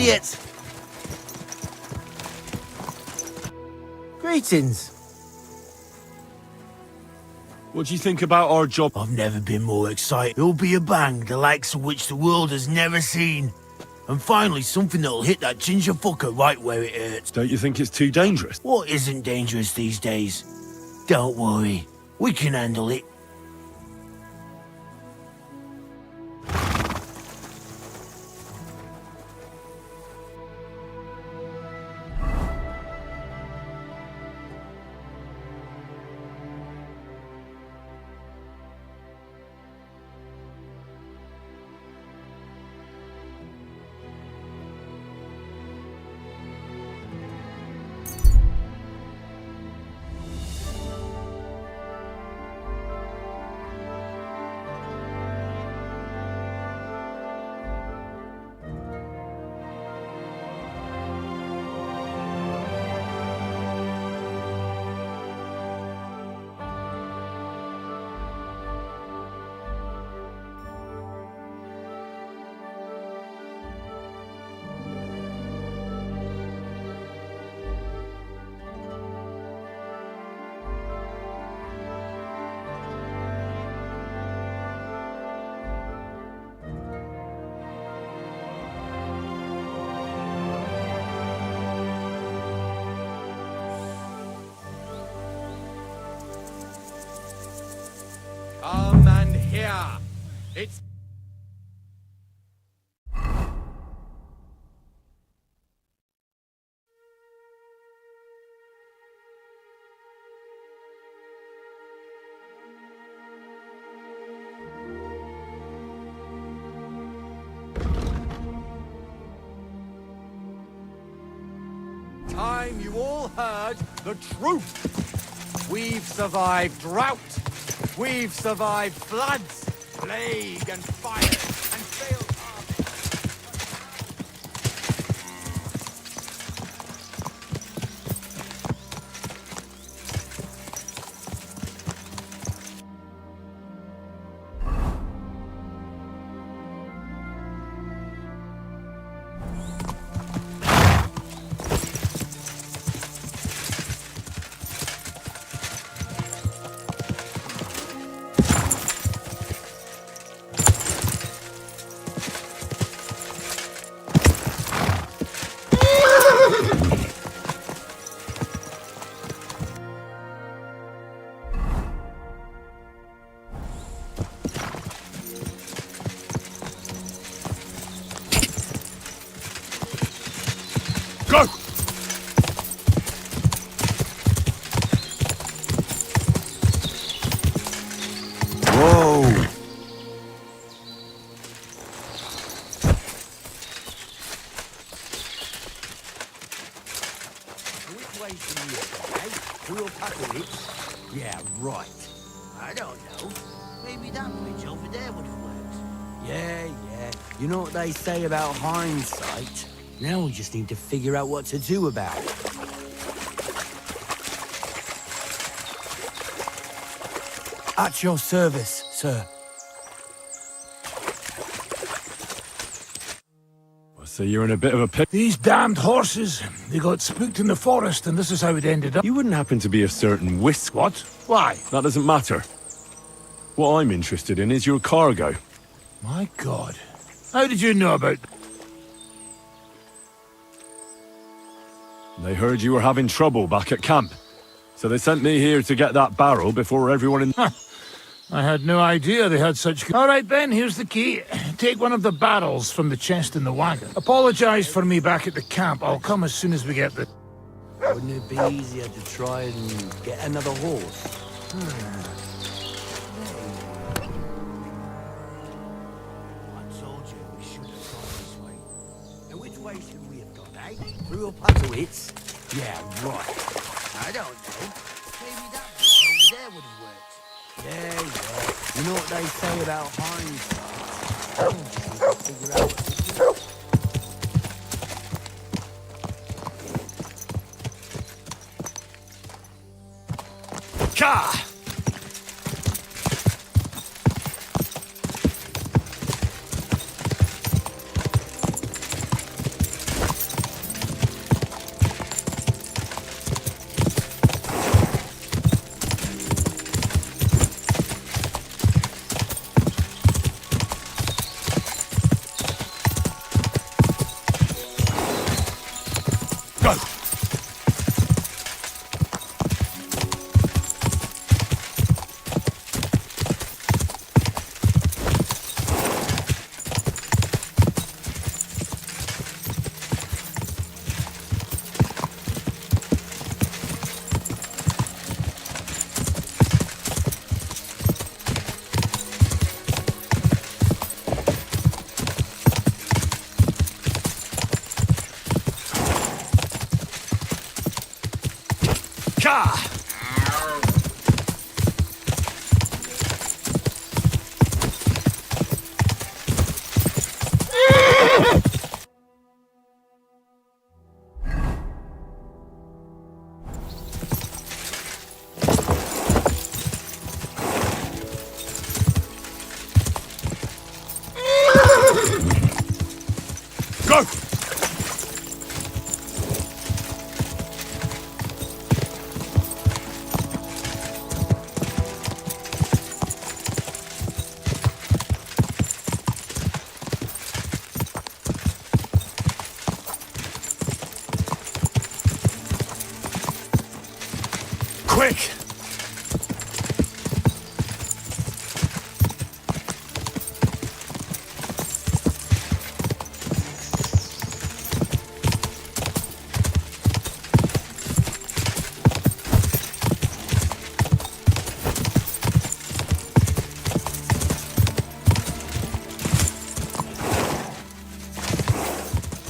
idiots! Greetings. What do you think about our job? I've never been more excited. It'll be a bang, the likes of which the world has never seen. And finally, something that'll hit that ginger fucker right where it hurts. Don't you think it's too dangerous? What isn't dangerous these days? Don't worry. We can handle it. Come and hear. It's time you all heard the truth. We've survived drought. We've survived floods, plague and fire, and failed Go! Whoa! Which way do you go, eh? We'll tackle it. Yeah, right. I don't know. Maybe that bridge over there would have worked. Yeah. You know what they say about hindsight? Now we just need to figure out what to do about it. At your service, sir. So you're in a bit of a pick. These damned horses, they got spooked in the forest, and this is how it ended up. You wouldn't happen to be a certain whisk. What? Why? That doesn't matter. What I'm interested in is your cargo. My God. How did you know about... They heard you were having trouble back at camp. So they sent me here to get that barrel before everyone in... I had no idea they had such... All right, then, here's the key. Take one of the barrels from the chest in the wagon. Apologize for me back at the camp. I'll come as soon as we get the... Wouldn't it be easier to try and get another horse? I told you we should have gone this way. Now which way should we have gone, eh? Through Opatowitz? Yeah, right. I don't know. Maybe that bridge over there would have worked. Yeah. You know what they say about hindsight? I just need to figure out what to do. Ka! Ka! Go! Quick!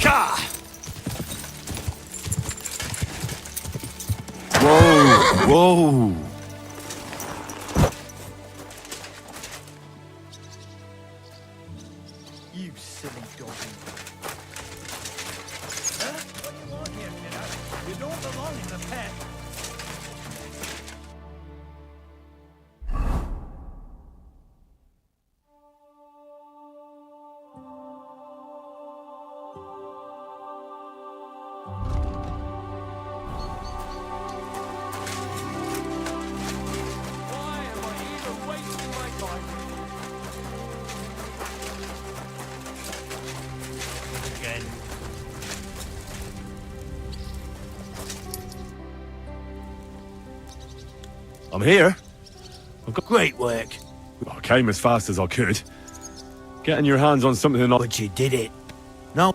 Ka! Whoa! Whoa! You silly dog. Huh? What do you want here, kiddo? You don't belong in the pen. Why am I even wasting my time? Again. I'm here. Great work. I came as fast as I could. Getting your hands on something like... But you did it. Now,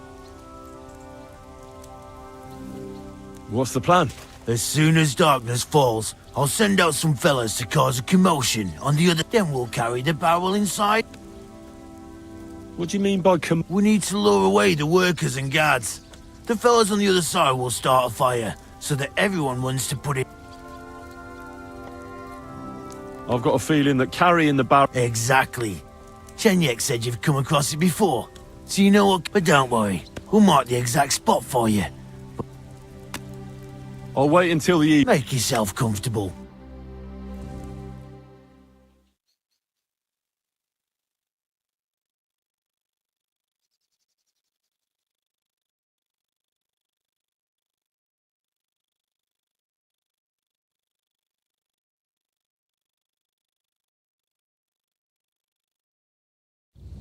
What's the plan? as soon as darkness falls, I'll send out some fellas to cause a commotion on the other. Then we'll carry the barrel inside. What do you mean by We need to lure away the workers and guards. The fellas on the other side will start a fire, so that everyone wants to put it. I've got a feeling that carrying the barrel... Exactly. Chenyek said you've come across it before, so you know what. But don't worry, we'll mark the exact spot for you. I'll wait until the evening. Make yourself comfortable.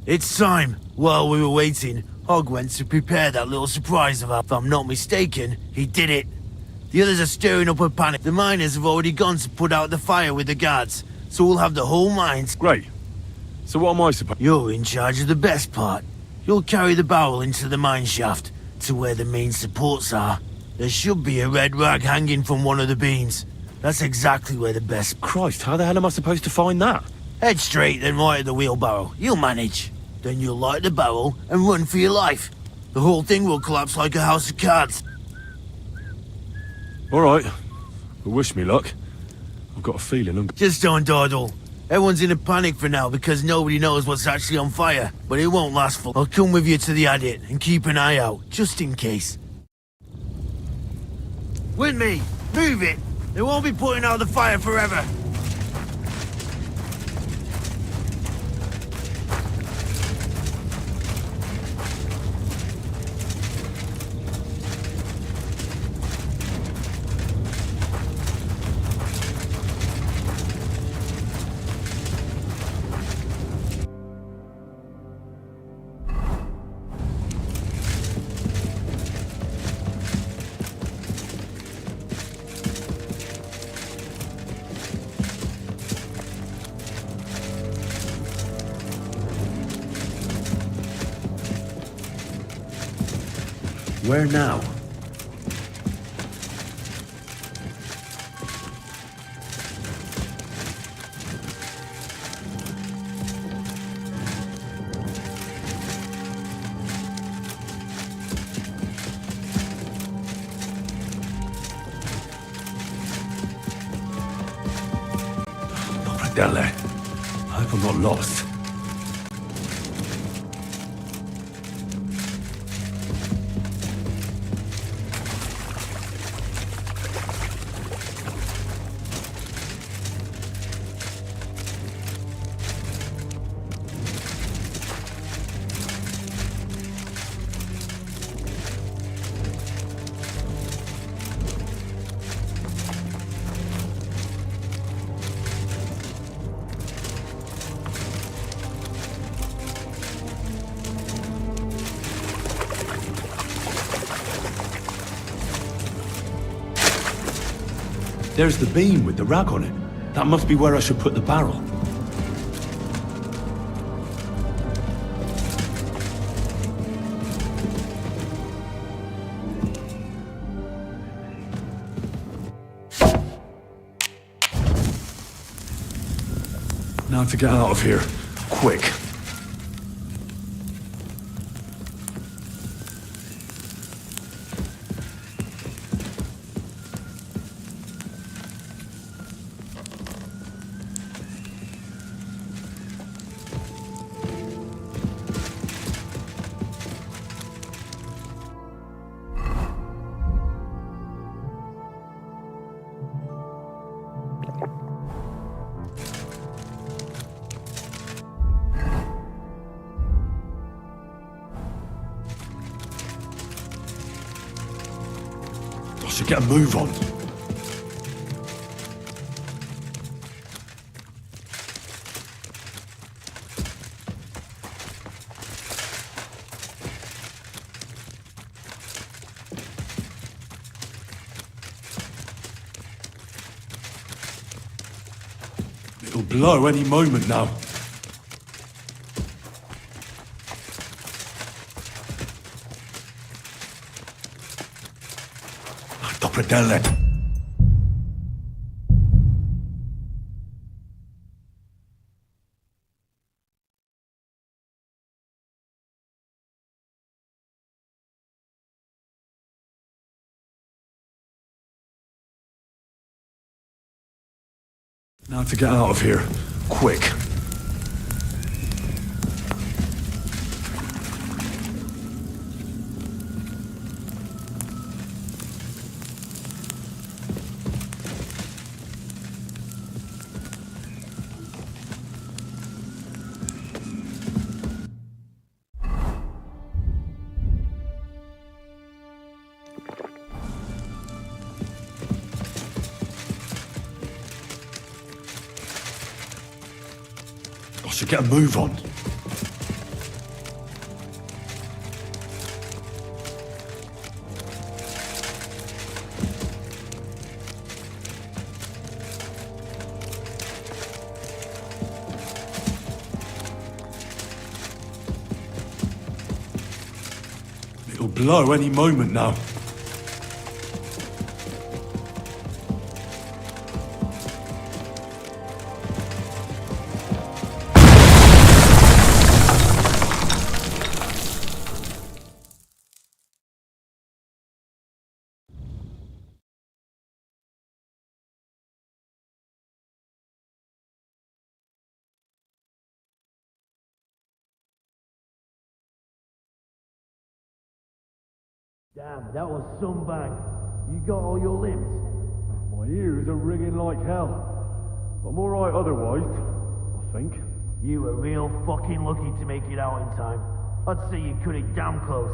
It's time. While we were waiting, Hog went to prepare that little surprise of ours. If I'm not mistaken, he did it. The others are stirring up a panic. The miners have already gone to put out the fire with the guards, so we'll have the whole mines. Great. So what am I supposed... You're in charge of the best part. You'll carry the barrel into the mine shaft, to where the main supports are. There should be a red rag hanging from one of the beams. That's exactly where the best... Christ, how the hell am I supposed to find that? Head straight, then right at the wheelbarrow. You'll manage. Then you'll light the barrel and run for your life. The whole thing will collapse like a house of cards. All right. Well, wish me luck. I've got a feeling I'm... Just don't dawdle. Everyone's in a panic for now because nobody knows what's actually on fire. But it won't last for... I'll come with you to the adit and keep an eye out, just in case. With me! Move it! They won't be putting out the fire forever. Where now? down there. I hope I'm not lost. There's the beam with the rag on it. That must be where I should put the barrel. Now to get out of here. Quick. I should get a move on. It'll blow any moment now. Delle. Now to get out of here. Quick. I should get a move on. It'll blow any moment now. Damn, that was some bang. You got all your limbs? My ears are ringing like hell. I'm alright otherwise, I think. You were real fucking lucky to make it out in time. I'd say you cut it damn close.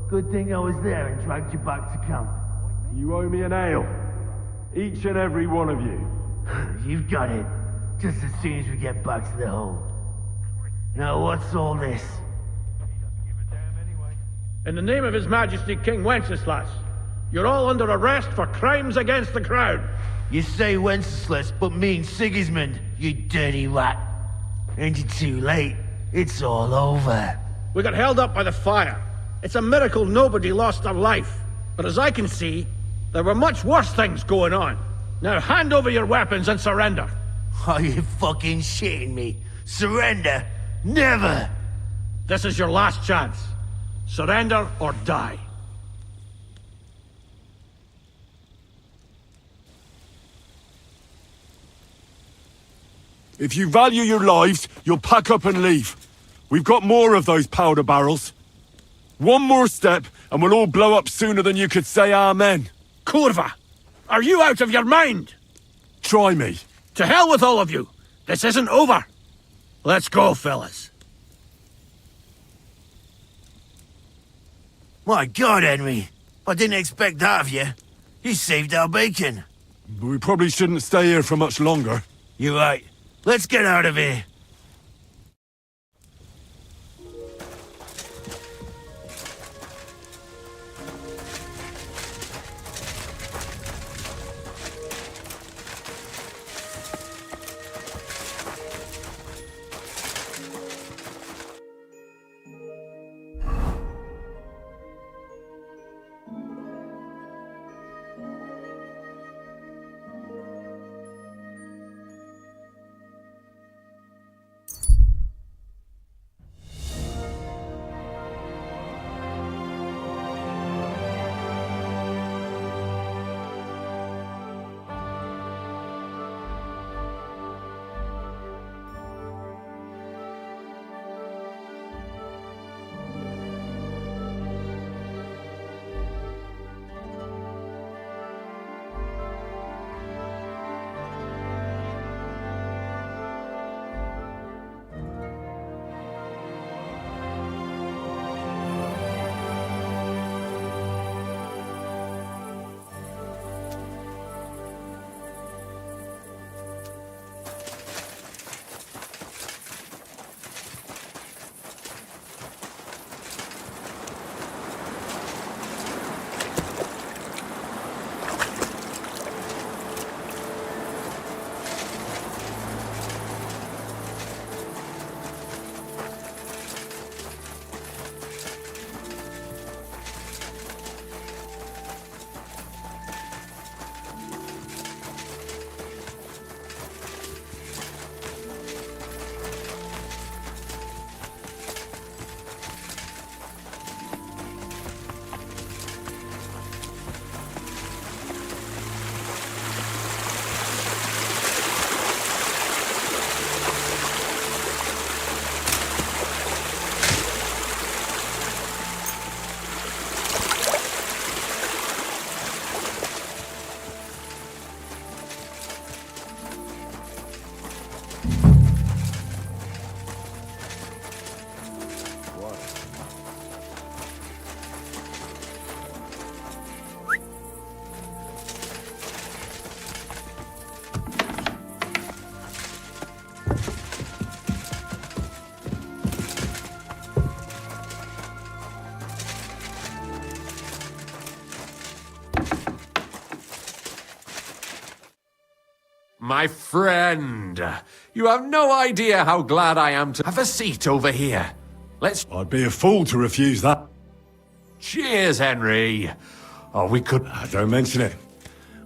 Good thing I was there and dragged you back to camp. You owe me an ale. Each and every one of you. You've got it. Just as soon as we get back to the hold. Now what's all this? In the name of His Majesty King Wenceslas, you're all under arrest for crimes against the crown. You say Wenceslas, but mean Sigismund, you dirty rat. And you're too late. It's all over. We got held up by the fire. It's a miracle nobody lost their life. But as I can see, there were much worse things going on. Now hand over your weapons and surrender. Are you fucking shitting me? Surrender? Never! This is your last chance. Surrender or die. If you value your lives, you'll pack up and leave. We've got more of those powder barrels. One more step, and we'll all blow up sooner than you could say amen. Kurva! Are you out of your mind? Try me. To hell with all of you! This isn't over! Let's go, fellas. My God, Henry. I didn't expect that of you. You saved our bacon. We probably shouldn't stay here for much longer. You're right. Let's get out of here. My friend, you have no idea how glad I am to have a seat over here. Let's... I'd be a fool to refuse that. Cheers, Henry. Oh, we could... Don't mention it.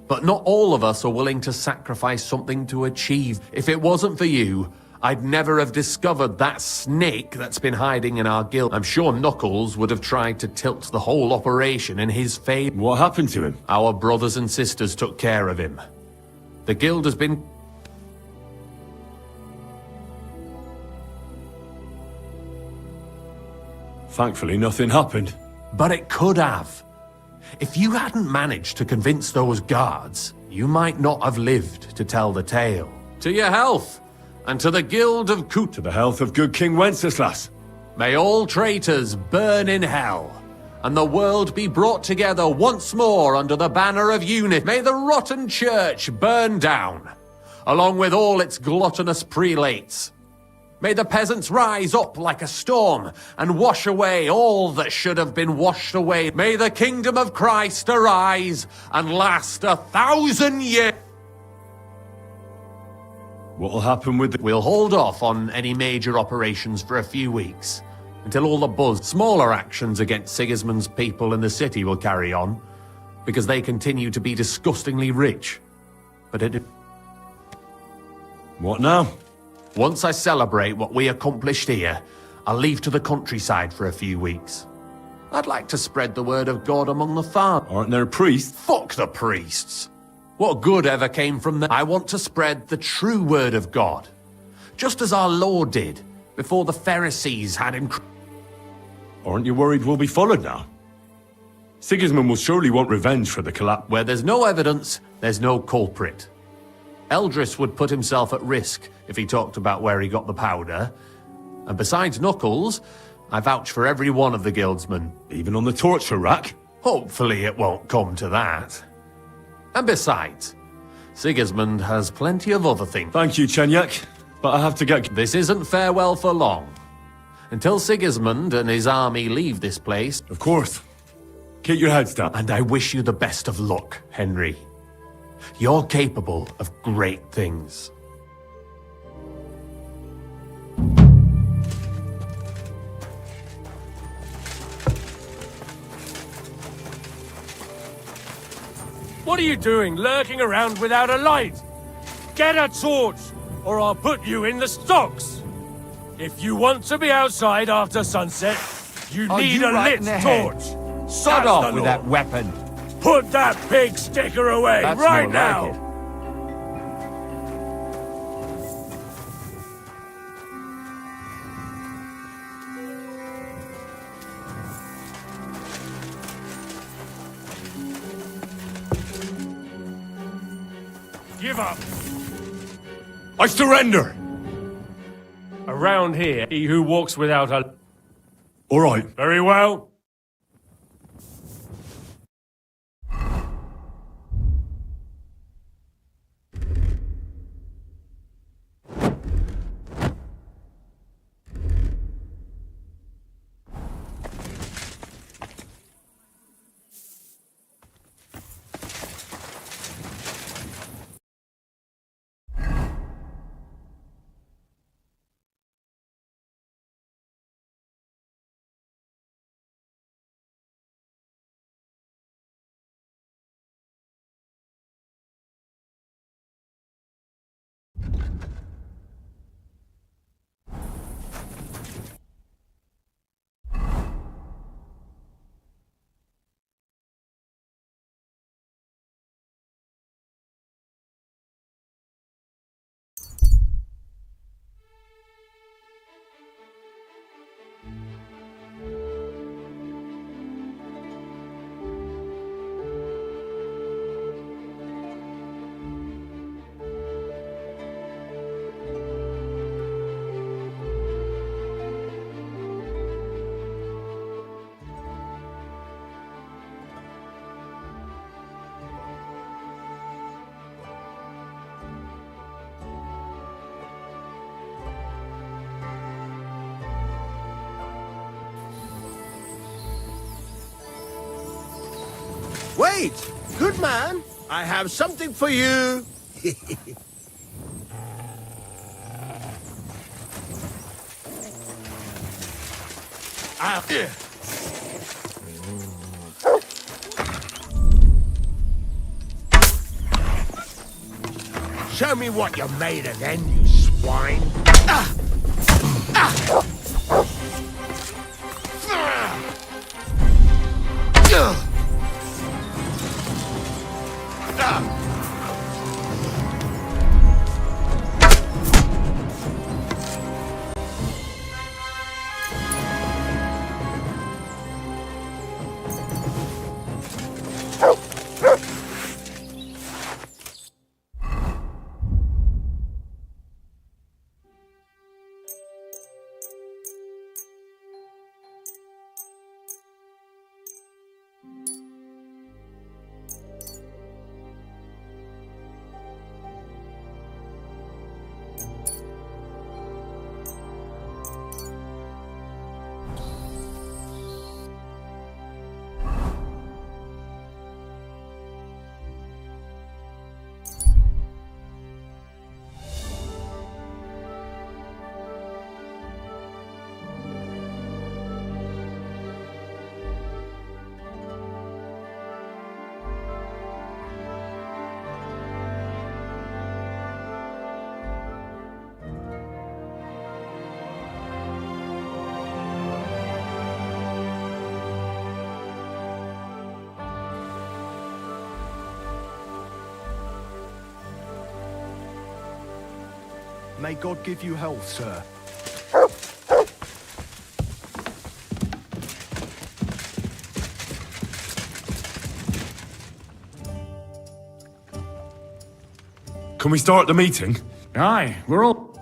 But not all of us are willing to sacrifice something to achieve. If it wasn't for you, I'd never have discovered that snake that's been hiding in our guild. I'm sure Knuckles would have tried to tilt the whole operation in his favor. What happened to him? Our brothers and sisters took care of him. The guild has been... Thankfully, nothing happened. But it could have. If you hadn't managed to convince those guards, you might not have lived to tell the tale. To your health, and to the Guild of Coot. To the health of good King Wenceslas. May all traitors burn in hell, and the world be brought together once more under the banner of unity. May the rotten church burn down, along with all its gluttonous prelates. May the peasants rise up like a storm and wash away all that should have been washed away. May the kingdom of Christ arise and last 1,000 years. What'll happen with the... We'll hold off on any major operations for a few weeks, until all the buzz. Smaller actions against Sigismund's people in the city will carry on, because they continue to be disgustingly rich. But What now? once I celebrate what we accomplished here, I'll leave to the countryside for a few weeks. I'd like to spread the word of God among the farmers. Aren't there priests? Fuck the priests! What good ever came from them? I want to spread the true word of God. just as our Lord did, before the Pharisees had him. Aren't you worried we'll be followed now? Sigismund will surely want revenge for the collapse. Where there's no evidence, there's no culprit. Eldris would put himself at risk if he talked about where he got the powder. And besides Knuckles, I vouch for every one of the guildsmen. Even on the torture rack? Hopefully it won't come to that. And besides, Sigismund has plenty of other things. Thank you, Chenyak, but I have to get... This isn't farewell for long. Until Sigismund and his army leave this place. Of course. Keep your heads down. And I wish you the best of luck, Henry. You're capable of great things. What are you doing, lurking around without a light? Get a torch, or I'll put you in the stocks! If you want to be outside after sunset, you need a lit torch! Sod That's off the with law. that weapon. Put that pig sticker away, That's right more now! like it. Give up. I surrender! Around here, he who walks without a... All right. Very well. Wait! Good man, I have something for you. Show me what you're made of then, you swine. May God give you health, sir. Can we start the meeting? Aye, we're all...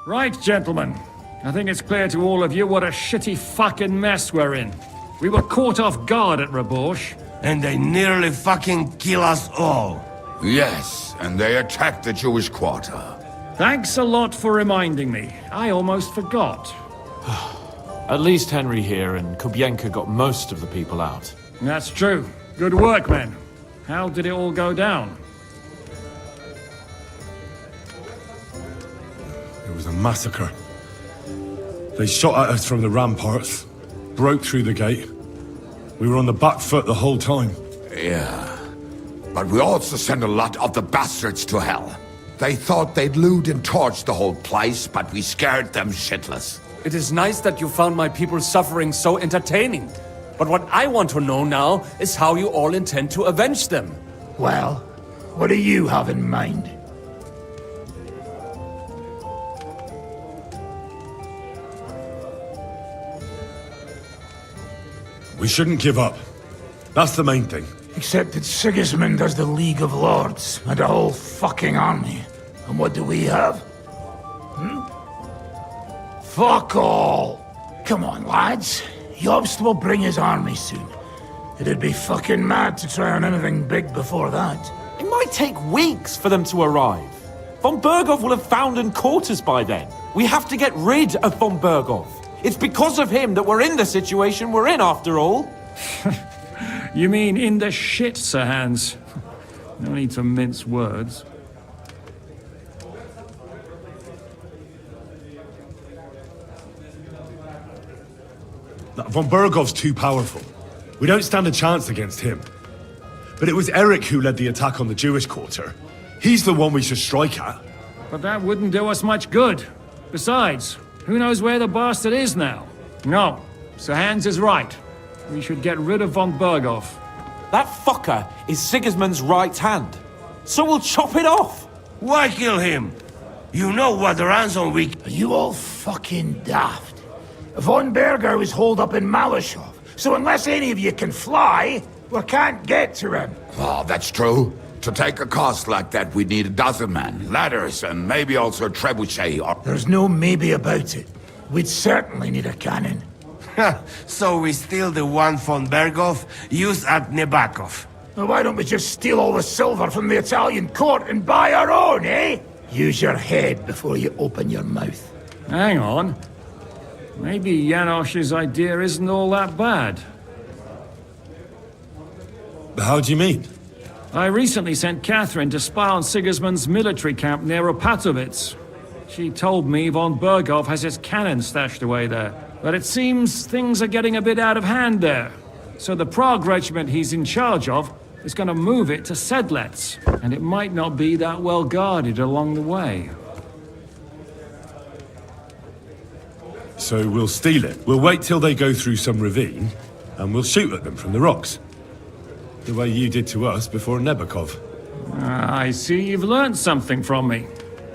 Right, gentlemen. I think it's clear to all of you what a shitty fucking mess we're in. We were caught off guard at Rabosh. And they nearly fucking kill us all. Yes, and they attacked the Jewish quarter. Thanks a lot for reminding me. I almost forgot. At least Henry here and Kubienka got most of the people out. That's true. Good work, men. How did it all go down? It was a massacre. They shot at us from the ramparts, broke through the gate. We were on the back foot the whole time. Yeah. But we also sent a lot of the bastards to hell. They thought they'd loot and torch the whole place, but we scared them shitless. It is nice that you found my people's suffering so entertaining. But what I want to know now is how you all intend to avenge them. Well, what do you have in mind? We shouldn't give up. That's the main thing. Except that Sigismund has the League of Lords and a whole fucking army. And what do we have? Fuck all! Come on, lads. Jobst will bring his army soon. It'd be fucking mad to try on anything big before that. It might take weeks for them to arrive. Von Berghoff will have found and caught us by then. We have to get rid of Von Berghoff. It's because of him that we're in the situation we're in, after all. You mean in the shit, Sir Hans? No need to mince words. Von Berghoff's too powerful. We don't stand a chance against him. But it was Eric who led the attack on the Jewish quarter. He's the one we should strike at. But that wouldn't do us much good. Besides, who knows where the bastard is now? No, Sir Hans is right. We should get rid of von Berghoff. That fucker is Sigismund's right hand. So we'll chop it off. Why kill him? You know what the ransom we... Are you all fucking daft? Von Berger was holed up in Malashov, so unless any of you can fly, we can't get to him. Oh, that's true. To take a cost like that, we'd need a dozen men, ladders, and maybe also a trebuchet or... There's no maybe about it. We'd certainly need a cannon. So we steal the one von Berghoff used at Nebakov. Well, why don't we just steal all the silver from the Italian court and buy our own, eh? Use your head before you open your mouth. Hang on. Maybe Janosch's idea isn't all that bad. How do you mean? I recently sent Catherine to spy on Sigismund's military camp near Opatovitz. She told me von Berghoff has his cannon stashed away there. But it seems things are getting a bit out of hand there. So the Prague regiment he's in charge of is going to move it to Sedlets. And it might not be that well guarded along the way. So we'll steal it. We'll wait till they go through some ravine, and we'll shoot at them from the rocks. The way you did to us before Nebakov. I see you've learned something from me.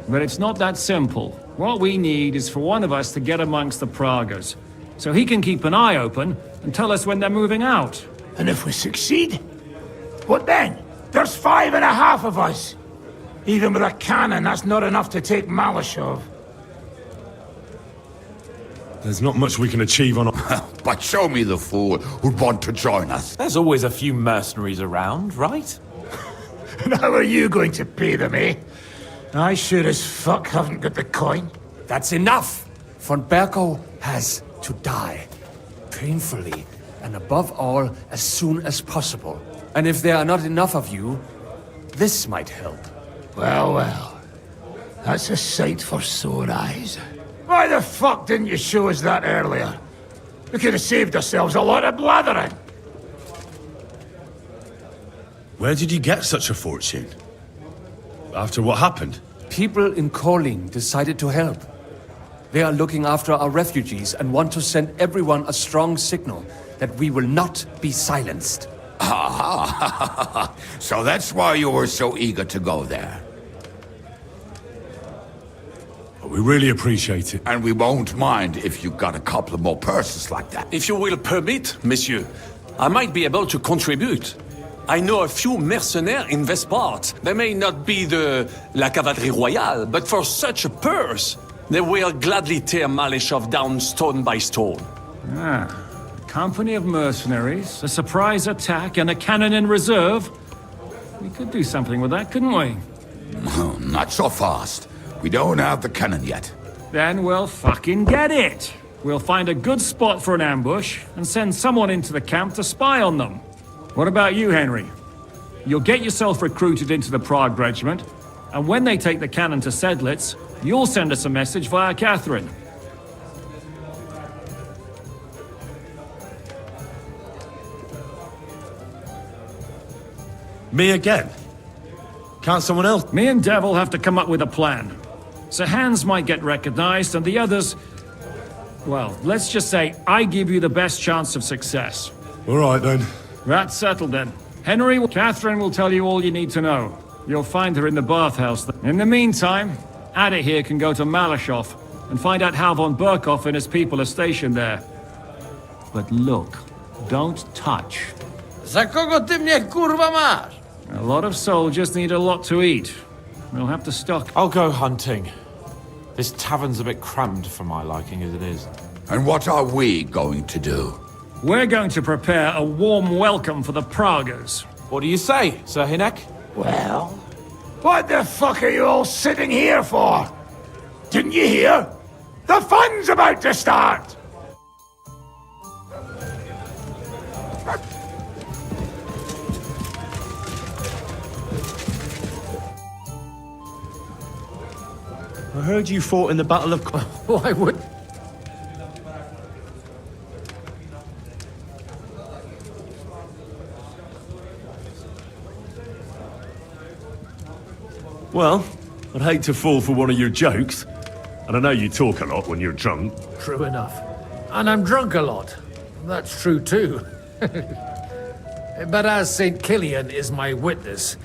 But it's not that simple. What we need is for one of us to get amongst the Pragas, so he can keep an eye open and tell us when they're moving out. And if we succeed? What then? There's 5.5 of us. Even with a cannon, that's not enough to take Malashov. There's not much we can achieve on... But show me the fool who'd want to join us. There's always a few mercenaries around, right? And how are you going to pay them, eh? I sure as fuck haven't got the coin. That's enough! Von Berghoff has to die. Painfully, and above all, as soon as possible. And if there are not enough of you, this might help. Well, well. That's a sight for sore eyes. Why the fuck didn't you show us that earlier? We could have saved ourselves a lot of blathering. Where did you get such a fortune? After what happened? People in Kolin decided to help. They are looking after our refugees and want to send everyone a strong signal that we will not be silenced. So that's why you were so eager to go there. We really appreciate it. And we won't mind if you got a couple of more purses like that. If you will permit, monsieur, I might be able to contribute. I know a few mercenaires in this part. They may not be la cavalerie royale, but for such a purse, they will gladly tear Malishov down stone by stone. Ah, a company of mercenaries, a surprise attack, and a cannon in reserve. We could do something with that, couldn't we? Not so fast. We don't have the cannon yet. Then we'll fucking get it! We'll find a good spot for an ambush, and send someone into the camp to spy on them. What about you, Henry? You'll get yourself recruited into the Prague Regiment, and when they take the cannon to Sedlitz, you'll send us a message via Catherine. Me again? Can't someone else? Me and Devil have to come up with a plan. So Hans might get recognized, and the others... Well, let's just say I give you the best chance of success. All right, then. That's settled then. Henry, Catherine will tell you all you need to know. You'll find her in the bathhouse. In the meantime, Ada here can go to Malashov and find out how von Burkov and his people are stationed there. But look, don't touch. Za kogo ty mnie kurwa masz? A lot of soldiers need a lot to eat. We'll have to stock. I'll go hunting. This tavern's a bit crammed for my liking as it is. And what are we going to do? We're going to prepare a warm welcome for the Praguers. What do you say, Sir Hinek? Well, what the fuck are you all sitting here for? Didn't you hear? The fun's about to start! I heard you fought in the Battle of... Why would... Well, I'd hate to fall for one of your jokes. And I know you talk a lot when you're drunk. True enough. And I'm drunk a lot. That's true too. But as St. Killian is my witness,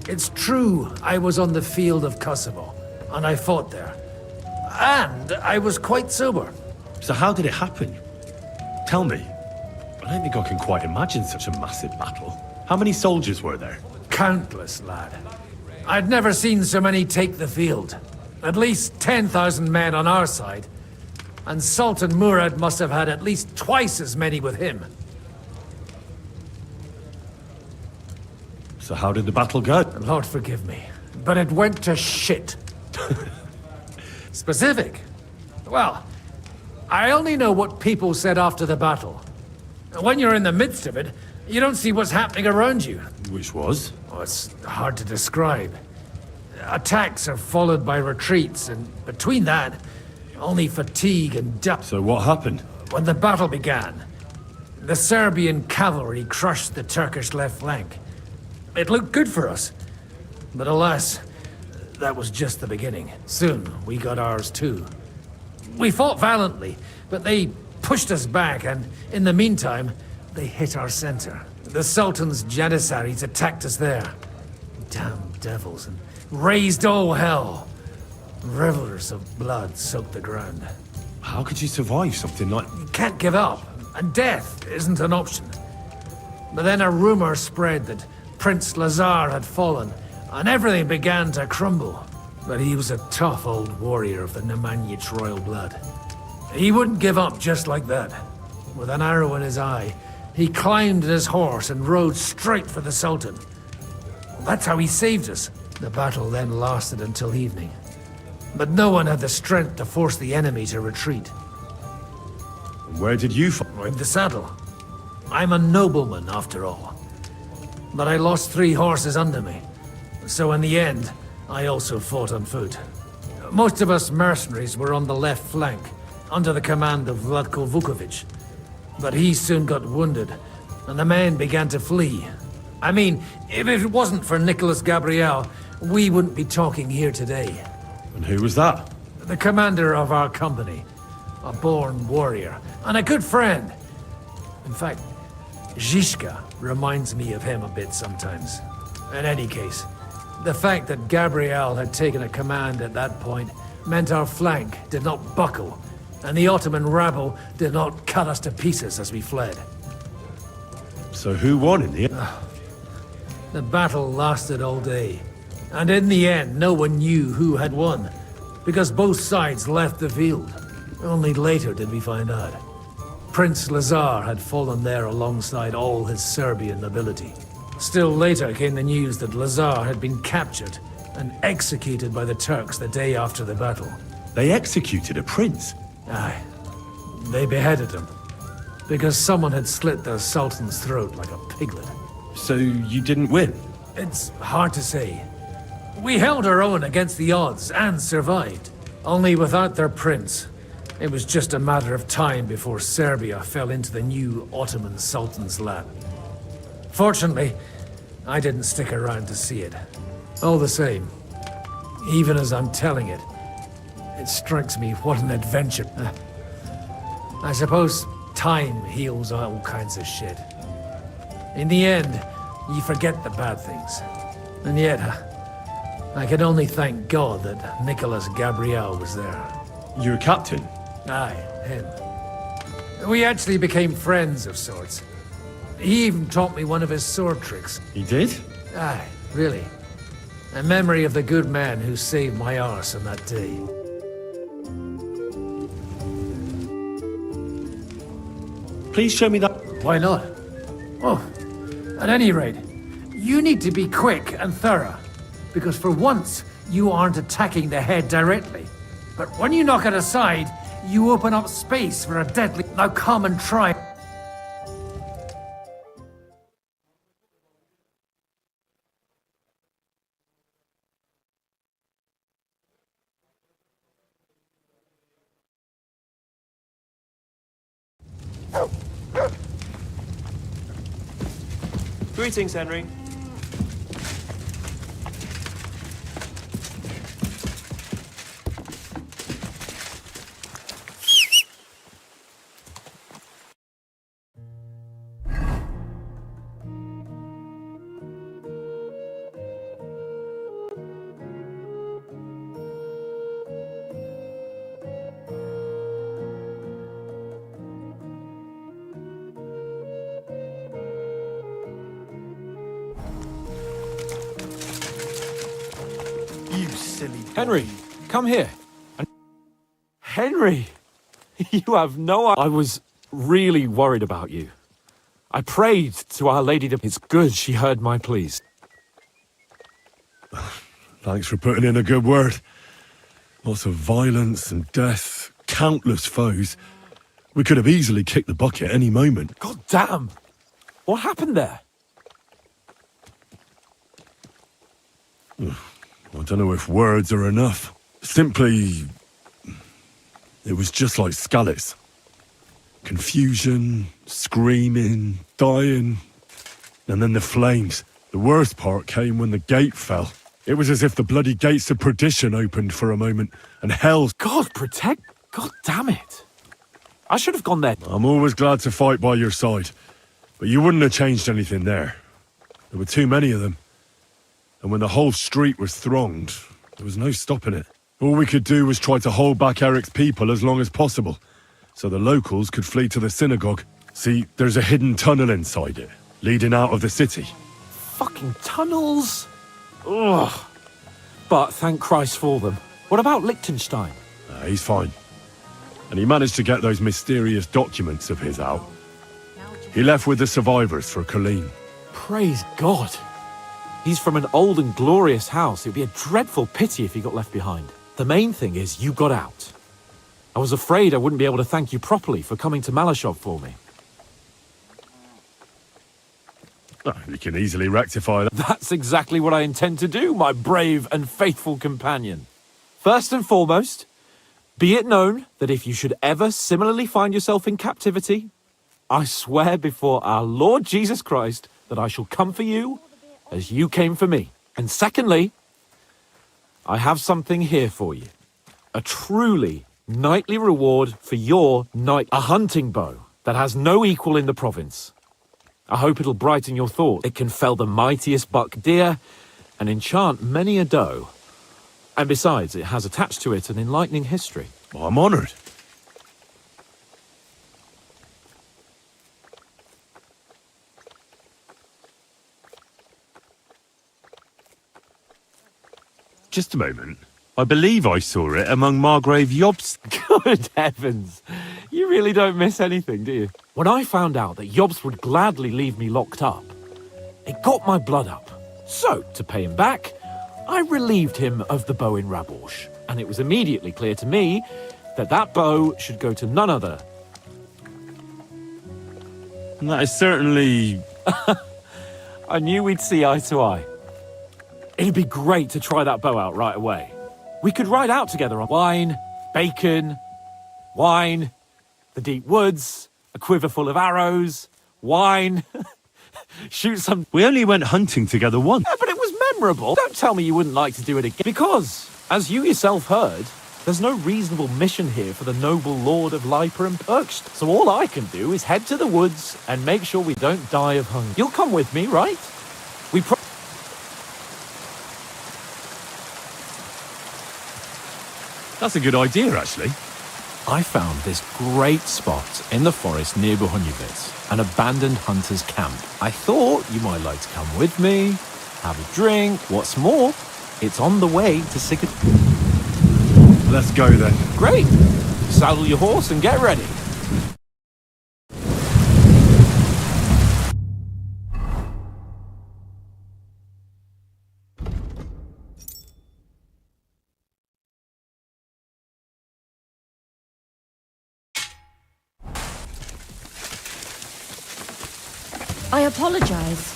it's true I was on the field of Kosovo, and I fought there. And I was quite sober. So how did it happen? Tell me. I don't think I can quite imagine such a massive battle. How many soldiers were there? Countless, lad. I'd never seen so many take the field. At least 10,000 men on our side. And Sultan Murad must have had at least twice as many with him. So how did the battle go? Lord forgive me, but it went to shit. Specific? Well, I only know what people said after the battle. When you're in the midst of it, you don't see what's happening around you. Which was? Oh, it's hard to describe. Attacks are followed by retreats, and between that, only fatigue and doubt. So what happened? When the battle began, the Serbian cavalry crushed the Turkish left flank. It looked good for us, but alas, that was just the beginning. Soon, we got ours too. We fought valiantly, but they pushed us back, and in the meantime, they hit our center. The Sultan's Janissaries attacked us there. Damn devils, and raised all hell. Rivers of blood soaked the ground. How could you survive something like... You can't give up, and death isn't an option. But then a rumor spread that Prince Lazar had fallen, and everything began to crumble. But he was a tough old warrior of the Nemanjic royal blood. He wouldn't give up just like that. With an arrow in his eye, he climbed his horse and rode straight for the Sultan. That's how he saved us. The battle then lasted until evening. But no one had the strength to force the enemy to retreat. Where did you fight? In the saddle. I'm a nobleman, after all. But I lost 3 horses under me. So in the end, I also fought on foot. Most of us mercenaries were on the left flank, under the command of Vladko Vukovic. But he soon got wounded, and the men began to flee. I mean, if it wasn't for Nicholas Gabriel, we wouldn't be talking here today. And who was that? The commander of our company. A born warrior, and a good friend. In fact, Zizka reminds me of him a bit sometimes. In any case, the fact that Gabriel had taken a command at that point meant our flank did not buckle, and the Ottoman rabble did not cut us to pieces as we fled. So who won in the end? The battle lasted all day, and in the end no one knew who had won, because both sides left the field. Only later did we find out. Prince Lazar had fallen there alongside all his Serbian nobility. Still later came the news that Lazar had been captured and executed by the Turks the day after the battle. They executed a prince. Aye. They beheaded him, because someone had slit the Sultan's throat like a piglet. So you didn't win? It's hard to say. We held our own against the odds and survived. Only without their prince, it was just a matter of time before Serbia fell into the new Ottoman Sultan's lap. Fortunately, I didn't stick around to see it. All the same, even as I'm telling it, it strikes me what an adventure. I suppose time heals all kinds of shit. In the end, you forget the bad things. And yet, I can only thank God that Nicholas Gabriel was there. You're a captain? Aye, him. We actually became friends of sorts. He even taught me one of his sword tricks. He did? Aye, really. A memory of the good man who saved my arse on that day. Please show me that. Why not? Oh, at any rate, you need to be quick and thorough, because for once, you aren't attacking the head directly. But when you knock it aside, you open up space for a deadly... Now come and try. Greetings, Henry. You silly... Henry, come here. Henry! You have no... I was really worried about you. I prayed to Our Lady to... It's good she heard my pleas. Thanks for putting in a good word. Lots of violence and death, countless foes. We could have easily kicked the bucket any moment. God damn! What happened there? I don't know if words are enough. Simply... it was just like Skalitz. Confusion, screaming, dying, and then the flames. The worst part came when the gate fell. It was as if the bloody gates of perdition opened for a moment, and hell... God protect... God damn it. I should have gone there. I'm always glad to fight by your side, but you wouldn't have changed anything there. There were too many of them. And when the whole street was thronged, there was no stopping it. All we could do was try to hold back Eric's people as long as possible, so the locals could flee to the synagogue. See, there's a hidden tunnel inside it, leading out of the city. Fucking tunnels! Ugh. But thank Christ for them. What about Liechtenstein? He's fine. And he managed to get those mysterious documents of his out. He left with the survivors for Colleen. Praise God. He's from an old and glorious house. It'd be a dreadful pity if he got left behind. The main thing is you got out. I was afraid I wouldn't be able to thank you properly for coming to Malashov for me. You can easily rectify that. That's exactly what I intend to do, my brave and faithful companion. First and foremost, be it known that if you should ever similarly find yourself in captivity, I swear before our Lord Jesus Christ that I shall come for you as you came for me. And secondly, I have something here for you. A truly knightly reward for your knight. A hunting bow that has no equal in the province. I hope it'll brighten your thoughts. It can fell the mightiest buck deer and enchant many a doe. And besides, it has attached to it an enlightening history. Well, I'm honoured. Just a moment. I believe I saw it among Margrave Yob's. Good heavens. You really don't miss anything, do you? When I found out that Yobs would gladly leave me locked up, it got my blood up. So, to pay him back, I relieved him of the bow in Raborsh. And it was immediately clear to me that that bow should go to none other. And that is certainly... I knew we'd see eye to eye. It'd be great to try that bow out right away. We could ride out together on wine, bacon, wine, the deep woods, a quiver full of arrows, wine, shoot some... We only went hunting together once. Yeah, but it was memorable. Don't tell me you wouldn't like to do it again. Because, as you yourself heard, there's no reasonable mission here for the noble lord of Leiper and Perkst. So all I can do is head to the woods and make sure we don't die of hunger. You'll come with me, right? That's a good idea, actually. I found this great spot in the forest near Bohunjevitz, an abandoned hunter's camp. I thought you might like to come with me, have a drink. What's more, it's on the way to Sigurd. Let's go then. Great. Saddle your horse and get ready. I apologize.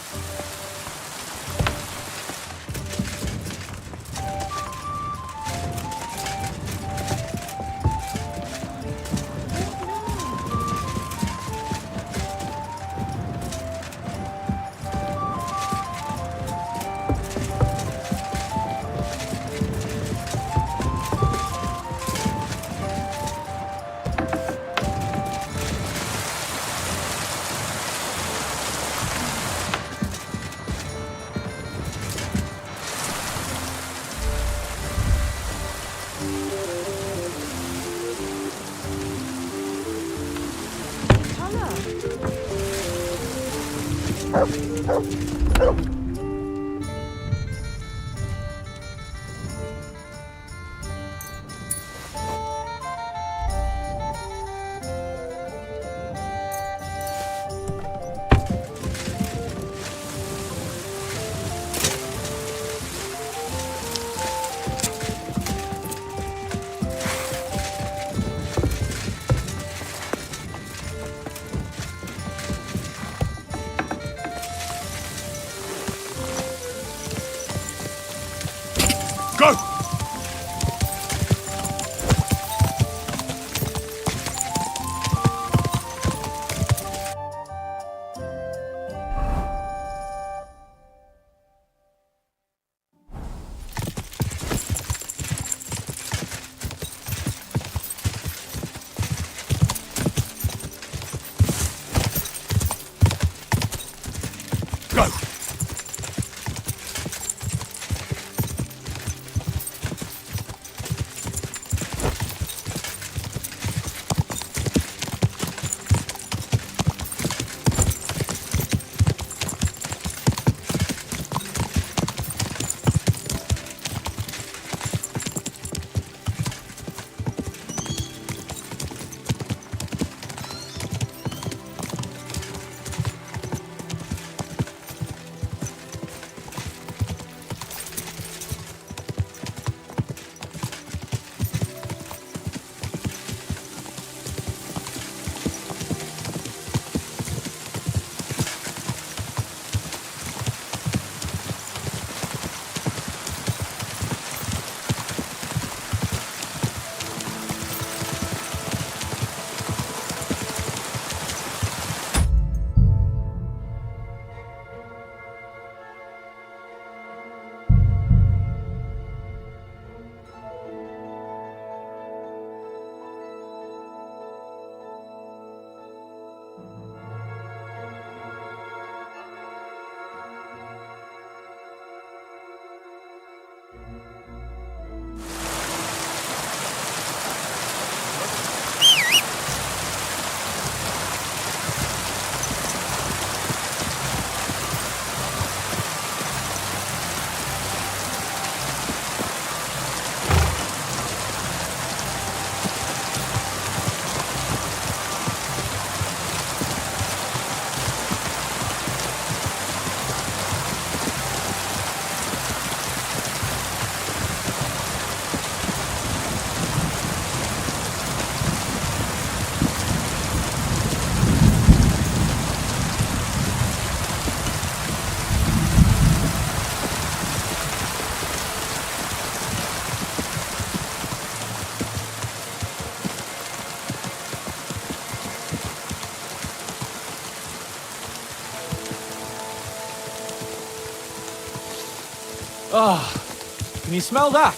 Can you smell that?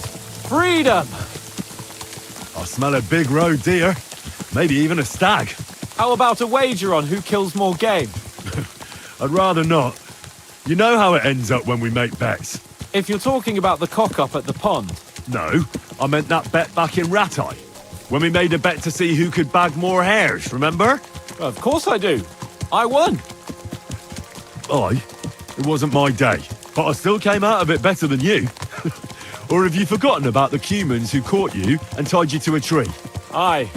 Freedom! I smell a big roe deer. Maybe even a stag. How about a wager on who kills more game? I'd rather not. You know how it ends up when we make bets. If you're talking about the cock-up at the pond, No, I meant that bet back in Ratai. When we made a bet to see who could bag more hares, remember? of course I do. I won. It wasn't my day, but I still came out of it better than you. Or have you forgotten about the Cumans who caught you and tied you to a tree? Aye.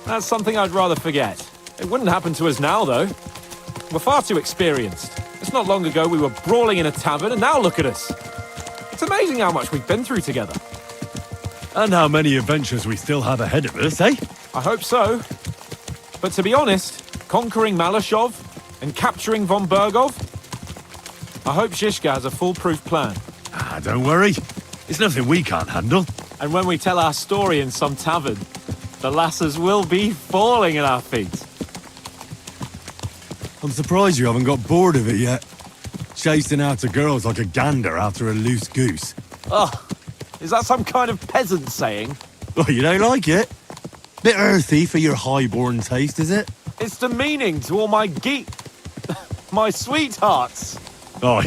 That's something I'd rather forget. It wouldn't happen to us now, though. We're far too experienced. It's not long ago we were brawling in a tavern, and now look at us. It's amazing how much we've been through together. And how many adventures we still have ahead of us, eh? I hope so. But to be honest, conquering Malashov and capturing von Bergov, I hope Zizka has a foolproof plan. Don't worry. It's nothing we can't handle. And when we tell our story in some tavern, the lasses will be falling at our feet. I'm surprised you haven't got bored of it yet. Chasing after girls like a gander after a loose goose. Oh, is that some kind of peasant saying? Oh, you don't like it? Bit earthy for your high-born taste, is it? It's demeaning to all my my sweethearts. Oh,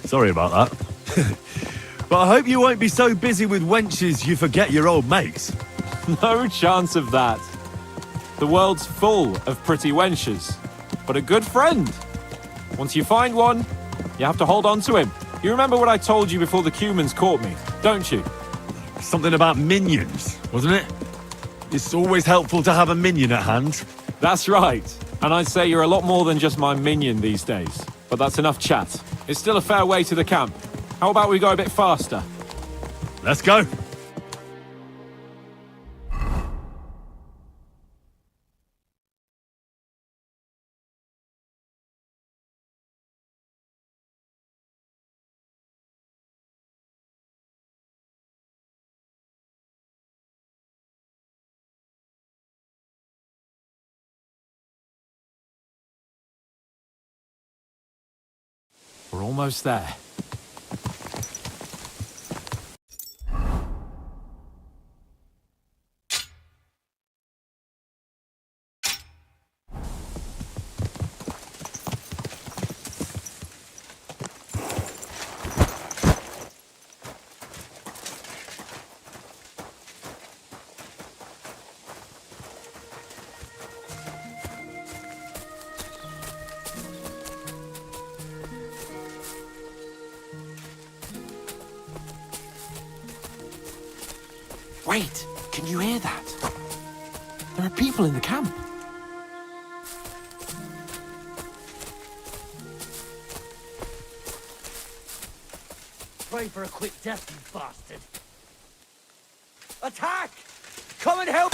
sorry about that. But I hope you won't be so busy with wenches you forget your old mates. No chance of that. The world's full of pretty wenches, but a good friend. Once you find one, you have to hold on to him. You remember what I told you before the Cumans caught me, don't you? Something about minions, wasn't it? It's always helpful to have a minion at hand. That's right. And I'd say you're a lot more than just my minion these days. But that's enough chat. It's still a fair way to the camp. How about we go a bit faster? Let's go. We're almost there. Wait, can you hear that? There are people in the camp. Pray for a quick death, you bastard. Attack! Come and help!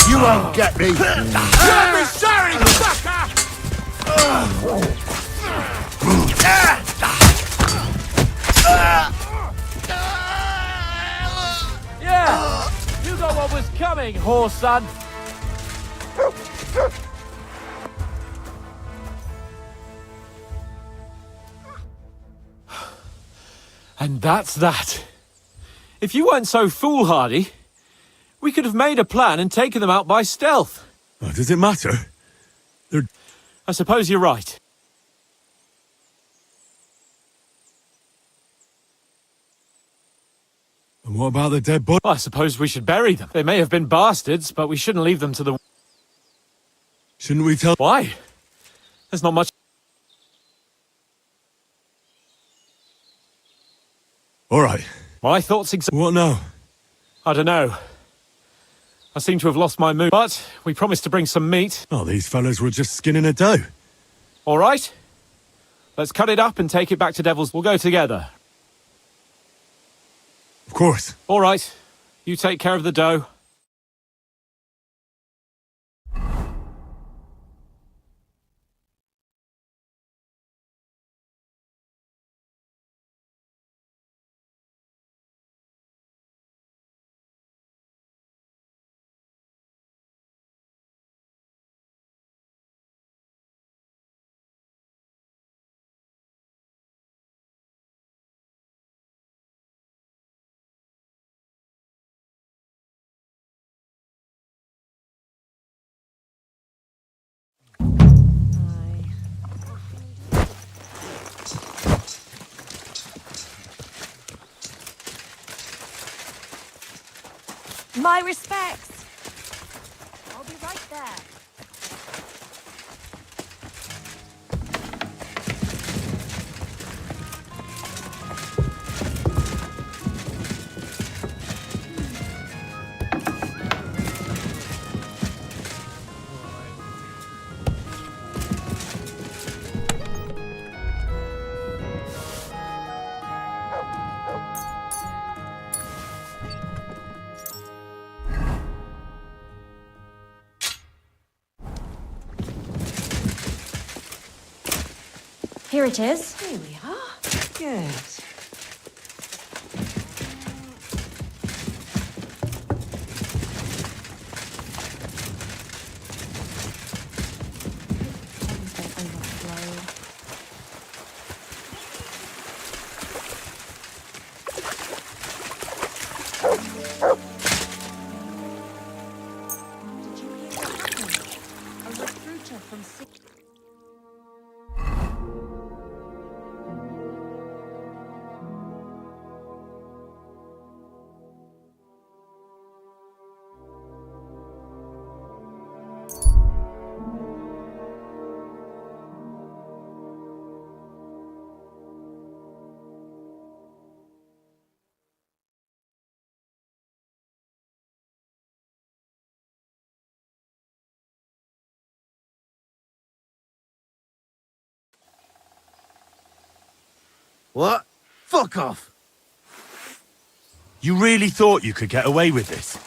You won't get me. You'll be sorry, sucker! Yeah! You got what was coming, horse son. And that's that. If you weren't so foolhardy, we could have made a plan and taken them out by stealth. Oh, does it matter? I suppose you're right. And what about the dead body? I suppose we should bury them. They may have been bastards, but we shouldn't leave them to the... Shouldn't we tell... Why? There's not much... All right. My thoughts What now? I don't know. I seem to have lost my mood, but we promised to bring some meat. Oh, these fellas were just skinning a doe. All right? Let's cut it up and take it back to Devil's. We'll go together. Of course. All right. You take care of the dough. My respects. I'll be right there. Here it is. Here we are. Good. What? Fuck off! You really thought you could get away with this?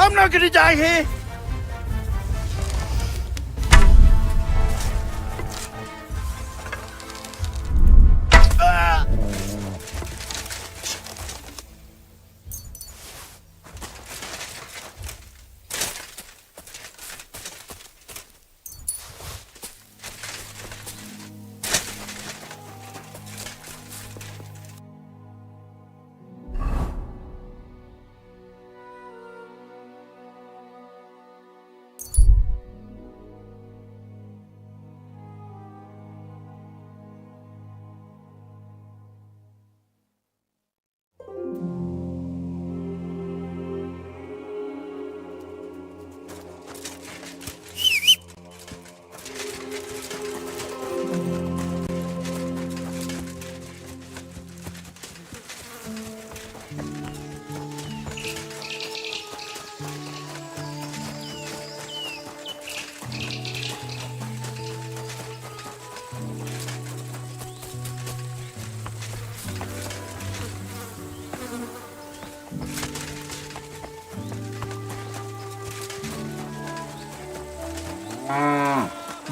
I'm not gonna die here!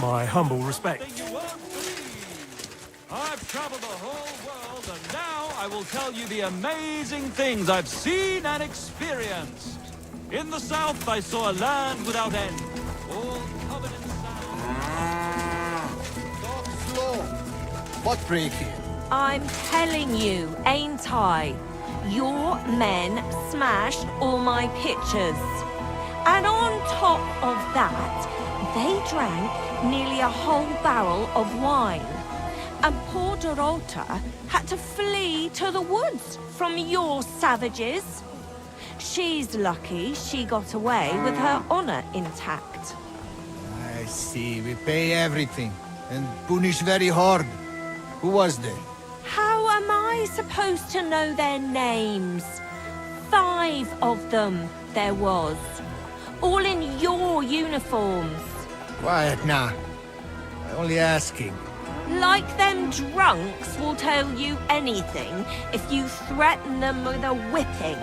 My humble respect. I've traveled the whole world, and now I will tell you the amazing things I've seen and experienced. In the south, I saw a land without end, all covered in sand. Talk slow. What break here? I'm telling you, ain't I? Your men smashed all my pictures. And on top of that, they drank nearly a whole barrel of wine. And poor Dorota had to flee to the woods from your savages. She's lucky she got away with her honor intact. I see. We pay everything and punish very hard. Who was there? How am I supposed to know their names? 5 of them there was. All in your uniforms. Quiet now. I'm only asking. Like them drunks will tell you anything if you threaten them with a whipping.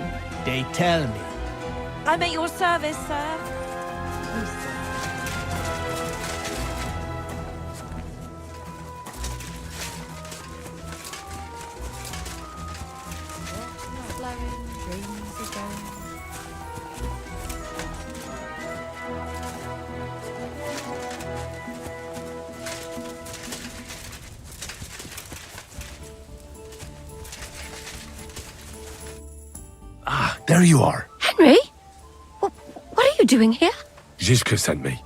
They tell me. I'm at your service, sir. Ah, there you are. Henry? What are you doing here? Zizka sent me.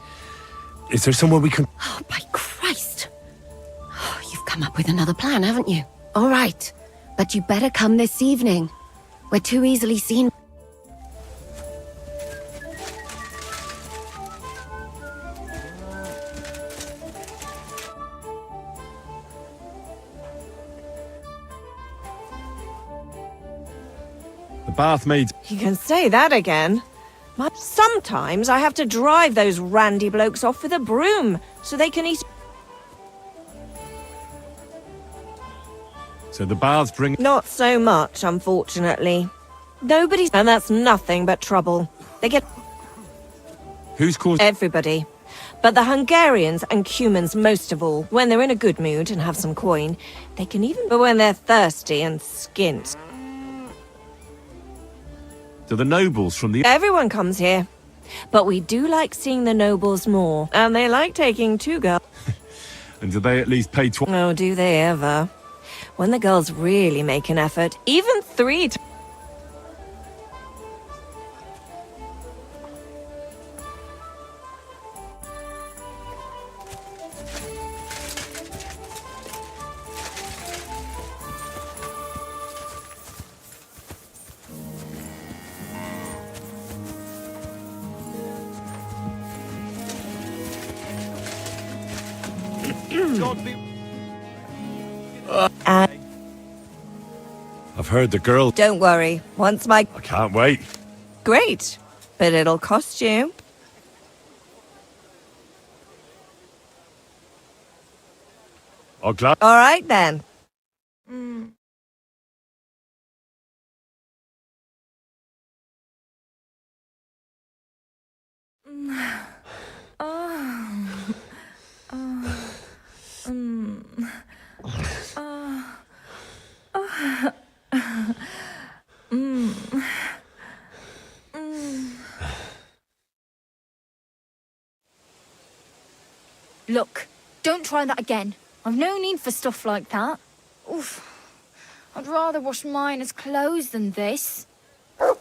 Is there somewhere we can... Oh, by Christ. Oh, you've come up with another plan, haven't you? All right. But you better come this evening. We're too easily seen. The bath maids... You can say that again. Sometimes I have to drive those randy blokes off with a broom so they can eat. So the baths bring... Not so much, unfortunately. Nobody's... And that's nothing but trouble. They get... Who's caused... Everybody. But the Hungarians and Cumans most of all. When they're in a good mood and have some coin, they can even... But when they're thirsty and skint... Do the nobles from the... Everyone comes here. But we do like seeing the nobles more. And they like taking 2 girls. And do they at least pay Oh, do they ever? When the girls really make an effort, even 3 I've heard the girl... Don't worry. Once my... I can't wait. Great. But it'll cost you. I'll glad... All right, then. Look, don't try that again. I've no need for stuff like that. Oof. I'd rather wash Miner's clothes than this. I'll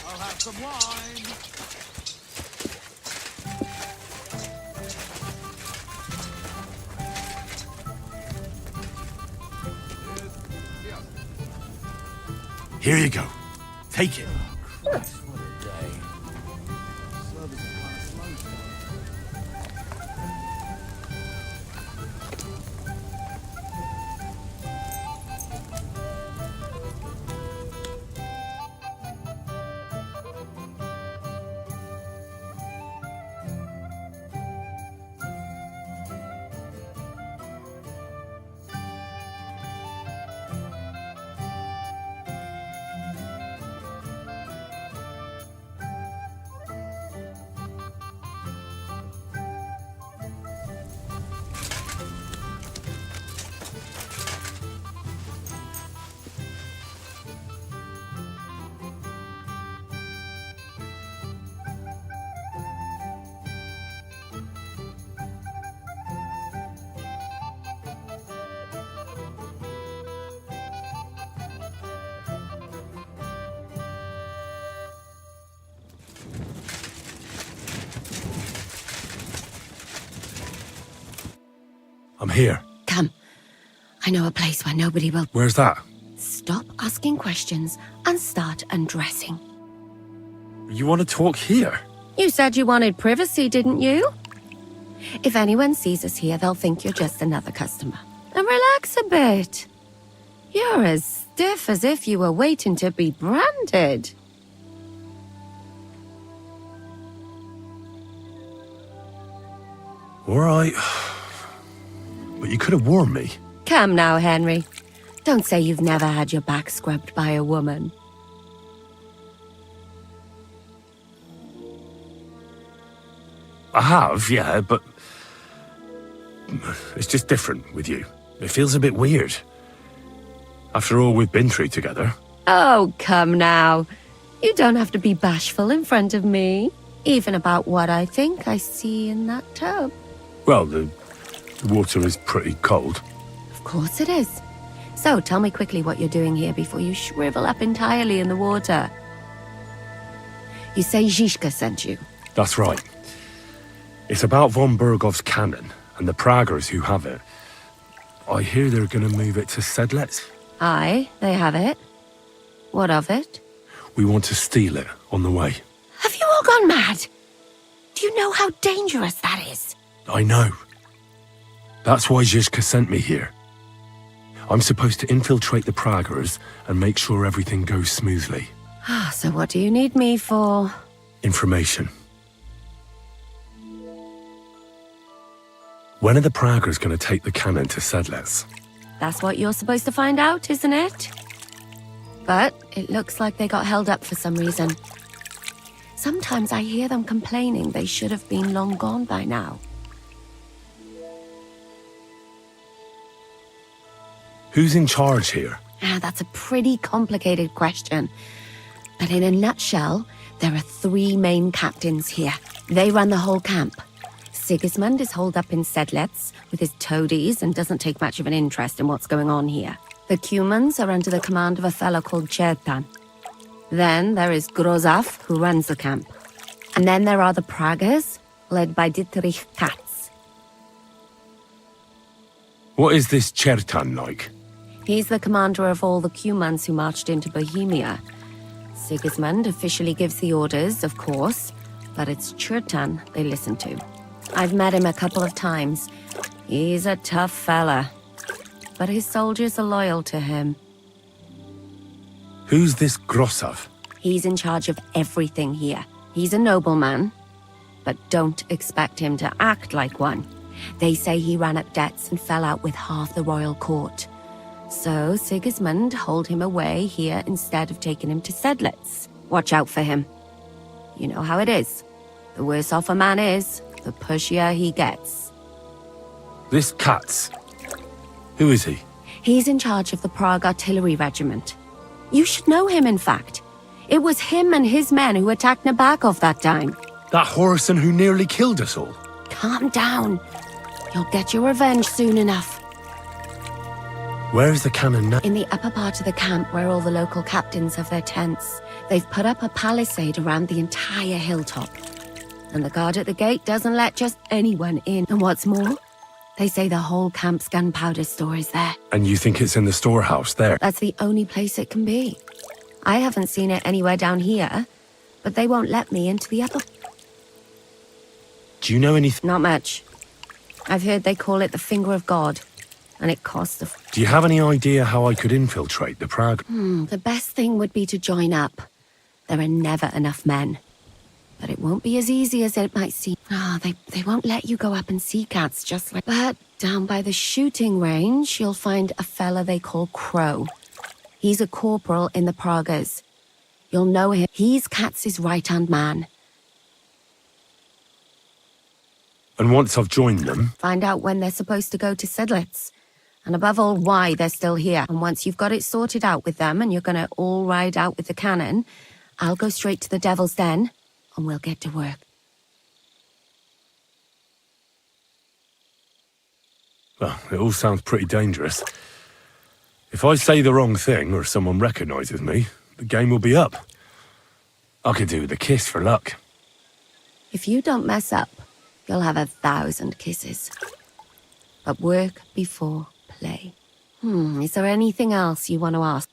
have some wine. Here you go. Take it. What a day. Service is kind of slow today. I'm here. Come. I know a place where nobody will... Where's that? Stop asking questions and start undressing. You want to talk here? You said you wanted privacy, didn't you? If anyone sees us here, they'll think you're just another customer. And relax a bit. You're as stiff as if you were waiting to be branded. All right. But you could have warned me. Come now, Henry. Don't say you've never had your back scrubbed by a woman. I have, yeah, but... It's just different with you. It feels a bit weird. After all we've been through together. Oh, come now. You don't have to be bashful in front of me. Even about what I think I see in that tub. Well, the water is pretty cold. Of course it is. So, tell me quickly what you're doing here before you shrivel up entirely in the water. You say Zizka sent you? That's right. It's about von Bergov's cannon and the Praggers who have it. I hear they're going to move it to Sedlec. Aye, they have it. What of it? We want to steal it on the way. Have you all gone mad? Do you know how dangerous that is? I know. That's why Zizka sent me here. I'm supposed to infiltrate the Praggers and make sure everything goes smoothly. So what do you need me for? Information. When are the Praggers going to take the cannon to Sedlec? That's what you're supposed to find out, isn't it? But it looks like they got held up for some reason. Sometimes I hear them complaining they should have been long gone by now. Who's in charge here? That's a pretty complicated question. But in a nutshell, there are 3 main captains here. They run the whole camp. Sigismund is holed up in Sedlec with his toadies and doesn't take much of an interest in what's going on here. The Cumans are under the command of a fellow called Chertan. Then there is Grozaf, who runs the camp. And then there are the Praggers, led by Dietrich Katz. What is this Chertan like? He's the commander of all the Cumans who marched into Bohemia. Sigismund officially gives the orders, of course, but it's Chertan they listen to. I've met him a couple of times. He's a tough fella, but his soldiers are loyal to him. Who's this Grosov? He's in charge of everything here. He's a nobleman, but don't expect him to act like one. They say he ran up debts and fell out with half the royal court. So Sigismund holed him away here instead of taking him to Sedlec. Watch out for him. You know how it is. The worse off a man is, the pushier he gets. This Katz. Who is he? He's in charge of the Prague Artillery Regiment. You should know him, in fact. It was him and his men who attacked Nabokov that time. That Horison who nearly killed us all. Calm down. You'll get your revenge soon enough. Where's the cannon now? In the upper part of the camp where all the local captains have their tents. They've put up a palisade around the entire hilltop. And the guard at the gate doesn't let just anyone in. And what's more, they say the whole camp's gunpowder store is there. And you think it's in the storehouse there? That's the only place it can be. I haven't seen it anywhere down here, but they won't let me into the upper... Do you know anything? Not much. I've heard they call it the Finger of God, and it costs a... Do you have any idea how I could infiltrate the Prague? The best thing would be to join up. There are never enough men. But it won't be as easy as it might seem. They won't let you go up and see cats just like... But down by the shooting range, you'll find a fella they call Crow. He's a corporal in the Praggers. You'll know him. He's Katz's right-hand man. And once I've joined them... Find out when they're supposed to go to Sedlec. And above all, why they're still here. And once you've got it sorted out with them and you're going to all ride out with the cannon, I'll go straight to the Devil's Den and we'll get to work. Well, it all sounds pretty dangerous. If I say the wrong thing or someone recognizes me, the game will be up. I could do with a kiss for luck. If you don't mess up, you'll have 1,000 kisses. but work before play. Is there anything else you want to ask?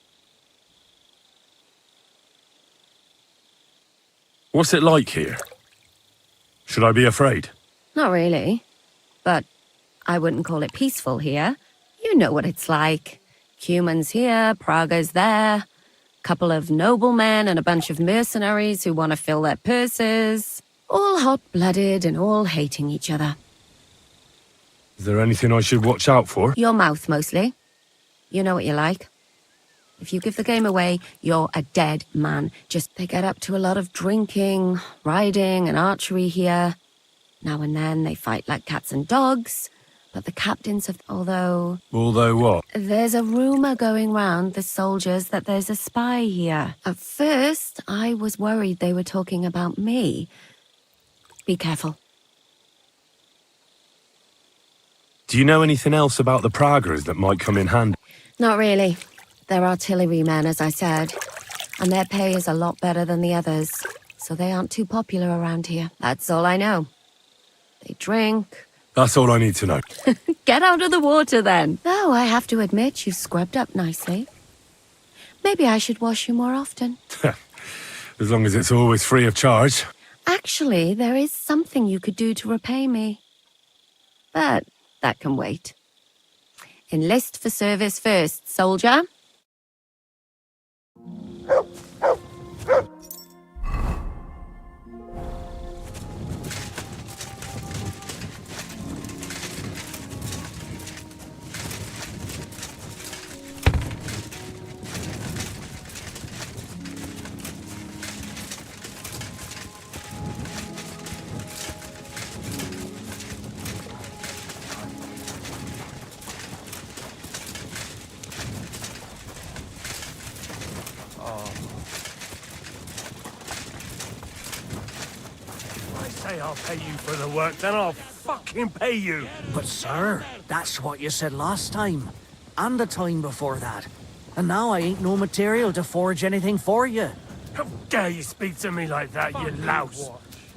What's it like here? Should I be afraid? Not really. But I wouldn't call it peaceful here. You know what it's like. Humans here, Praga's there. Couple of noblemen and a bunch of mercenaries who want to fill their purses. All hot-blooded and all hating each other. Is there anything I should watch out for? Your mouth, mostly. You know what you like. If you give the game away, you're a dead man. Just they get up to a lot of drinking, riding and archery here. Now and then they fight like cats and dogs. But the captains have... Although what? there's a rumor going round the soldiers that there's a spy here. At first, I was worried they were talking about me. Be careful. Do you know anything else about the Pragas that might come in handy? Not really. They're artillerymen, as I said. And their pay is a lot better than the others. So they aren't too popular around here. That's all I know. They drink... That's all I need to know. Get out of the water, then. Though I have to admit, you've scrubbed up nicely. Maybe I should wash you more often. As long as it's always free of charge. Actually, there is something you could do to repay me. But that can wait. Enlist for service first, soldier. I'll pay you for the work, then I'll fucking pay you. But sir, that's what you said last time. And the time before that. And now I ain't no material to forge anything for you. How dare you speak to me like that, you louse?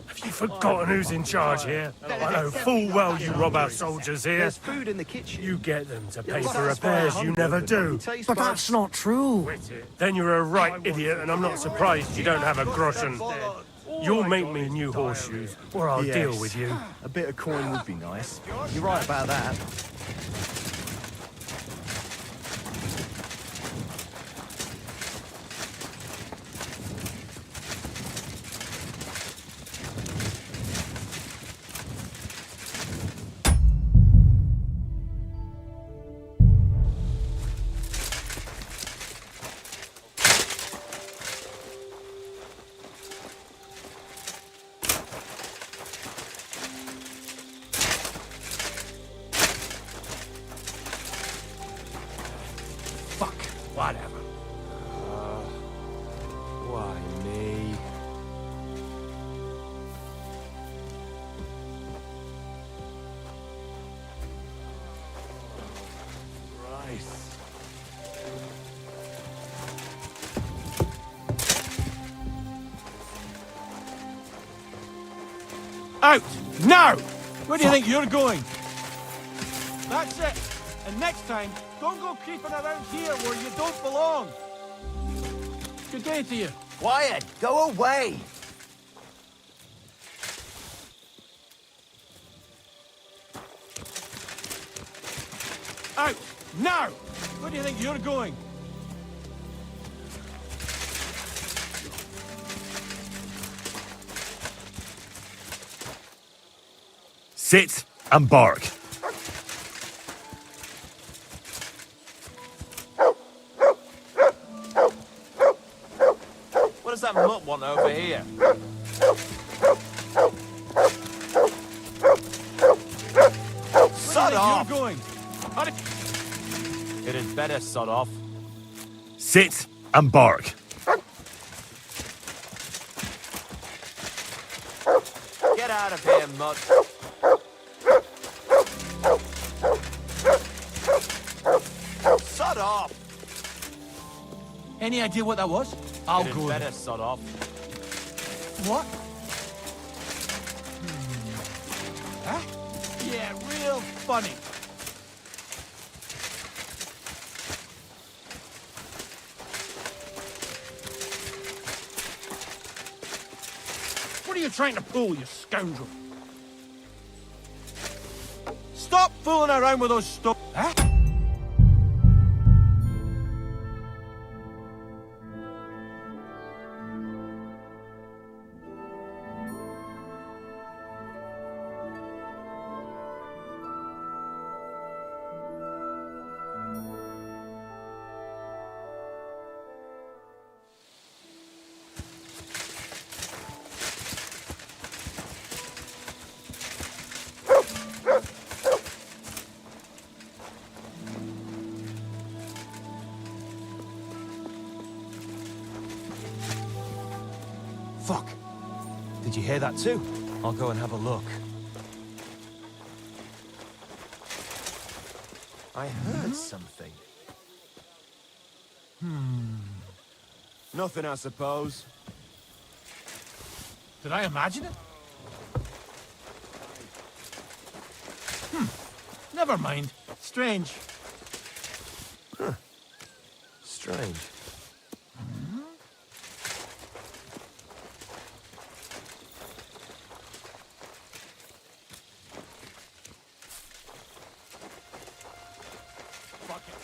Have you forgotten who's in charge here? I know full well you rob our soldiers here. There's food in the kitchen. You get them to pay for repairs you never do. But that's not true. Then you're a right idiot, and I'm not surprised you don't have a groschen. You'll make me new horseshoes, or I'll deal with you. A bit of coin would be nice. You're right about that. Whatever. Why me? Out! Now! Where do you think you're going? That's it! And next time, don't go creeping around here where you don't belong! Good day to you. Quiet! Go away! Out! Now! Where do you think you're going? Sit and bark. What does that mutt want over here? Sod off! You're going? It had better sod off. Sit and bark. Get out of here, mutt. Sod off! Any idea what that was? I'll it go. Had better sod off. What? Huh? Yeah, real funny. What are you trying to pull, you scoundrel? Stop fooling around with those stuff. Huh? Fuck. Did you hear that too? I'll go and have a look. I heard something. Nothing, I suppose. Did I imagine it? Never mind. Strange. Huh. Strange. Fuck it.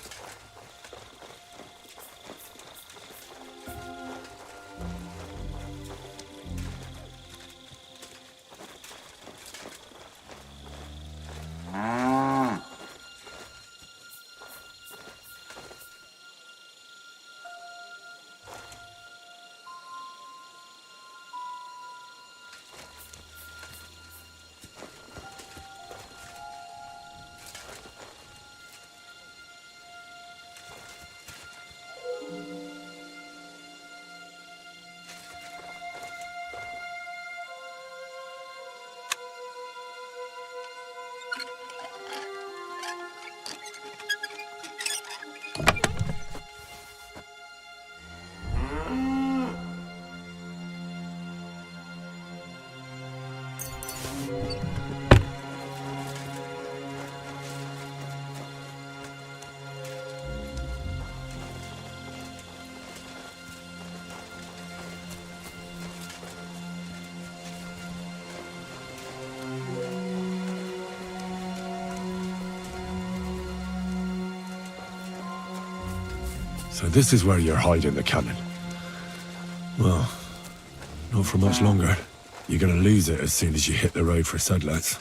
So this is where you're hiding the cannon. Well, not for much longer. You're gonna lose it as soon as you hit the road for Sedlets.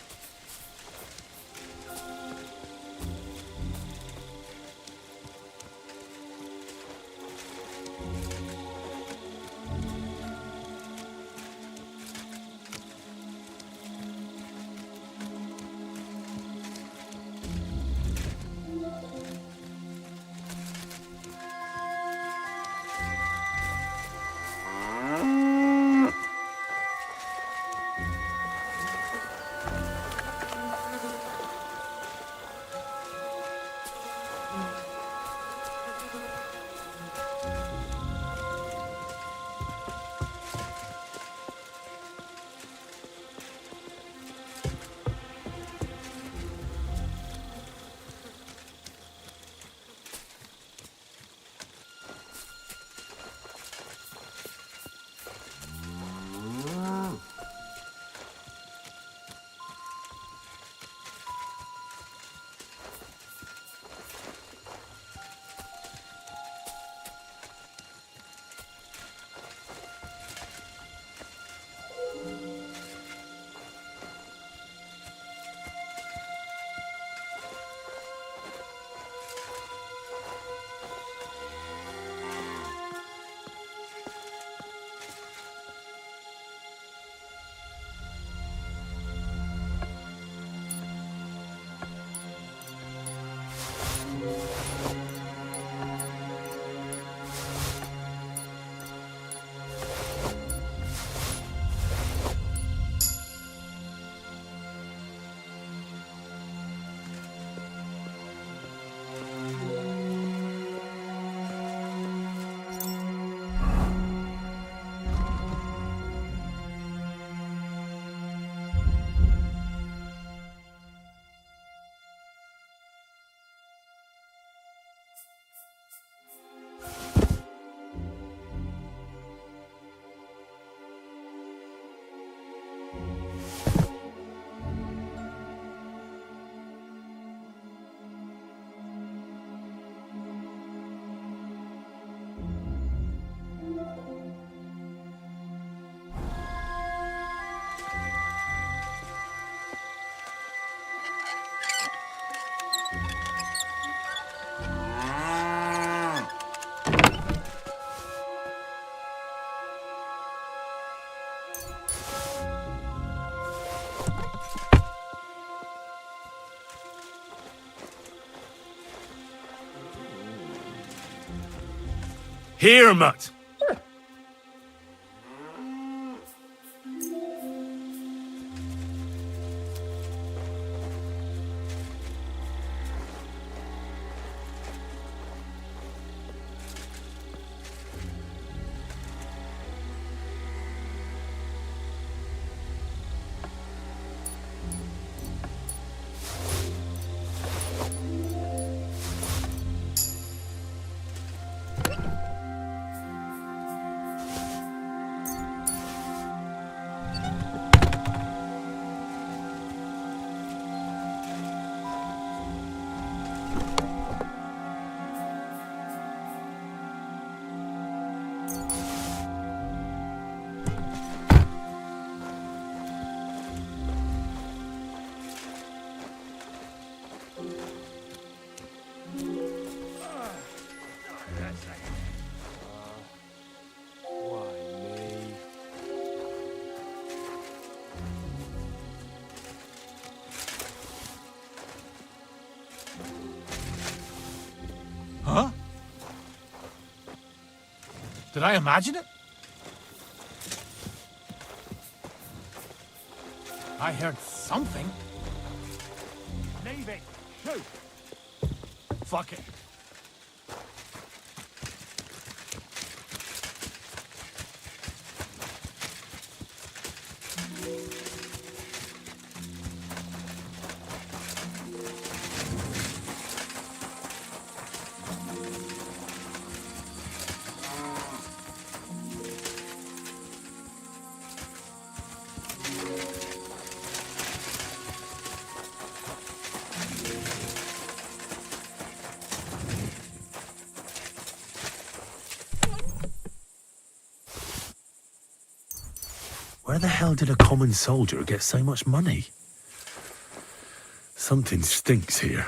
Here, Mutt! Huh? Did I imagine it? I heard something. Navy, shoot! Fuck it. Where the hell did a common soldier get so much money? Something stinks here.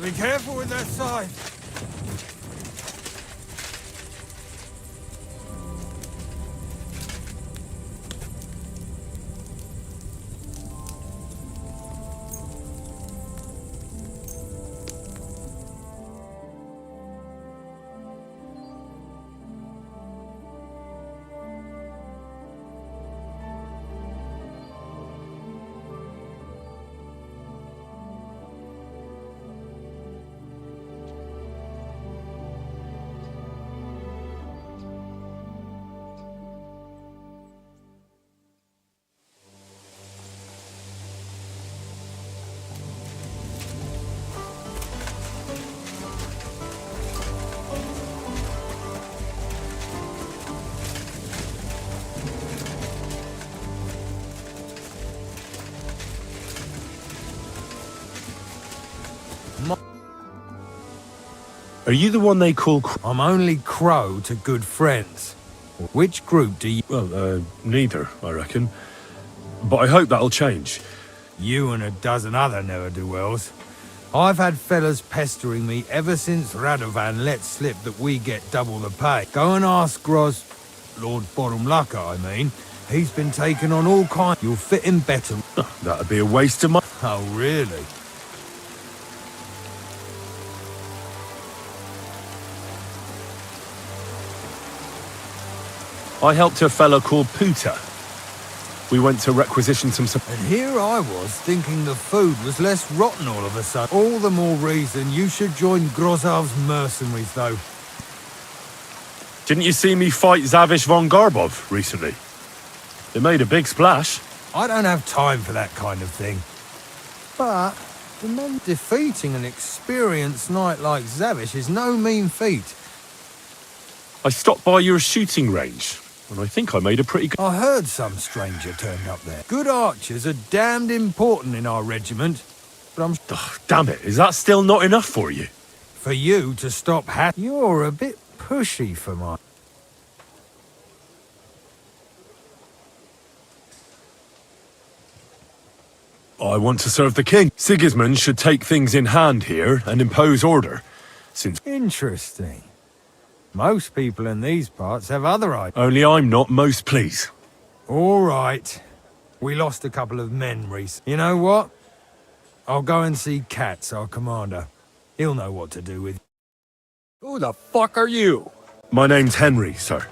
Be careful with that side. Are you the one they call... I'm only Crow to good friends. Which group do you... Well, neither, I reckon. But I hope that'll change. You and a dozen other ne'er-do-wells. I've had fellas pestering me ever since Radovan let slip that we get double the pay. Go and ask Gros... Lord Borumlaka, I mean. He's been taking on all kinds... You'll fit him better. That'd be a waste of my... Oh, really? I helped a fellow called Puta. We went to requisition some... And here I was, thinking the food was less rotten all of a sudden. All the more reason you should join Grozov's mercenaries, though. Didn't you see me fight Zavish von Garbov recently? They made a big splash. I don't have time for that kind of thing. But defeating an experienced knight like Zavish is no mean feat. I stopped by your shooting range, and I think I made a pretty good... I heard some stranger turned up there. Good archers are damned important in our regiment, but I'm... damn it, is that still not enough for you? For you to stop You're a bit pushy for my... I want to serve the king. Sigismund should take things in hand here and impose order, since... Interesting. Most people in these parts have other ideas. Only I'm not most pleased. All right. We lost a couple of men recently. You know what? I'll go and see Katz, our commander. He'll know what to do with... Who the fuck are you? My name's Henry, sir,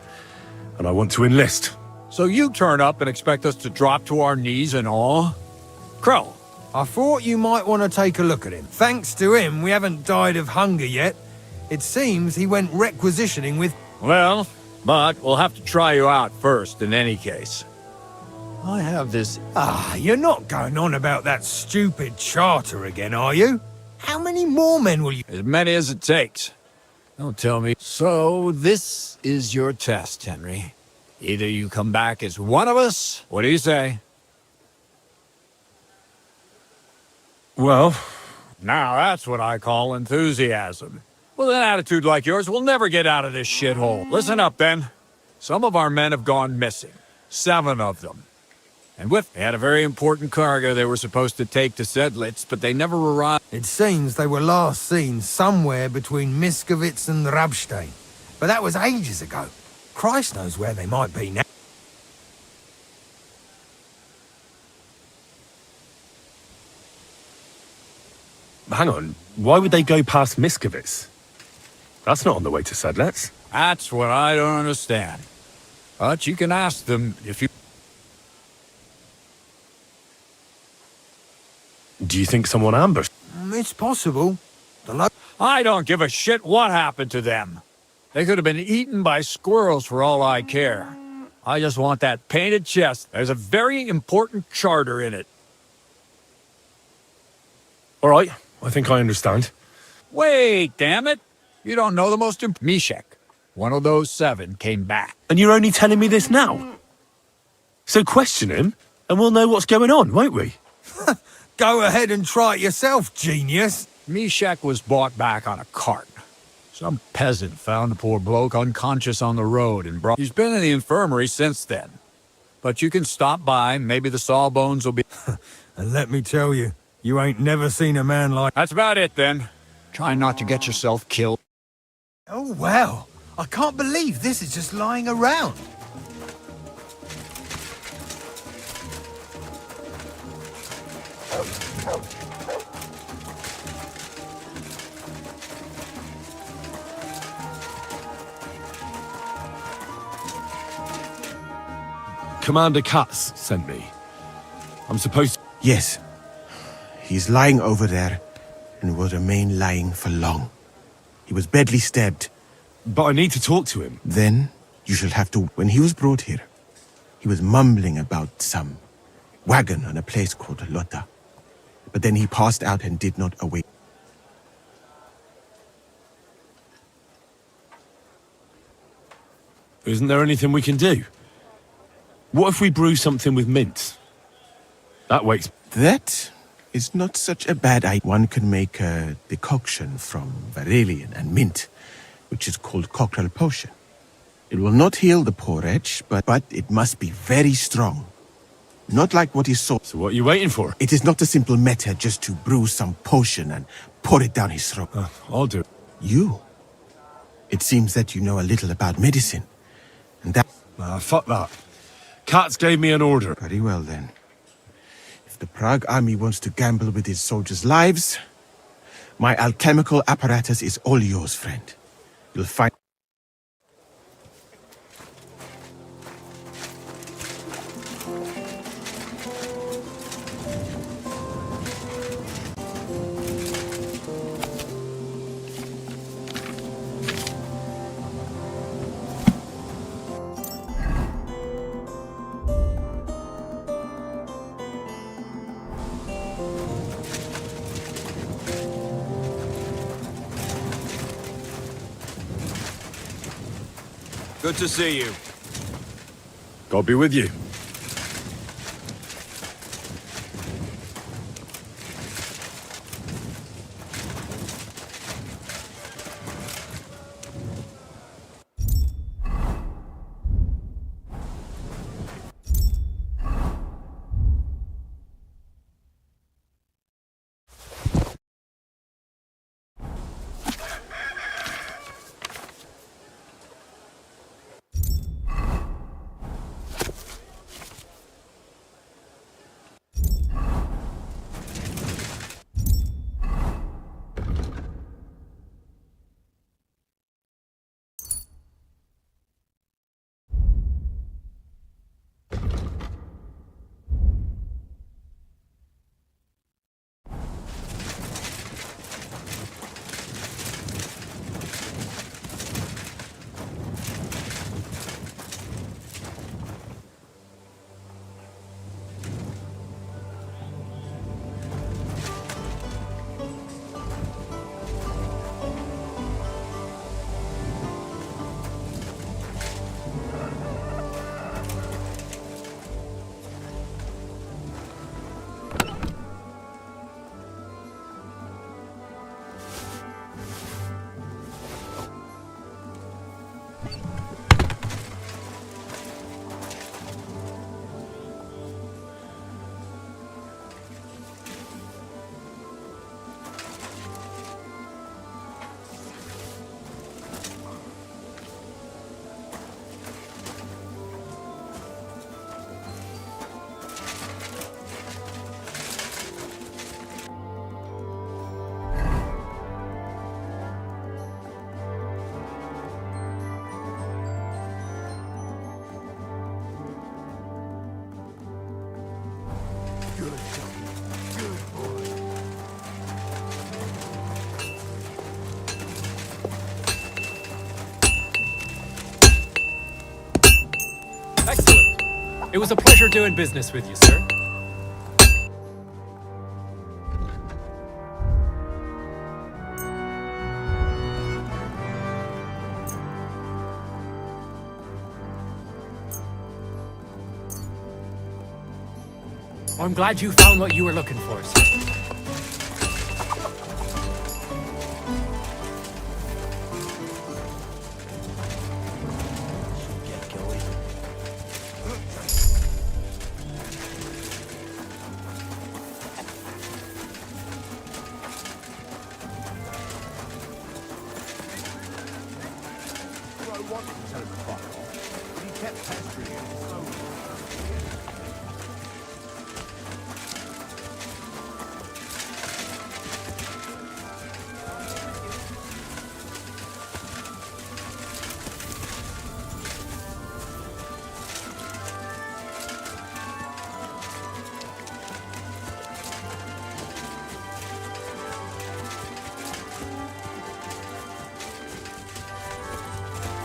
and I want to enlist. So you turn up and expect us to drop to our knees and awe? Crow. I thought you might want to take a look at him. Thanks to him, we haven't died of hunger yet. It seems he went requisitioning with... Well, but we'll have to try you out first in any case. I have this... you're not going on about that stupid charter again, are you? How many more men will you... As many as it takes. Don't tell me. So, this is your test, Henry. Either you come back as one of us, what do you say? Well... Now that's what I call enthusiasm. With an attitude like yours, we'll never get out of this shithole. Listen up, then. Some of our men have gone missing. 7 of them. And they had a very important cargo they were supposed to take to Sedlitz, but they never arrived. It seems they were last seen somewhere between Miskovitz and Rabstein. But that was ages ago. Christ knows where they might be now. Hang on, why would they go past Miskovitz? That's not on the way to Sedlitz. That's what I don't understand. But you can ask them if you... Do you think someone ambushed? It's possible. I don't give a shit what happened to them. They could have been eaten by squirrels for all I care. I just want that painted chest. There's a very important charter in it. All right, I think I understand. Wait, damn it. You don't know the most important... Mishek, one of those 7, came back. And you're only telling me this now? So question him, and we'll know what's going on, won't we? Go ahead and try it yourself, genius. Mishek was brought back on a cart. Some peasant found the poor bloke unconscious on the road and brought... He's been in the infirmary since then. But you can stop by, maybe the sawbones will be... And let me tell you, you ain't never seen a man like... That's about it, then. Try not to get yourself killed. Oh, wow. I can't believe this is just lying around. Commander Katz sent me. I'm supposed to... Yes. He's lying over there and will remain lying for long. He was badly stabbed. But I need to talk to him. Then you shall have to... When he was brought here, he was mumbling about some wagon on a place called Lotta. But then he passed out and did not awake. Isn't there anything we can do? What if we brew something with mint? That wakes... That is not such a bad idea. One can make a decoction from Varelian and mint, which is called cockerel potion. It will not heal the poor wretch, but it must be very strong. Not like what he saw. So what are you waiting for? It is not a simple matter just to brew some potion and pour it down his throat. I'll do it. You? It seems that you know a little about medicine. And that... Fuck that. Katz gave me an order. Very well, then. If the Prague army wants to gamble with his soldiers' lives, my alchemical apparatus is all yours, friend. You'll find... Good to see you. God be with you. It was a pleasure doing business with you, sir. I'm glad you found what you were looking for, sir.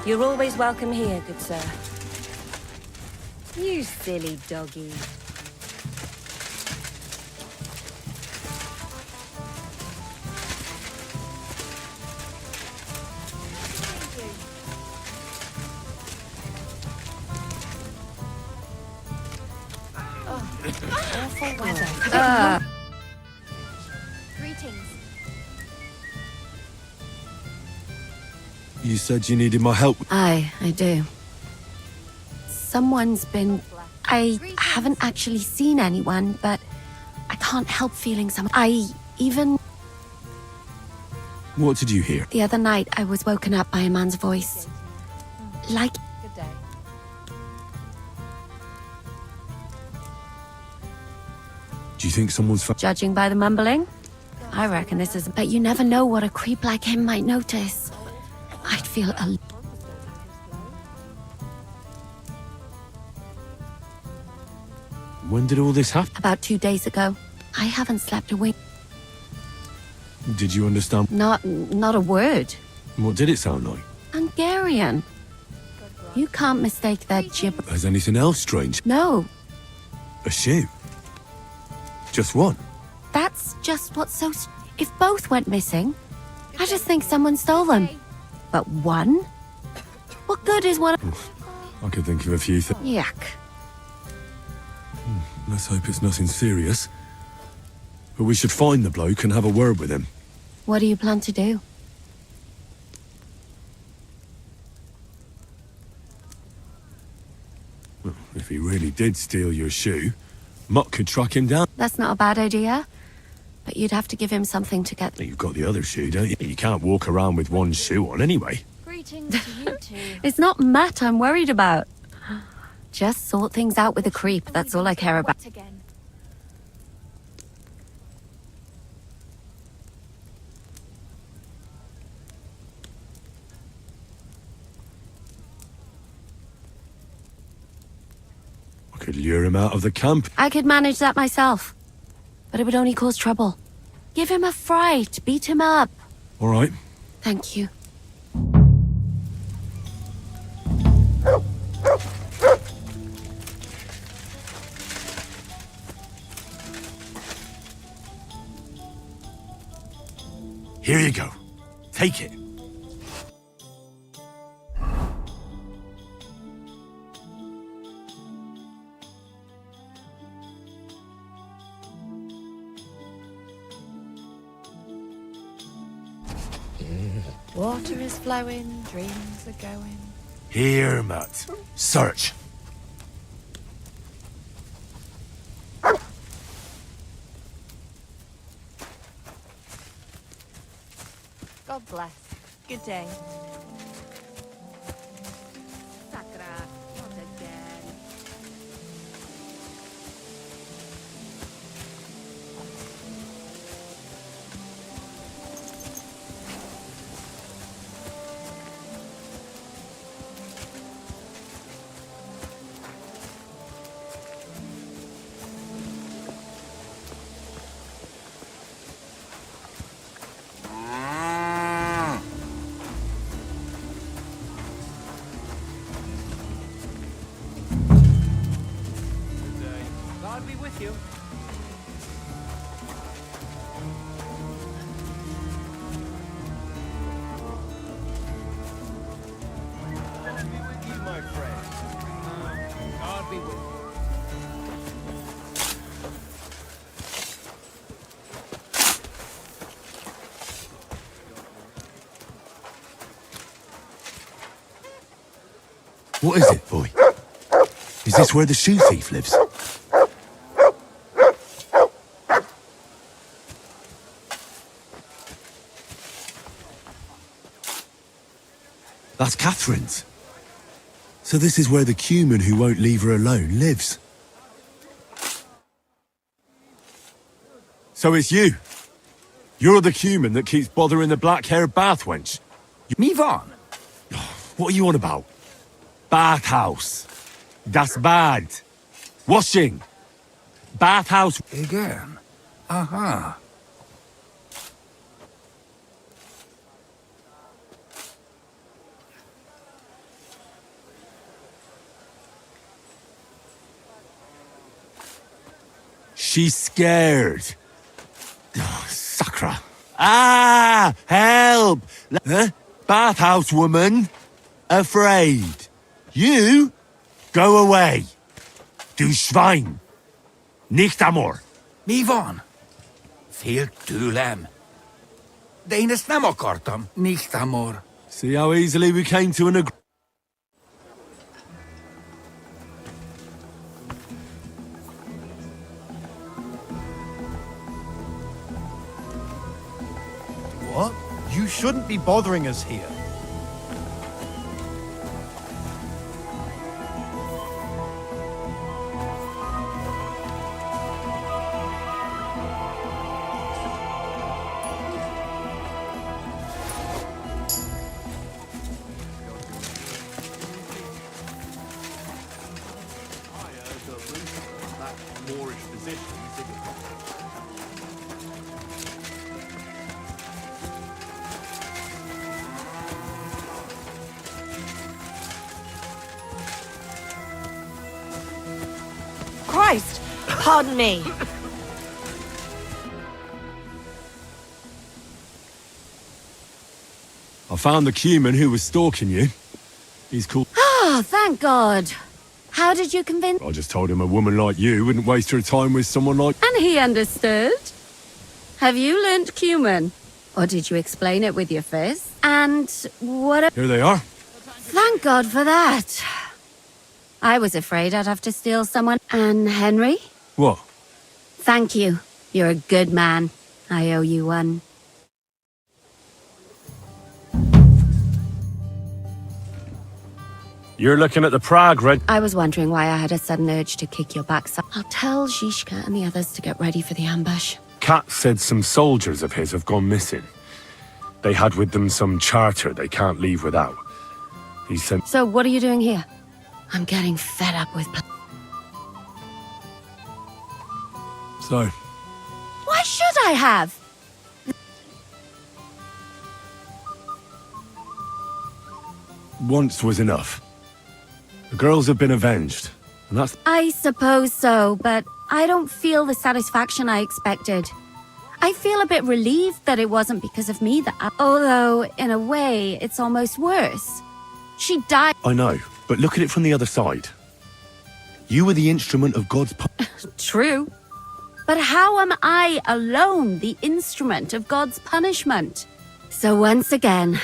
You're always welcome here, good sir. You silly doggy. Awful weather. Greetings. You said you needed my help. I do. Someone's been... I haven't actually seen anyone, but I can't help feeling I even... What did you hear? The other night, I was woken up by a man's voice. Like... Good day. Do you think someone's... Judging by the mumbling, I reckon this is... But you never know what a creep like him might notice. I'd feel a... When did all this happen? About 2 days ago. I haven't slept a wink. Did you understand? Not a word. What did it sound like? Hungarian. You can't mistake that gibber. Has anything else strange? No, A shoe? Just one? that's just what's so... If both went missing, I just think someone stole them. But one? What good is one? I could think of a few things. Yuck. Let's hope it's nothing serious. But we should find the bloke and have a word with him. What do you plan to do? Well, if he really did steal your shoe, Mutt could track him down. That's not a bad idea. But you'd have to give him something to get... You've got the other shoe, don't you? You can't walk around with one shoe on anyway. Greetings to you two. It's not Matt I'm worried about. Just sort things out with the creep. That's all I care about. Again. I could lure him out of the camp. I could manage that myself. But it would only cause trouble. Give him a fright. Beat him up. All right. Thank you. Here you go. Take it. Water is flowing, dreams are going. Here, Mutt. Search. God bless. Good day. Sakra, not again. God be with you. Be with you, my friend. God be with you. What is it, boy? Is this where the shoe thief lives? That's Catherine's. So this is where the Cuman who won't leave her alone lives. So it's you. You're the Cuman that keeps bothering the black-haired bath wench. Me on. What are you on about? Bathhouse. Das Bad. Washing. Bathhouse. Again. Aha. She's scared. Oh, Sakra. Ah! Help! Huh? Bathhouse woman. Afraid. You? Go away. Du Schwein. Nicht amor. Mi van? Félt tőlem. De én ezt nem akartam. Nicht amor. See how easily we came to an agreement? What? You shouldn't be bothering us here. Christ! Pardon me. I found the Cuman who was stalking you. He's called... Oh, thank God. How did you convince... I just told him a woman like you wouldn't waste her time with someone like... And he understood? Have you learnt Cuman? Or did you explain it with your fist? And what... Here they are. Thank God for that. I was afraid I'd have to steal someone. And Henry? What? Thank you. You're a good man. I owe you one. You're looking at the Prague Red... I was wondering why I had a sudden urge to kick your backside. I'll tell Zizka and the others to get ready for the ambush. Kat said some soldiers of his have gone missing. They had with them some charter they can't leave without. He sent... So what are you doing here? I'm getting fed up with... So? Why should I have? Once was enough. The girls have been avenged, and that's... I suppose so, but I don't feel the satisfaction I expected. I feel a bit relieved that it wasn't because of me that... Although, in a way, it's almost worse. She died... I know, but look at it from the other side. You were the instrument of God's... True. But how am I alone the instrument of God's punishment? So once again...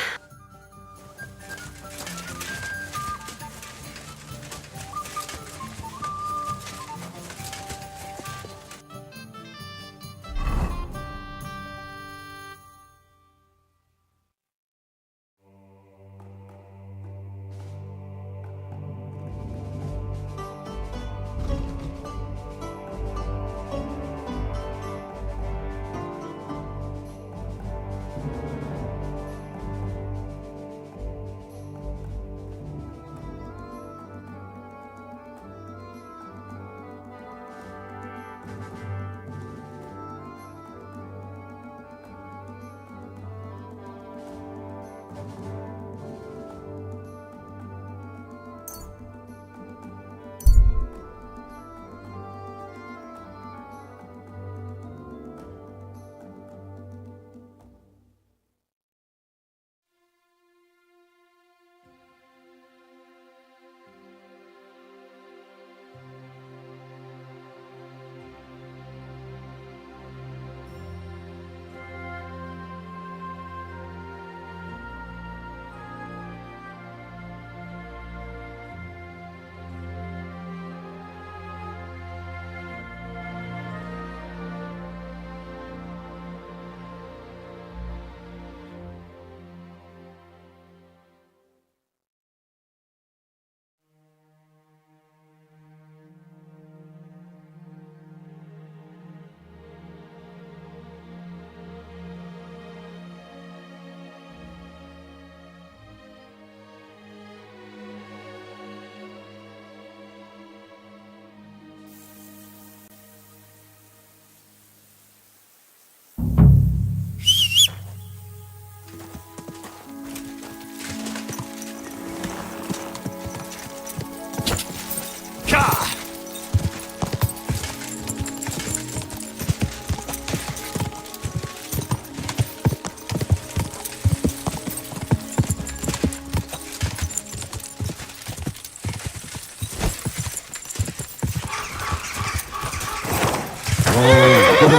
Turn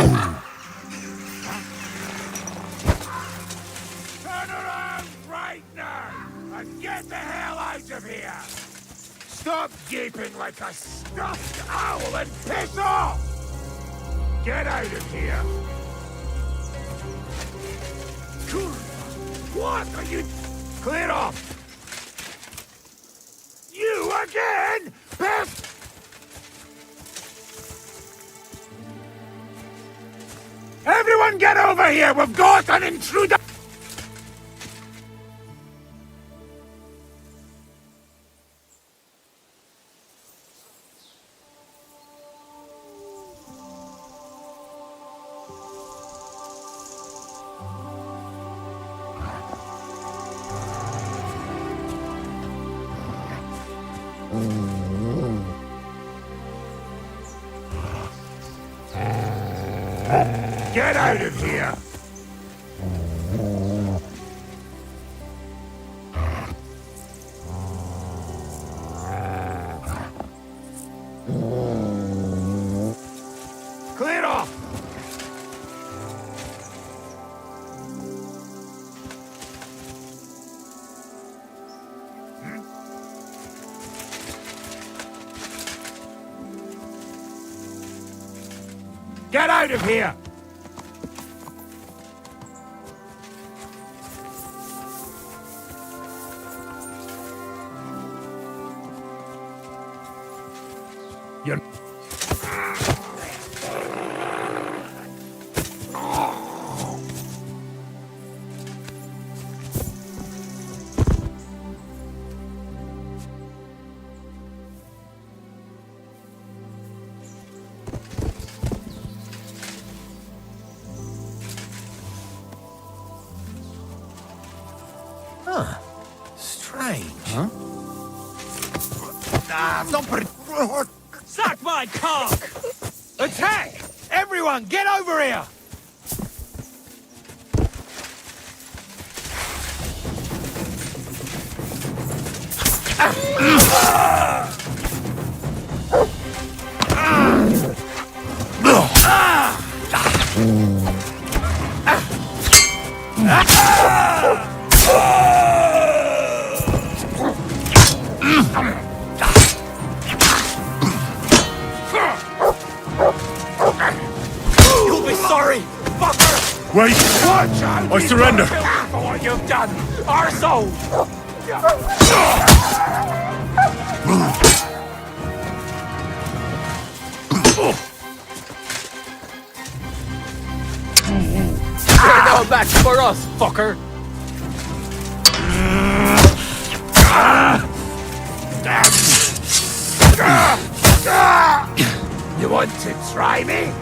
around right now and get the hell out of here! Stop gaping like a stuffed owl and piss off! Get out of here! What are you... Clear off! You again? Piss! Everyone get over here! We've got an intruder! Get out of here! Clear off! Get out of here! You're... Huh. Strange. Huh? Suck my cock! Attack! Everyone, get over here! You'll be sorry, fucker! Wait! Watch out! I surrender! For what you've done, arsehole! You're no match for us, fucker! You want to try me?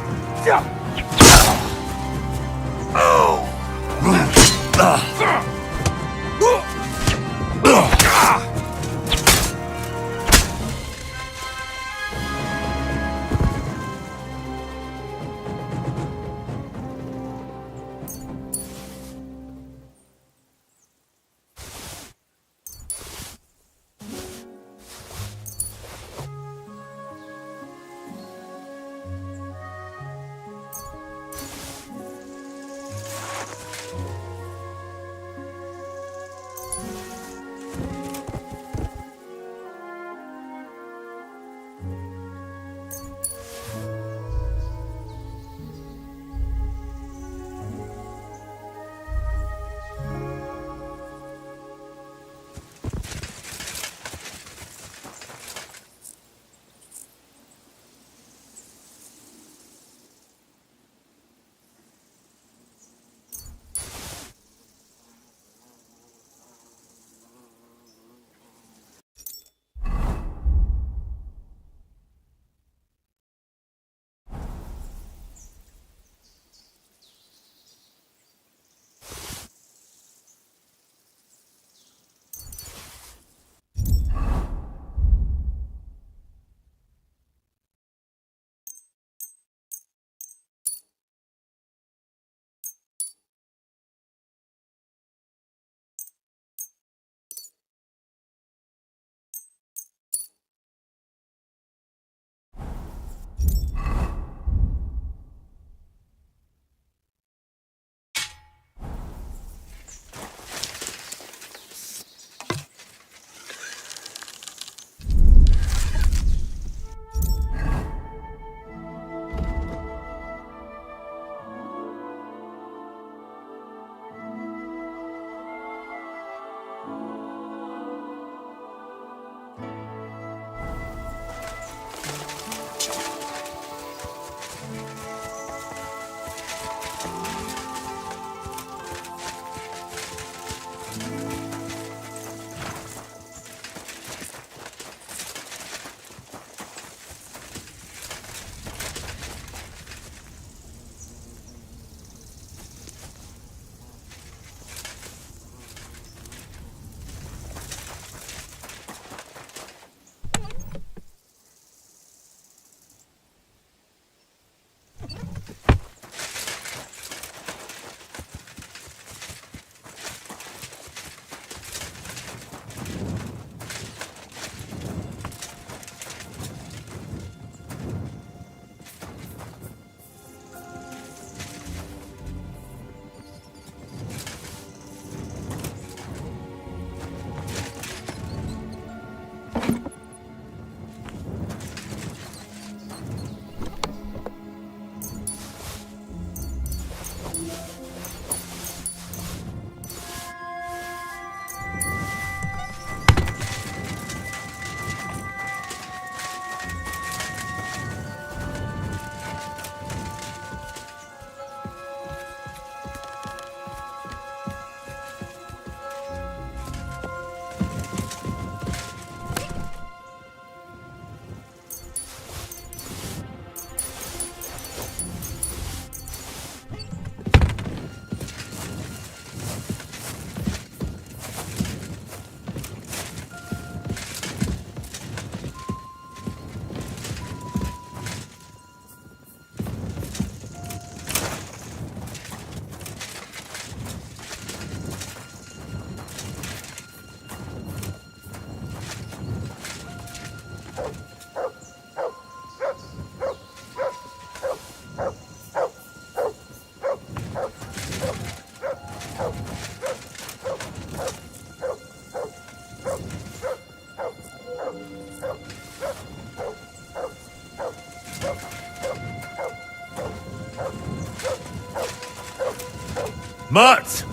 Mutt!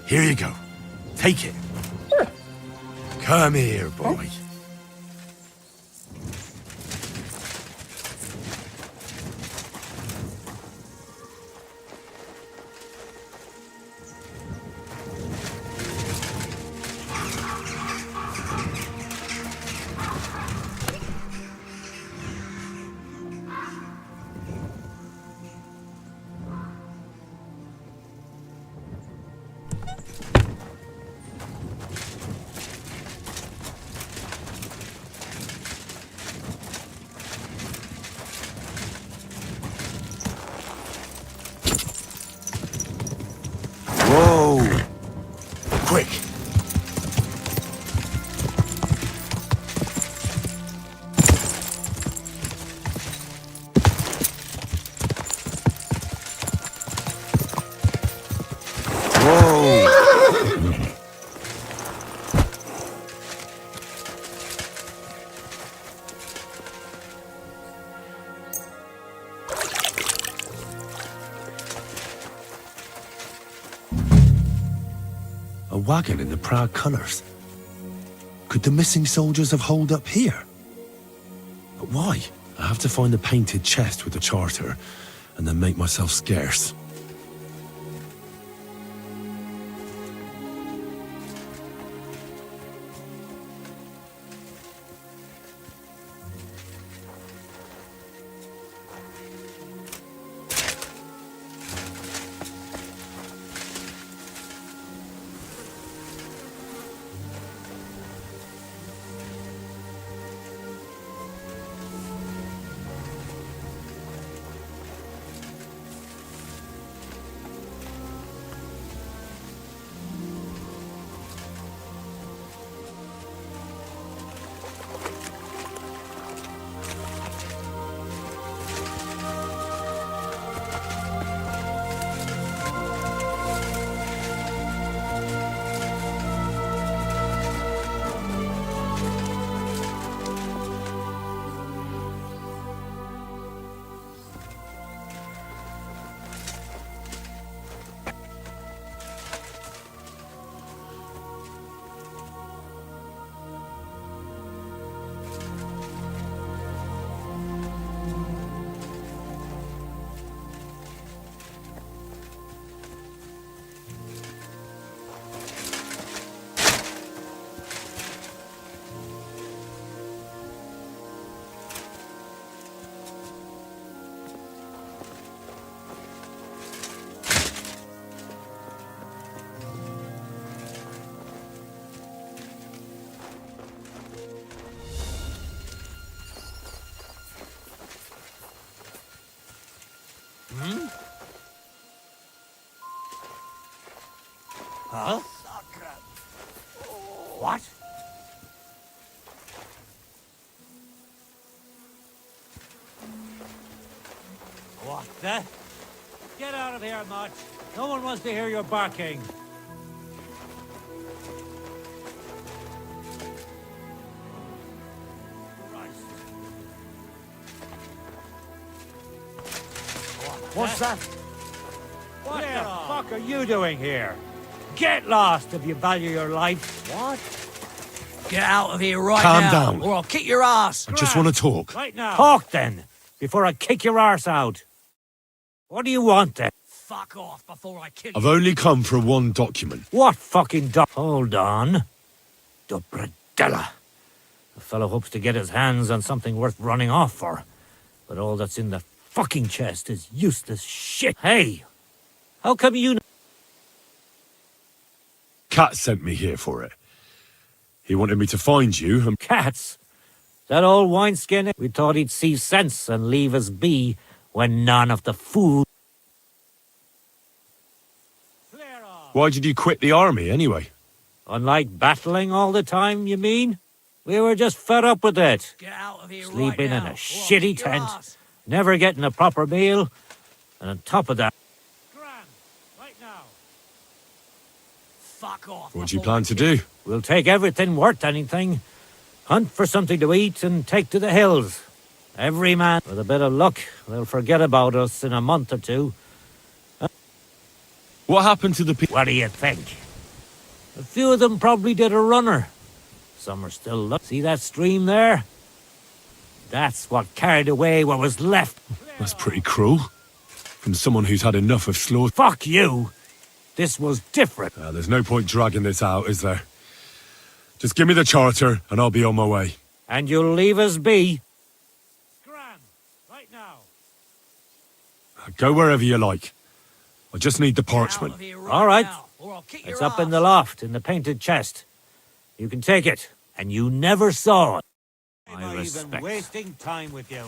Here you go. Take it. Come here, boy. Whoa! Quick! A wagon in the proud colours. Could the missing soldiers have holed up here? But why? I have to find the painted chest with the charter, and then make myself scarce. Huh? What? What the? Get out of here, Much. No one wants to hear your barking. What's that? What the fuck are you doing here? Get lost if you value your life. What? Get out of here right Calm now, down. or I'll kick your ass. I just want to talk. Right now. Talk then, before I kick your arse out. What do you want then? Fuck off before I kill you. I've only come for one document. What fucking Hold on. Dobrodella. The fellow hopes to get his hands on something worth running off for. But all that's in the fucking chest is useless shit. Hey! How come you... Cat sent me here for it. He wanted me to find you and... Cats? That old wineskin? We thought he'd see sense and leave us be when none of the food... Why did you quit the army, anyway? Unlike battling all the time, you mean? We were just fed up with it. Get out of here Sleeping right in now, a or I'll shitty kick your tent, ass. never getting a proper meal, and on top of that... Fuck off. What do you plan to do? We'll take everything worth anything, hunt for something to eat, and take to the hills. Every man, with a bit of luck, they'll forget about us in a month or two. What happened to the people? What do you think? A few of them probably did a runner. Some are still... See that stream there? That's what carried away what was left. That's pretty cruel. From someone who's had enough of slaughter. Fuck you! This was different. There's no point dragging this out, is there? Just give me the charter, and I'll be on my way. And you'll leave us be? Right now. Go wherever you like. I just need the parchment. All right. It's up in the loft, in the painted chest. You can take it, and you never saw it. I'm not even wasting time with you.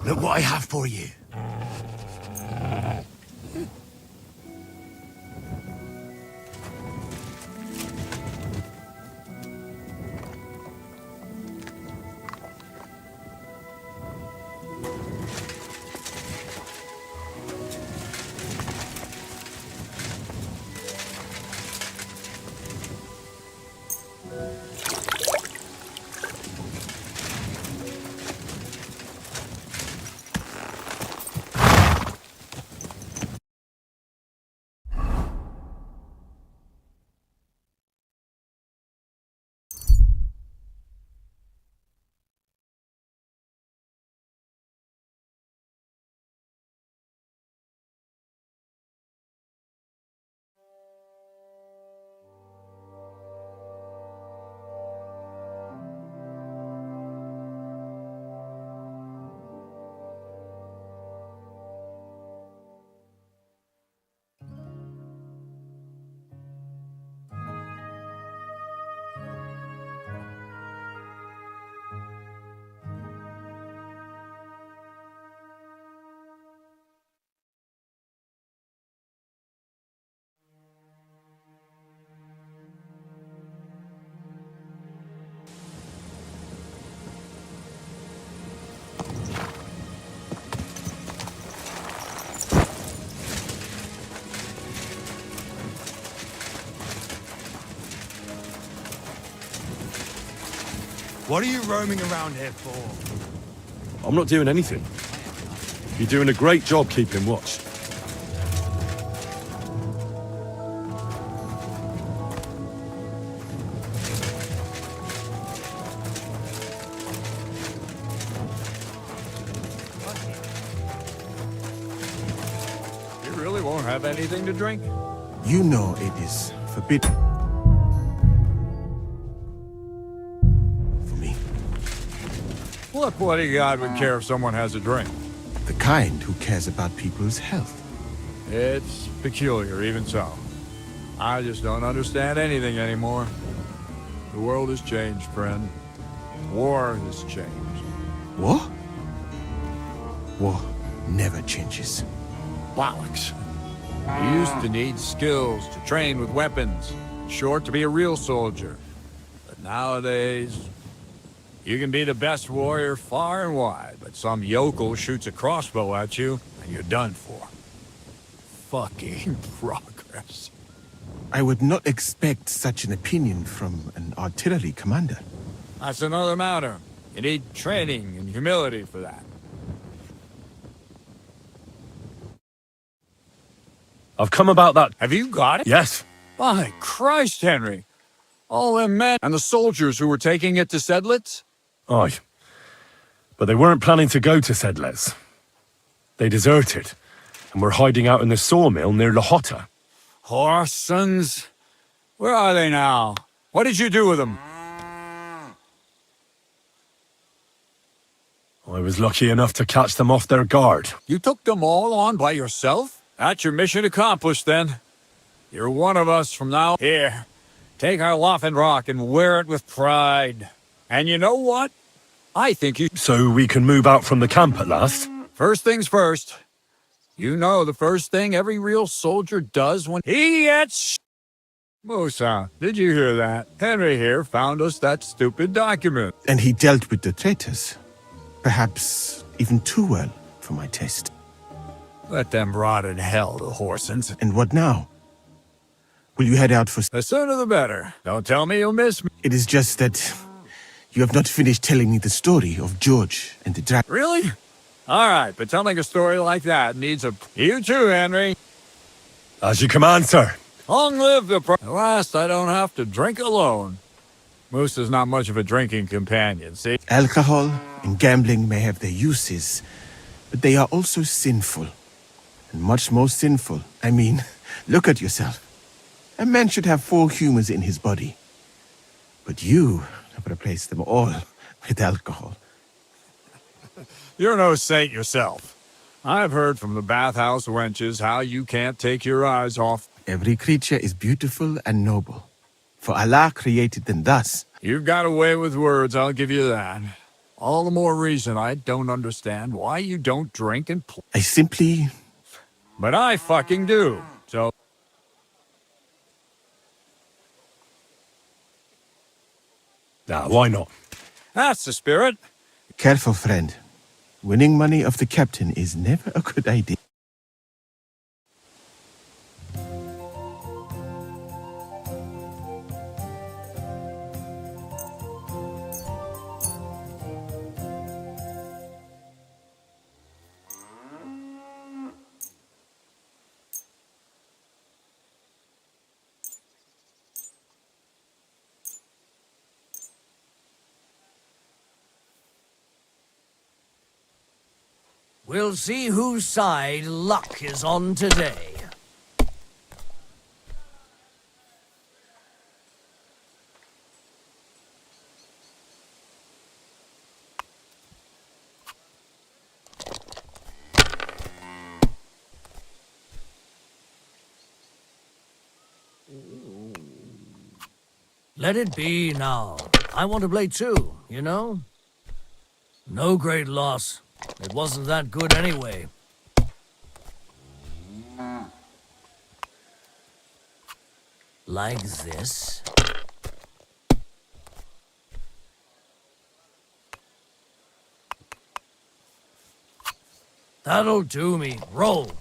Look what I have for you. What are you roaming around here for? I'm not doing anything. You're doing a great job keeping watch. You really won't have anything to drink? You know it is forbidden for me. What bloody god would care if someone has a drink? The kind who cares about people's health. It's peculiar, even so. I just don't understand anything anymore. The world has changed, friend. War has changed. War? War never changes. Bollocks. You used to need skills to train with weapons. Short to be a real soldier. But nowadays, you can be the best warrior far and wide, but some yokel shoots a crossbow at you, and you're done for. Fucking progress. I would not expect such an opinion from an artillery commander. That's another matter. You need training and humility for that. I've come about that. Have you got it? Yes. By Christ, Henry. All them men and the soldiers who were taking it to Sedlitz? Aye. But they weren't planning to go to Sedlitz. They deserted, and were hiding out in the sawmill near Lahota. Horsons? Where are they now? What did you do with them? I was lucky enough to catch them off their guard. You took them all on by yourself? That's your mission accomplished, then. You're one of us from now. Here, take our Loffen Rock and wear it with pride. And you know what? I think you... So we can move out from the camp at last? First things first. You know the first thing every real soldier does when he gets... Musa, did you hear that? Henry here found us that stupid document. And he dealt with the traitors. Perhaps even too well for my taste. Let them rot in hell, the Horsons. And what now? Will you head out for... The sooner the better. Don't tell me you'll miss me. It is just that you have not finished telling me the story of George and the dragon. Really? All right, but telling a story like that needs a... You too, Henry. As you command, sir. Long live the At last, I don't have to drink alone. Moose is not much of a drinking companion, see? Alcohol and gambling may have their uses, but they are also sinful. And much more sinful. I mean, look at yourself. A man should have 4 humors in his body. But you have replaced them all with alcohol. You're no saint yourself. I've heard from the bathhouse wenches how you can't take your eyes off. Every creature is beautiful and noble, for Allah created them thus. You've got a way with words, I'll give you that. All the more reason I don't understand why you don't drink and play. I simply... But I fucking do, so... Nah, why not? That's the spirit. Careful, friend. Winning money off the captain is never a good idea. We'll see whose side luck is on today. Let it be now. I want to play too, you know? No great loss. It wasn't that good anyway. Like this? That'll do me. Roll.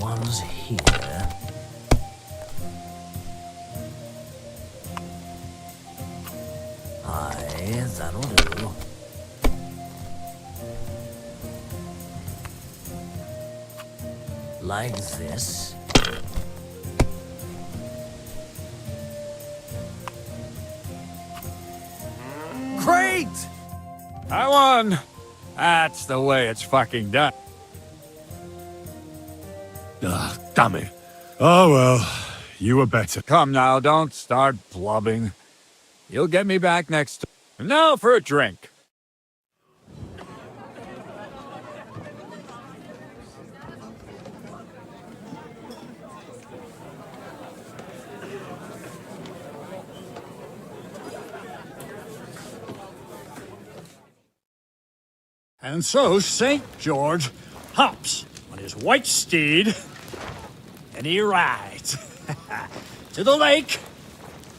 one's here. Aye, that'll do. Like this. Great! I won! That's the way it's fucking done. Ah, damn it. Oh well, you were better. Come now, don't start blubbing. You'll get me back next time. Now for a drink. And so St. George hops on his white steed, and he rides to the lake,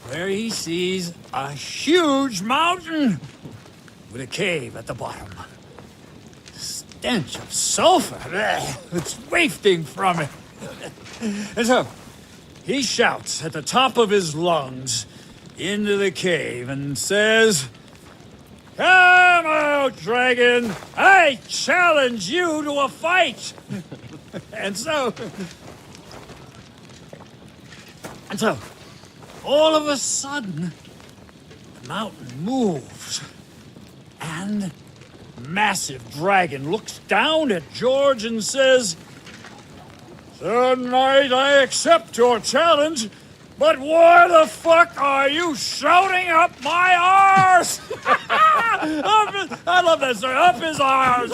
where he sees a huge mountain with a cave at the bottom. The stench of sulfur, it's wafting from it. And so he shouts at the top of his lungs into the cave and says, "Come out, dragon! I challenge you to a fight!" And so, all of a sudden, the mountain moves, and massive dragon looks down at George and says, "Sir Knight, I accept your challenge, but why the fuck are you shouting up my arse?" I love that, sir. Up his arse.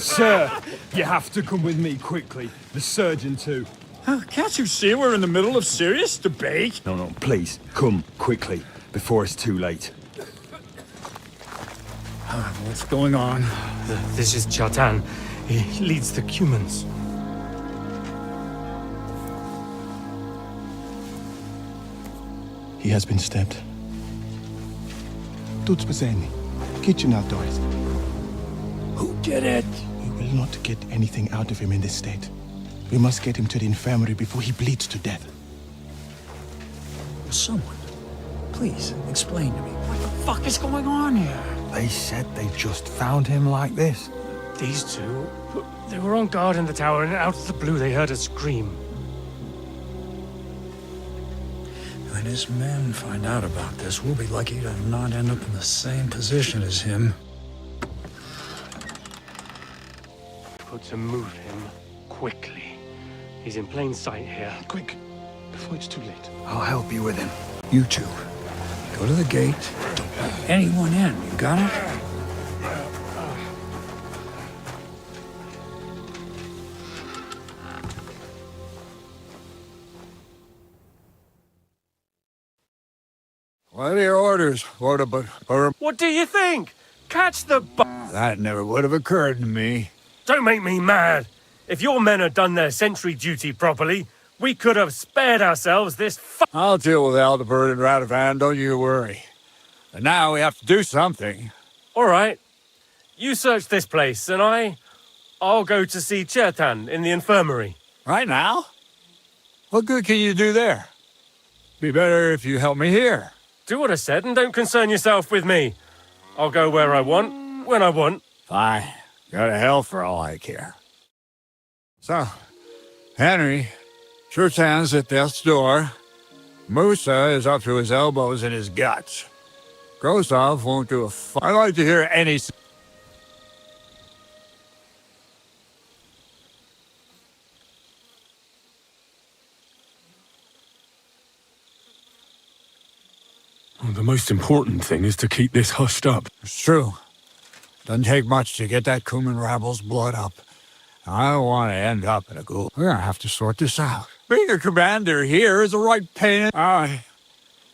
Sir, you have to come with me quickly. The surgeon too. Can't you see we're in the middle of serious debate? No, please, come quickly, before it's too late. What's going on? This is Chatan. He leads the Cumans. He has been stabbed. Tuts Bazeni, kitchen outdoors. Who did it? We will not get anything out of him in this state. We must get him to the infirmary before he bleeds to death. Someone, please explain to me what the fuck is going on here. They said they just found him like this. These two, they were on guard in the tower, and out of the blue they heard a scream. When his men find out about this, we'll be lucky to not end up in the same position as him. Got to move him quickly. He's in plain sight here. Quick, before it's too late. I'll help you with him. You two, go to the gate. Don't let anyone in. You got it? What are your orders, Lord of What do you think? Catch the That never would have occurred to me. Don't make me mad. If your men had done their sentry duty properly, we could have spared ourselves this I'll deal with Aldebert and Radovan, don't you worry. And now we have to do something. All right. You search this place, and I'll go to see Chertan in the infirmary. Right now? What good can you do there? Be better if you help me here. Do what I said and don't concern yourself with me. I'll go where I want, when I want. Fine. Go to hell for all I care. So, Henry, Chertan's at death's door. Musa is up to his elbows in his guts. Grosov won't do a I'd like to hear any... Well, the most important thing is to keep this hushed up. It's true. Doesn't take much to get that Cuman rabble's blood up. I don't want to end up in a ghoul. We're gonna have to sort this out. Being a commander here is a right pain in...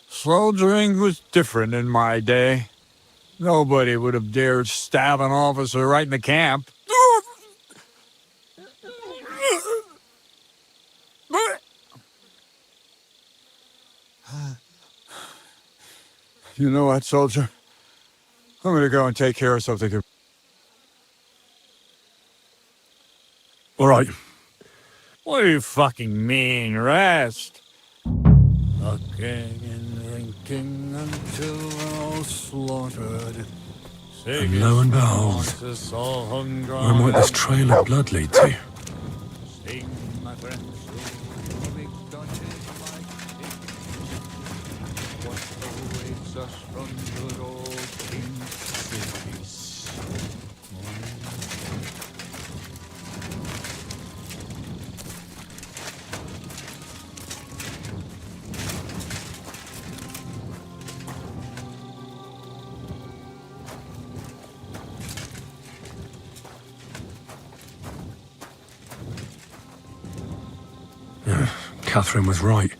Soldiering was different in my day. Nobody would have dared stab an officer right in the camp. You know what, soldier? I'm gonna go and take care of something. All right. What do you fucking mean, rest? Looking and drinking until we're all slaughtered. And lo and behold, where might this trail of blood lead to? Catherine was right.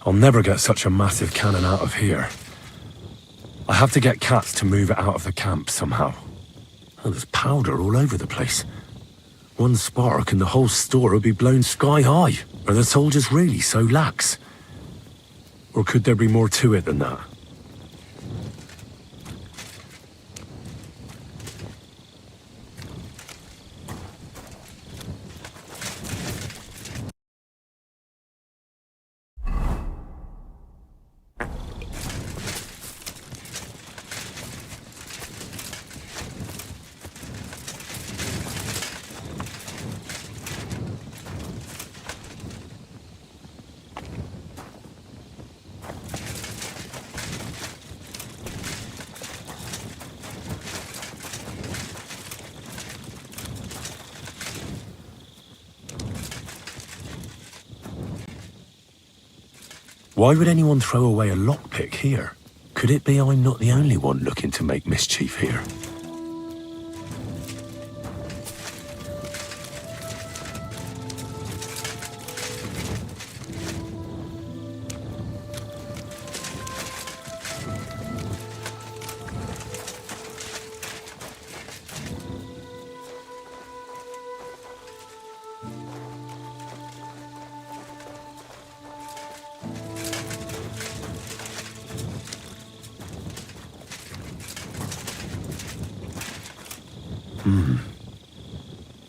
I'll never get such a massive cannon out of here. I have to get cats to move it out of the camp somehow. Oh, there's powder all over the place. One spark and the whole store would be blown sky high. Are the soldiers really so lax? Or could there be more to it than that? Why would anyone throw away a lockpick here? Could it be I'm not the only one looking to make mischief here?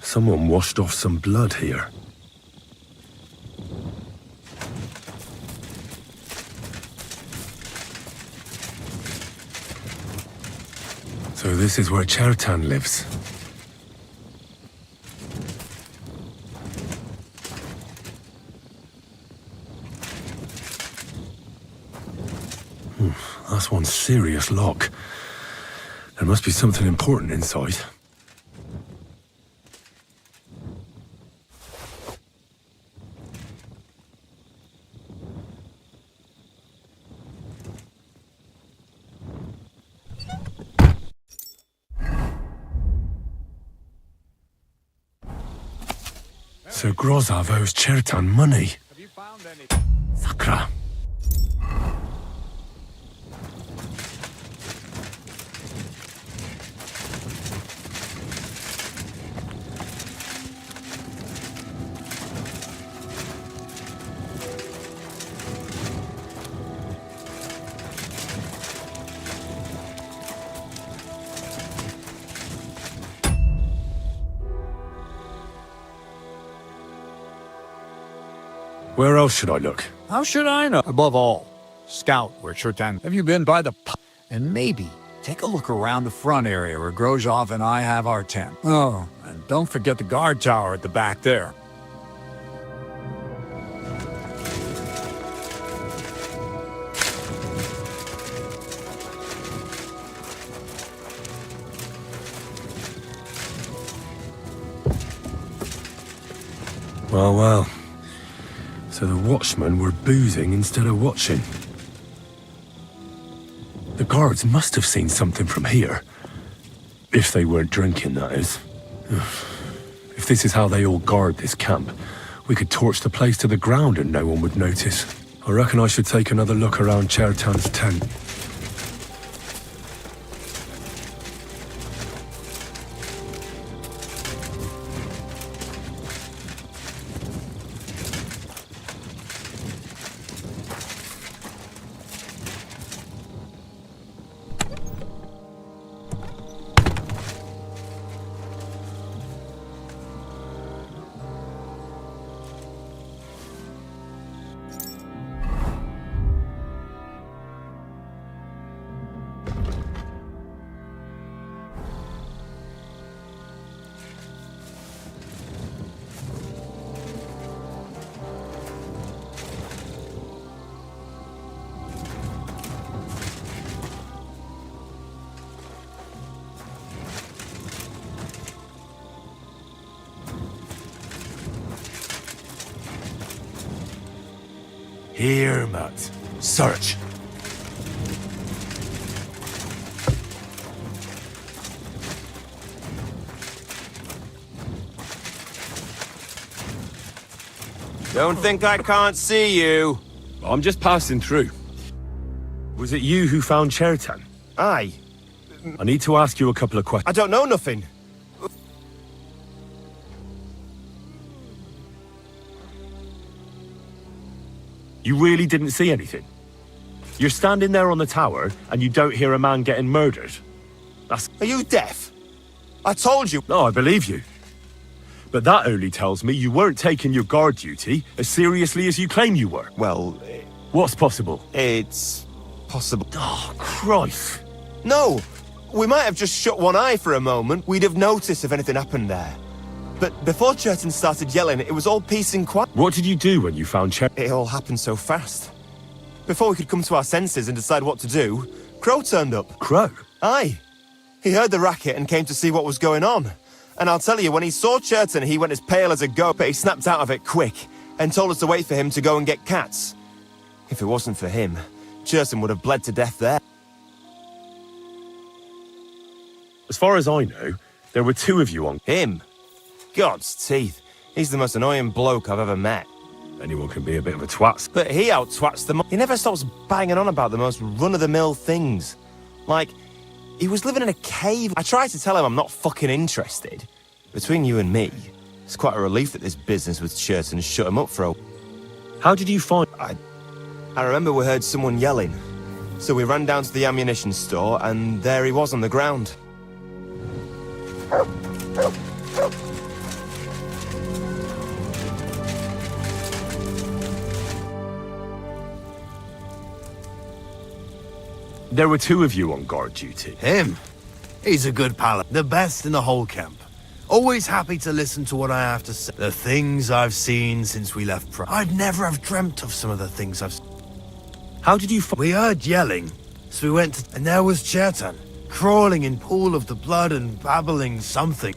Someone washed off some blood here. So this is where Chertan lives. That's one serious lock. There must be something important inside. So Grozov owes Chertan money. Sakra. Where else should I look? How should I know? Above all, scout where Chertan. Have you been by the and maybe take a look around the front area where Grozov and I have our tent. Oh, and don't forget the guard tower at the back there. Well, well. So the watchmen were boozing instead of watching. The guards must have seen something from here. If they weren't drinking, that is. If this is how they all guard this camp, we could torch the place to the ground and no one would notice. I reckon I should take another look around Chertan's tent. Here, Matt. Search. Don't think I can't see you. I'm just passing through. Was it you who found Chertan? Aye. I need to ask you a couple of questions. I don't know nothing. You really didn't see anything? You're standing there on the tower and you don't hear a man getting murdered? Are you deaf? I told you. No, I believe you. But that only tells me you weren't taking your guard duty as seriously as you claim you were. Well... What's possible? It's... possible. Oh, Christ. No! We might have just shut one eye for a moment. We'd have noticed if anything happened there. But before Chertan started yelling, it was all peace and quiet. What did you do when you found Chertan? It all happened so fast. Before we could come to our senses and decide what to do, Crow turned up. Crow? Aye. He heard the racket and came to see what was going on. And I'll tell you, when he saw Chertan, he went as pale as a goat, but he snapped out of it quick and told us to wait for him to go and get cats. If it wasn't for him, Chertan would have bled to death there. As far as I know, there were two of you on... Him? God's teeth. He's the most annoying bloke I've ever met. Anyone can be a bit of a twat. But he out-twats them. He never stops banging on about the most run-of-the-mill things. Like, he was living in a cave. I tried to tell him I'm not fucking interested. Between you and me, it's quite a relief that this business with Chertan shut him up for a... How did you find... I remember we heard someone yelling. So we ran down to the ammunition store, and there he was on the ground. There were two of you on guard duty. Him? He's a good pal. The best in the whole camp. Always happy to listen to what I have to say. The things I've seen since we left I'd never have dreamt of some of the things I've... How did you We heard yelling, so we went to... And there was Chertan, crawling in pool of the blood and babbling something.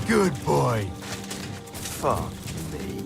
Good boy. Fuck me.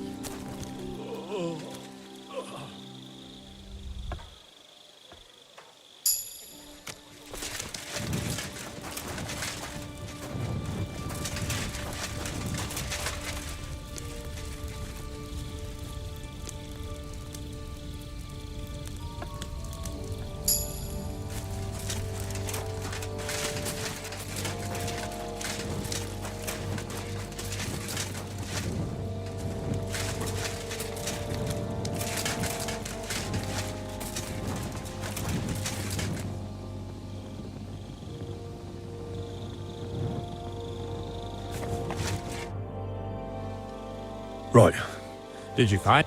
Right. Did you find...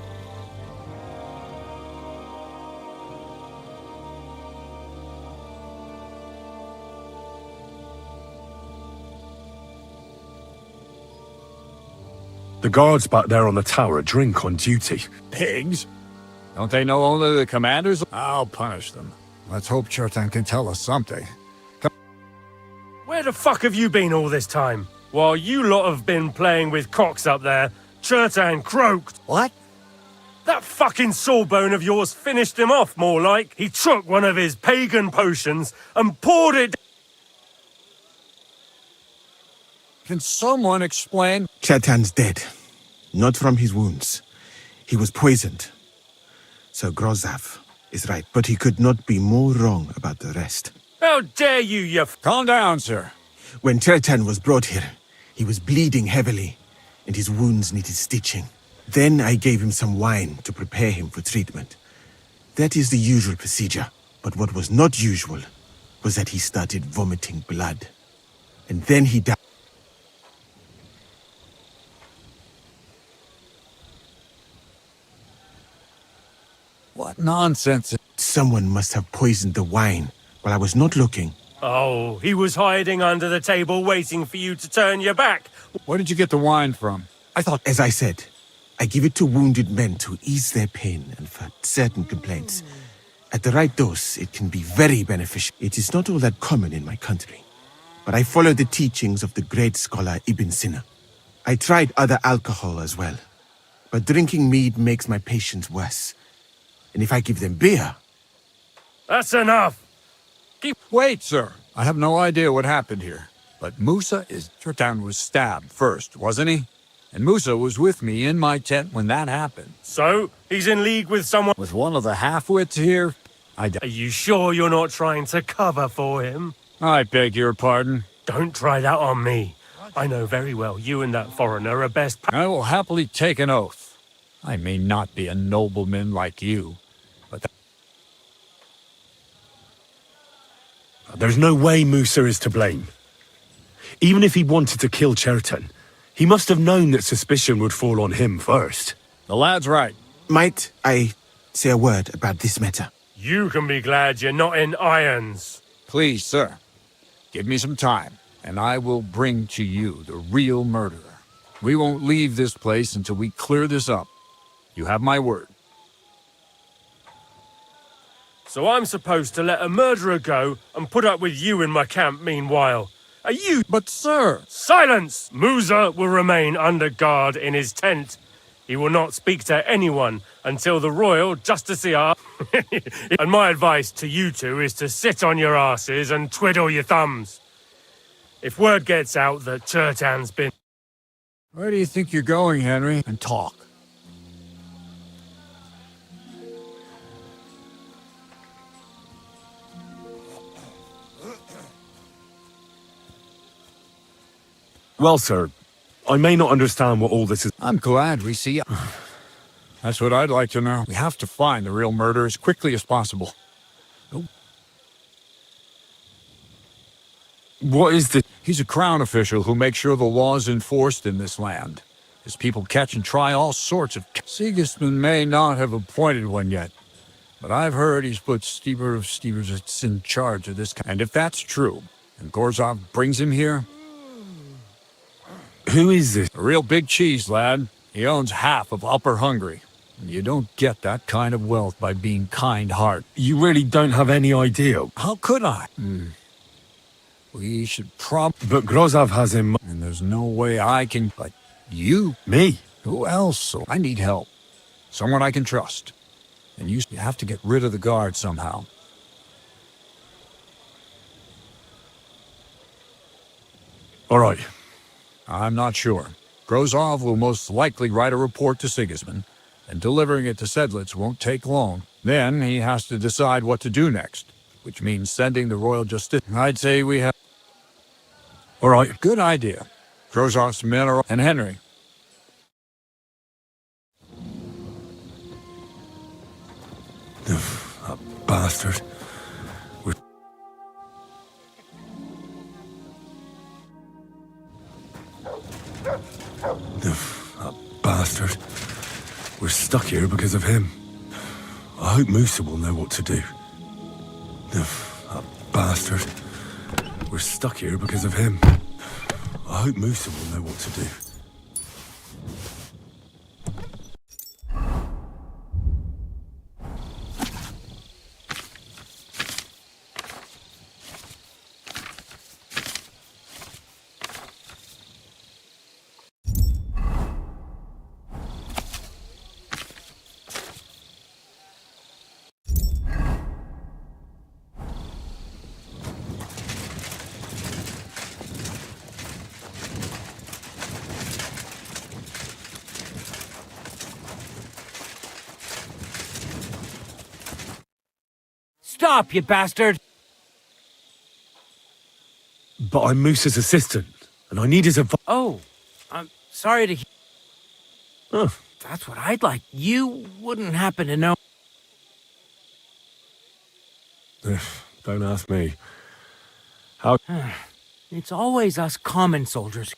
The guards back there on the tower drink on duty. Pigs? Don't they know only the commanders? I'll punish them. Let's hope Chertan can tell us something. Where the fuck have you been all this time? While you lot have been playing with cocks up there, Chertan croaked. What? That fucking sawbone of yours finished him off, more like. He took one of his pagan potions and poured it... Can someone explain? Chertan's dead. Not from his wounds. He was poisoned. So Grozav is right, but he could not be more wrong about the rest. How dare you Calm down, sir. When Chertan was brought here, he was bleeding heavily, and his wounds needed stitching. Then I gave him some wine to prepare him for treatment. That is the usual procedure. But what was not usual was that he started vomiting blood. And then he died. What nonsense. Someone must have poisoned the wine while I was not looking. Oh, he was hiding under the table waiting for you to turn your back. Where did you get the wine from? I thought, as I said, I give it to wounded men to ease their pain and for certain complaints. At the right dose, it can be very beneficial. It is not all that common in my country, but I follow the teachings of the great scholar Ibn Sina. I tried other alcohol as well, but drinking mead makes my patients worse. And if I give them beer... That's enough! Wait, sir. I have no idea what happened here. But Musa Turtan was stabbed first, wasn't he? And Musa was with me in my tent when that happened. So, he's in league with someone... With one of the half-wits here? Are you sure you're not trying to cover for him? I beg your pardon. Don't try that on me. I know very well you and that foreigner are best... I will happily take an oath. I may not be a nobleman like you, but... There's no way Musa is to blame. Even if he wanted to kill Chertan, he must have known that suspicion would fall on him first. The lad's right. Might I say a word about this matter? You can be glad you're not in irons. Please, sir. Give me some time, and I will bring to you the real murderer. We won't leave this place until we clear this up. You have my word. So I'm supposed to let a murderer go and put up with you in my camp meanwhile. Are you... But sir... Silence! Musa will remain under guard in his tent. He will not speak to anyone until the royal justiciar... And my advice to you two is to sit on your asses and twiddle your thumbs. If word gets out that Chertan's been... Where do you think you're going, Henry? And talk. Well, sir, I may not understand what all this is. I'm glad we see you. That's what I'd like to know. We have to find the real murderer as quickly as possible. Oh. What is this? He's a crown official who makes sure the law is enforced in this land. His people catch and try all sorts of... Sigismund may not have appointed one yet, but I've heard he's put Steeper of Steevers in charge of this. And if that's true, and Gorzov brings him here... Who is this? A real big cheese, lad. He owns half of Upper Hungary. And you don't get that kind of wealth by being kind-hearted. You really don't have any idea. How could I? We should But Grozov has him... And there's no way I can... But you? Me? Who else? So I need help. Someone I can trust. And you have to get rid of the guard somehow. All right. I'm not sure. Grozov will most likely write a report to Sigismund, and delivering it to Sedlitz won't take long. Then he has to decide what to do next, which means sending the royal justice. I'd say we have... All right. Good idea. Grozov's men are... And Henry. That bastard. That bastard. We're stuck here because of him. I hope Musa will know what to do. That bastard. We're stuck here because of him. I hope Musa will know what to do. Stop, you bastard! But I'm Musa's assistant, and I need his advice. Oh, I'm sorry to hear. Oh. That's what I'd like. You wouldn't happen to know. Don't ask me. How? It's always us common soldiers.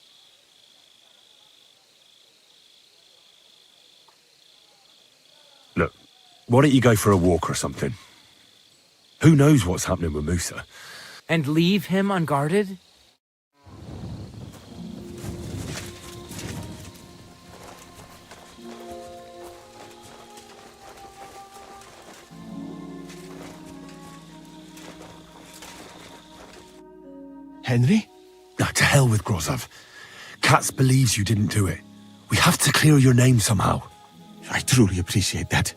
Look, why don't you go for a walk or something? Who knows what's happening with Musa? And leave him unguarded? Henry? Now, to hell with Grozov. Katz believes you didn't do it. We have to clear your name somehow. I truly appreciate that.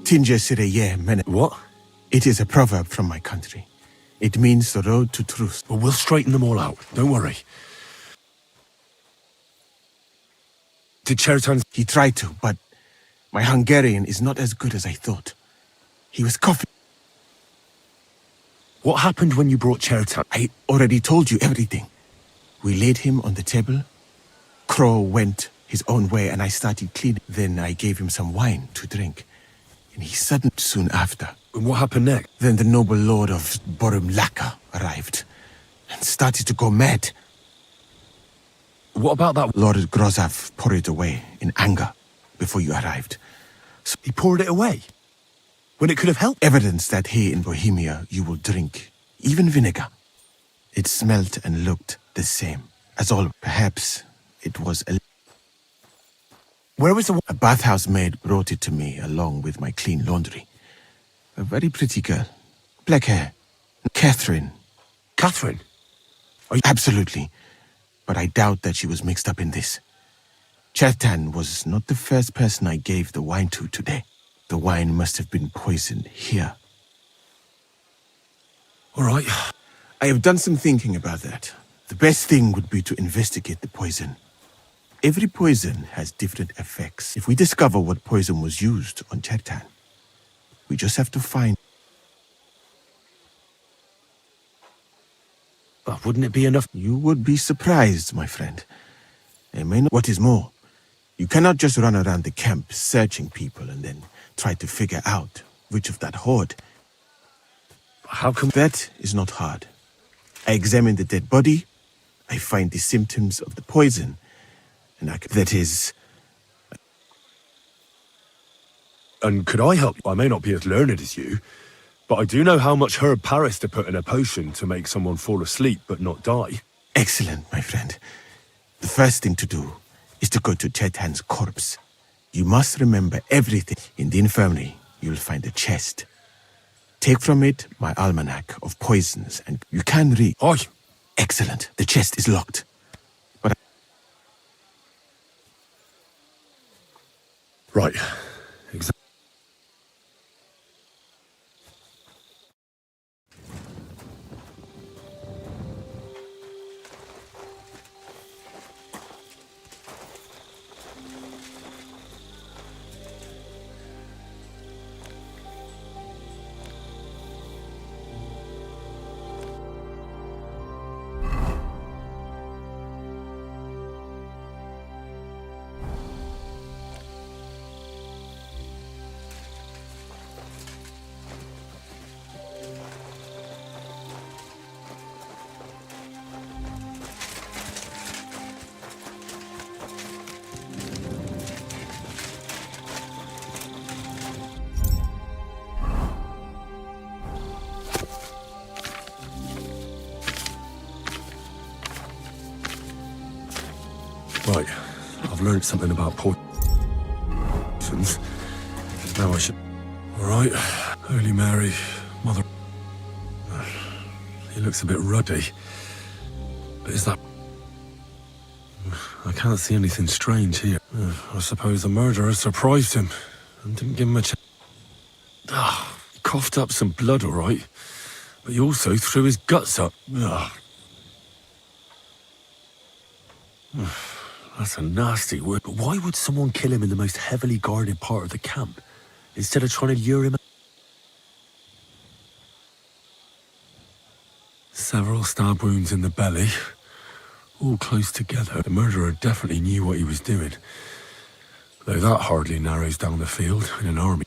Tinja Sireye Mene. What? It is a proverb from my country. It means the road to truth. Well, we'll straighten them all out. Don't worry. Did Chertan... He tried to, but my Hungarian is not as good as I thought. He was coughing. What happened when you brought Chertan? I already told you everything. We laid him on the table. Crow went his own way and I started cleaning. Then I gave him some wine to drink. And he suddenly soon after. And what happened next? Then the noble lord of Borumlaka arrived and started to go mad. What about that? Lord Grozov poured it away in anger before you arrived. So he poured it away? When it could have helped? Evidence that here in Bohemia you will drink, even vinegar. It smelt and looked the same as all. Perhaps it was a... Where was the... A bathhouse maid brought it to me along with my clean laundry. A very pretty girl. Black hair. Catherine. Catherine? Absolutely. But I doubt that she was mixed up in this. Chertan was not the first person I gave the wine to today. The wine must have been poisoned here. All right. I have done some thinking about that. The best thing would be to investigate the poison. Every poison has different effects. If we discover what poison was used on Chertan, we just have to find... But wouldn't it be enough? You would be surprised, my friend. I may not... What is more, you cannot just run around the camp searching people and then try to figure out which of that horde. How come... That is not hard. I examine the dead body, I find the symptoms of the poison, and that is... And could I help? I may not be as learned as you, but I do know how much herb Paris to put in a potion to make someone fall asleep but not die. Excellent, my friend. The first thing to do is to go to Chertan's corpse. You must remember everything. In the infirmary, you'll find a chest. Take from it my almanac of poisons, and you can read. Oi! Excellent. The chest is locked. But... Right. Exactly. Right, I've learned something about poisons. Now I should... All right, Holy Mary, Mother... He looks a bit ruddy. But is that... I can't see anything strange here. I suppose the murderer surprised him and didn't give him a chance. He coughed up some blood, all right. But he also threw his guts up. That's a nasty word. But why would someone kill him in the most heavily guarded part of the camp, instead of trying to lure him out? Several stab wounds in the belly, all close together. The murderer definitely knew what he was doing. Though that hardly narrows down the field in an army.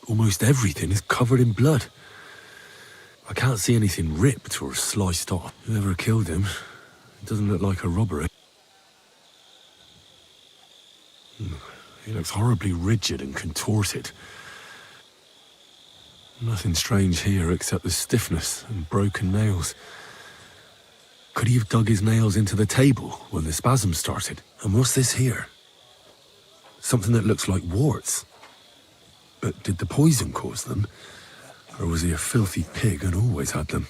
Almost everything is covered in blood. I can't see anything ripped or sliced off. Whoever killed him, it doesn't look like a robbery. He looks horribly rigid and contorted. Nothing strange here except the stiffness and broken nails. Could he have dug his nails into the table when the spasm started? And what's this here? Something that looks like warts. But did the poison cause them? Or was he a filthy pig and always had them?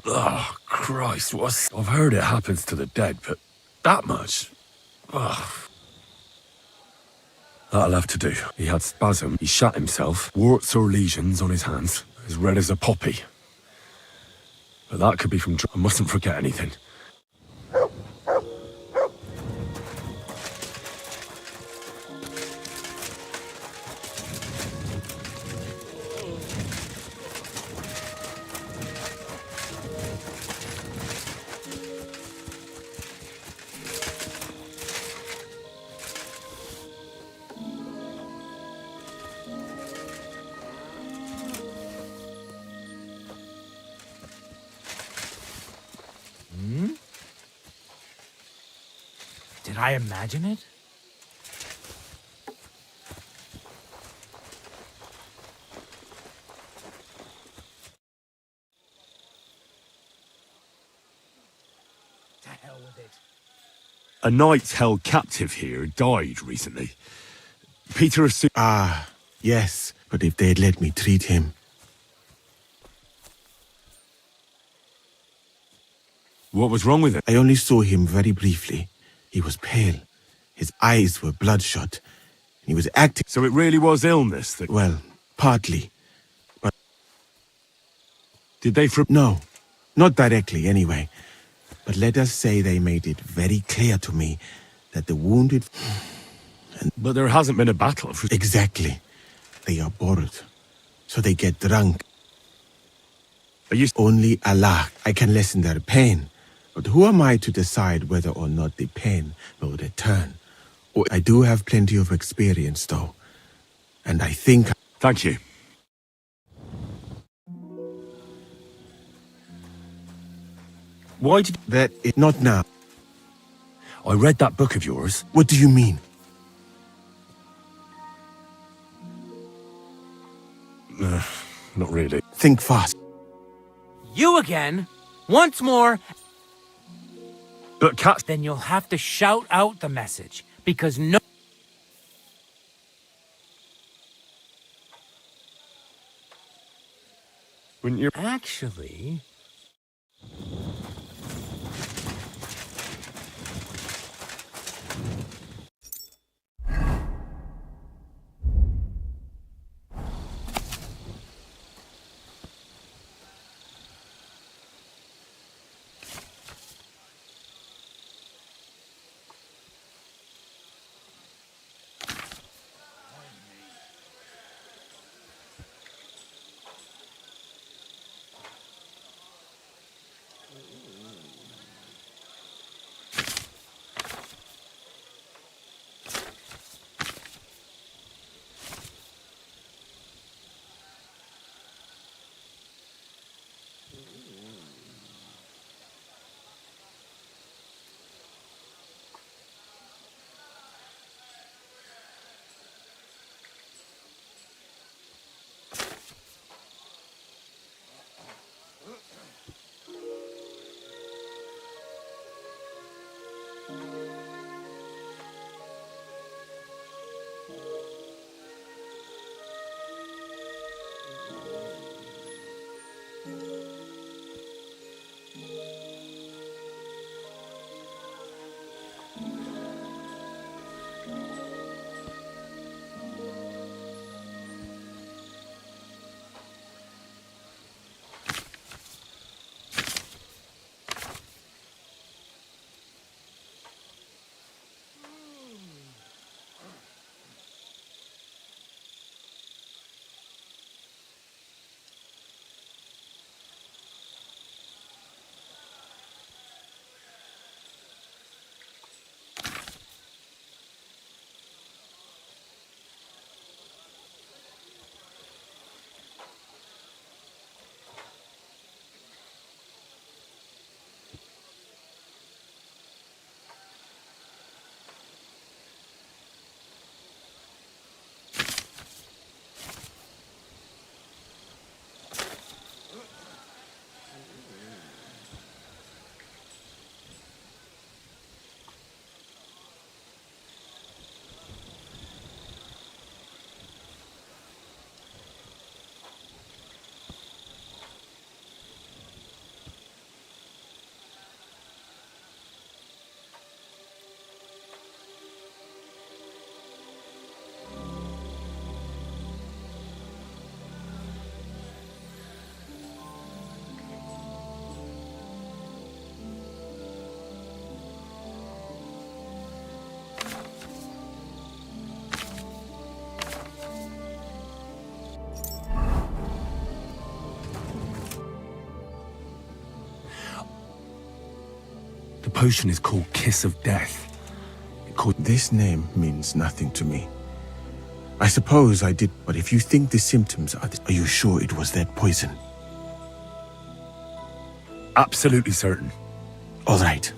Oh, Christ, I've heard it happens to the dead, but that much? Ugh. That'll have to do. He had spasm, he shat himself, warts or lesions on his hands, as red as a poppy. But that could be from I mustn't forget anything. Did I imagine it? To hell with it. A knight held captive here died recently. Peter assumed... Ah, yes, but if they'd let me treat him... What was wrong with him? I only saw him very briefly. He was pale. His eyes were bloodshot. He was acting... So it really was illness that... Well, partly. But... Did they... No, not directly anyway. But let us say they made it very clear to me that the wounded... But there hasn't been a battle. Exactly. They are bored. So they get drunk. Are you... Only Allah. I can lessen their pain. But who am I to decide whether or not the pain will return? Oh, I do have plenty of experience, though. And I think... Thank you. Why did... That is not now. I read that book of yours. What do you mean? Not really. Think fast. You again? Once more? But Cat... Then you'll have to shout out the message, because no... Wouldn't you... Actually... potion is called Kiss of Death. This name means nothing to me. I suppose I did, but if you think the symptoms are you sure it was that poison? Absolutely certain. All right.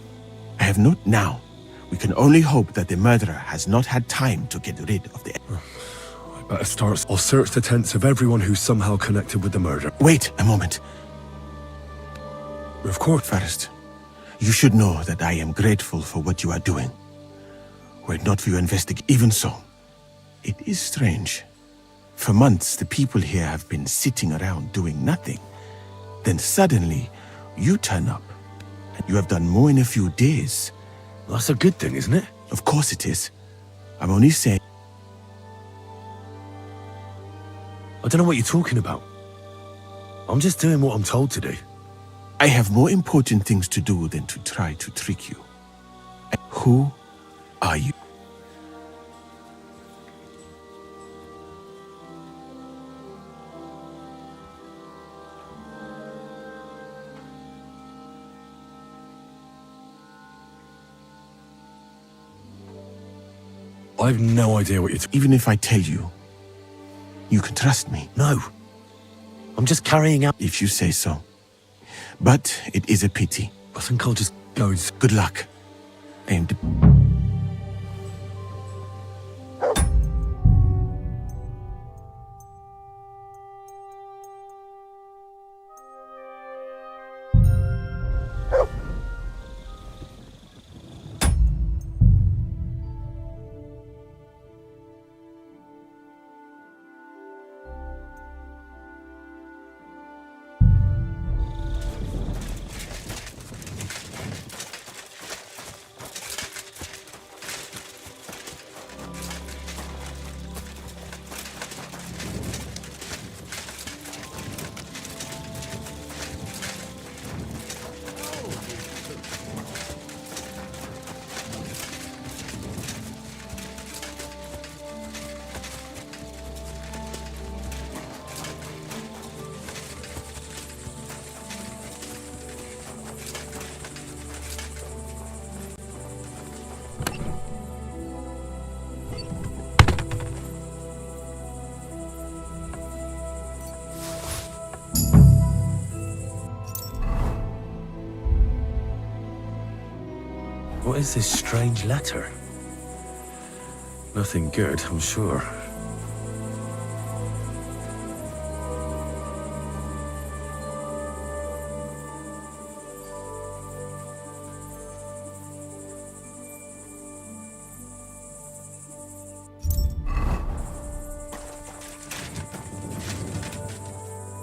I have not now. We can only hope that the murderer has not had time to get rid of the... I better start. I'll search the tents of everyone who's somehow connected with the murder. Wait a moment. Of course. First, you should know that I am grateful for what you are doing. Were it not for your investigation, even so, it is strange. For months, the people here have been sitting around doing nothing. Then suddenly, you turn up, and you have done more in a few days. Well, that's a good thing, isn't it? Of course it is. I'm only saying... I don't know what you're talking about. I'm just doing what I'm told to do. I have more important things to do than to try to trick you. Who are you? I have no idea what you're Even if I tell you, you can trust me. No. I'm just carrying out... If you say so. But it is a pity. I think I'll just go and... Good luck. And... What is this strange letter? Nothing good, I'm sure.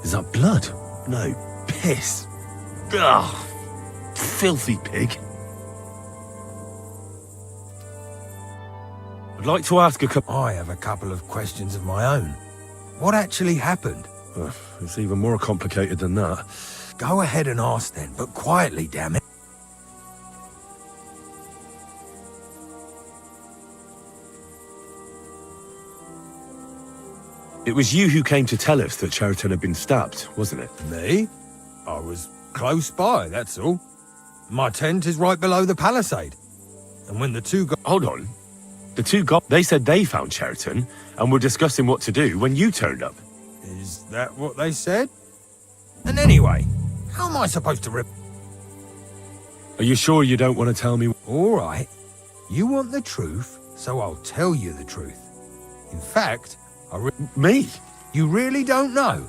Is that blood? No, piss. Ugh, filthy pig. I'd like to ask a couple... I have a couple of questions of my own. What actually happened? It's even more complicated than that. Go ahead and ask then, but quietly, damn it. It was you who came to tell us that Cheriton had been stabbed, wasn't it? Me? I was close by, that's all. My tent is right below the palisade. And when the two got... Hold on. The two got... They said they found Cheriton and were discussing what to do when you turned up. Is that what they said? And anyway, how am I supposed to rip... Are you sure you don't want to tell me? All right. You want the truth, so I'll tell you the truth. In fact, Me? You really don't know?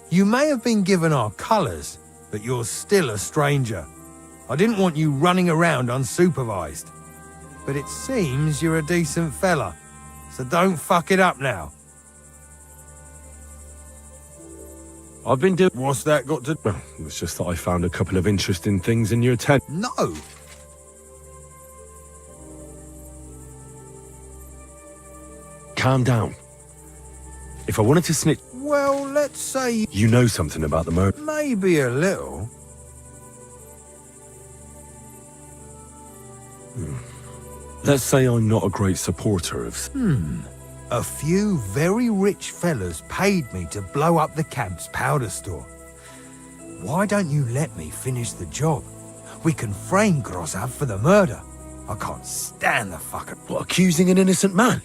You may have been given our colours, but you're still a stranger. I didn't want you running around unsupervised. But it seems you're a decent fella, so don't fuck it up now. I've been doing... What's that got to... Well, it's just that I found a couple of interesting things in your tent. No! Calm down. If I wanted to snitch... Well, let's say... You know something about the murder. Maybe a little. Let's say I'm not a great supporter of... A few very rich fellas paid me to blow up the camp's powder store. Why don't you let me finish the job? We can frame Grozav for the murder. I can't stand the fucker. What, accusing an innocent man?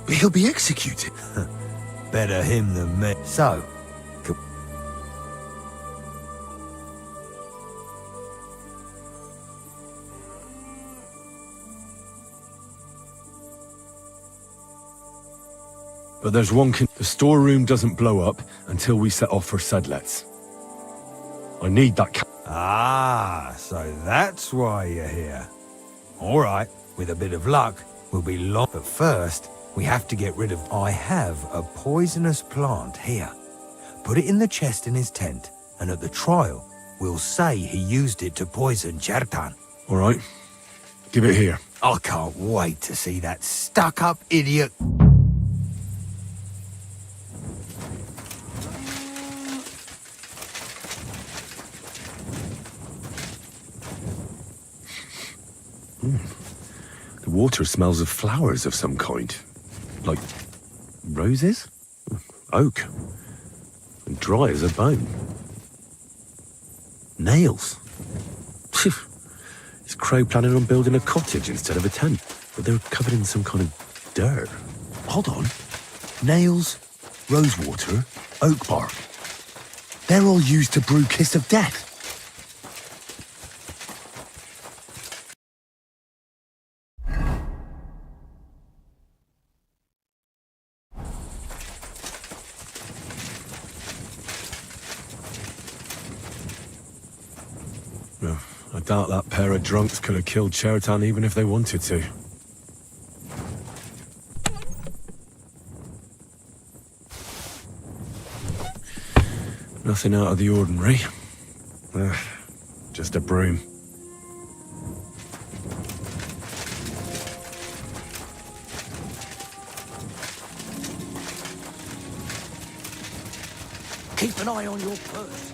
He'll be executed. Better him than me. So, But there's one the storeroom doesn't blow up until we set off for Sedlets. I need that Ah, so that's why you're here. All right, with a bit of luck, we'll be long. But first, we have to get rid of... I have a poisonous plant here. Put it in the chest in his tent, and at the trial, we'll say he used it to poison Chertan. All right. Give it here. I can't wait to see that stuck-up idiot. The water smells of flowers of some kind. Like roses? Oak. And dry as a bone. Nails. Is Crow planning on building a cottage instead of a tent? But they're covered in some kind of dirt. Hold on. Nails, rosewater, oak bark. They're all used to brew Kiss of Death. I doubt that pair of drunks could have killed Chertan even if they wanted to. Nothing out of the ordinary. Just a broom. Keep an eye on your purse.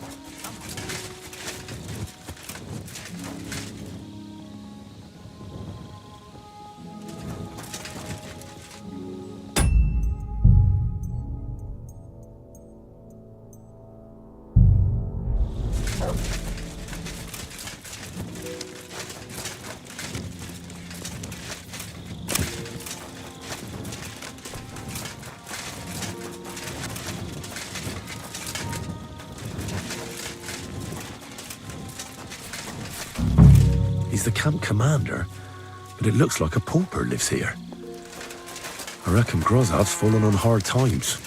He's the camp commander, but it looks like a pauper lives here. I reckon Grozav's fallen on hard times.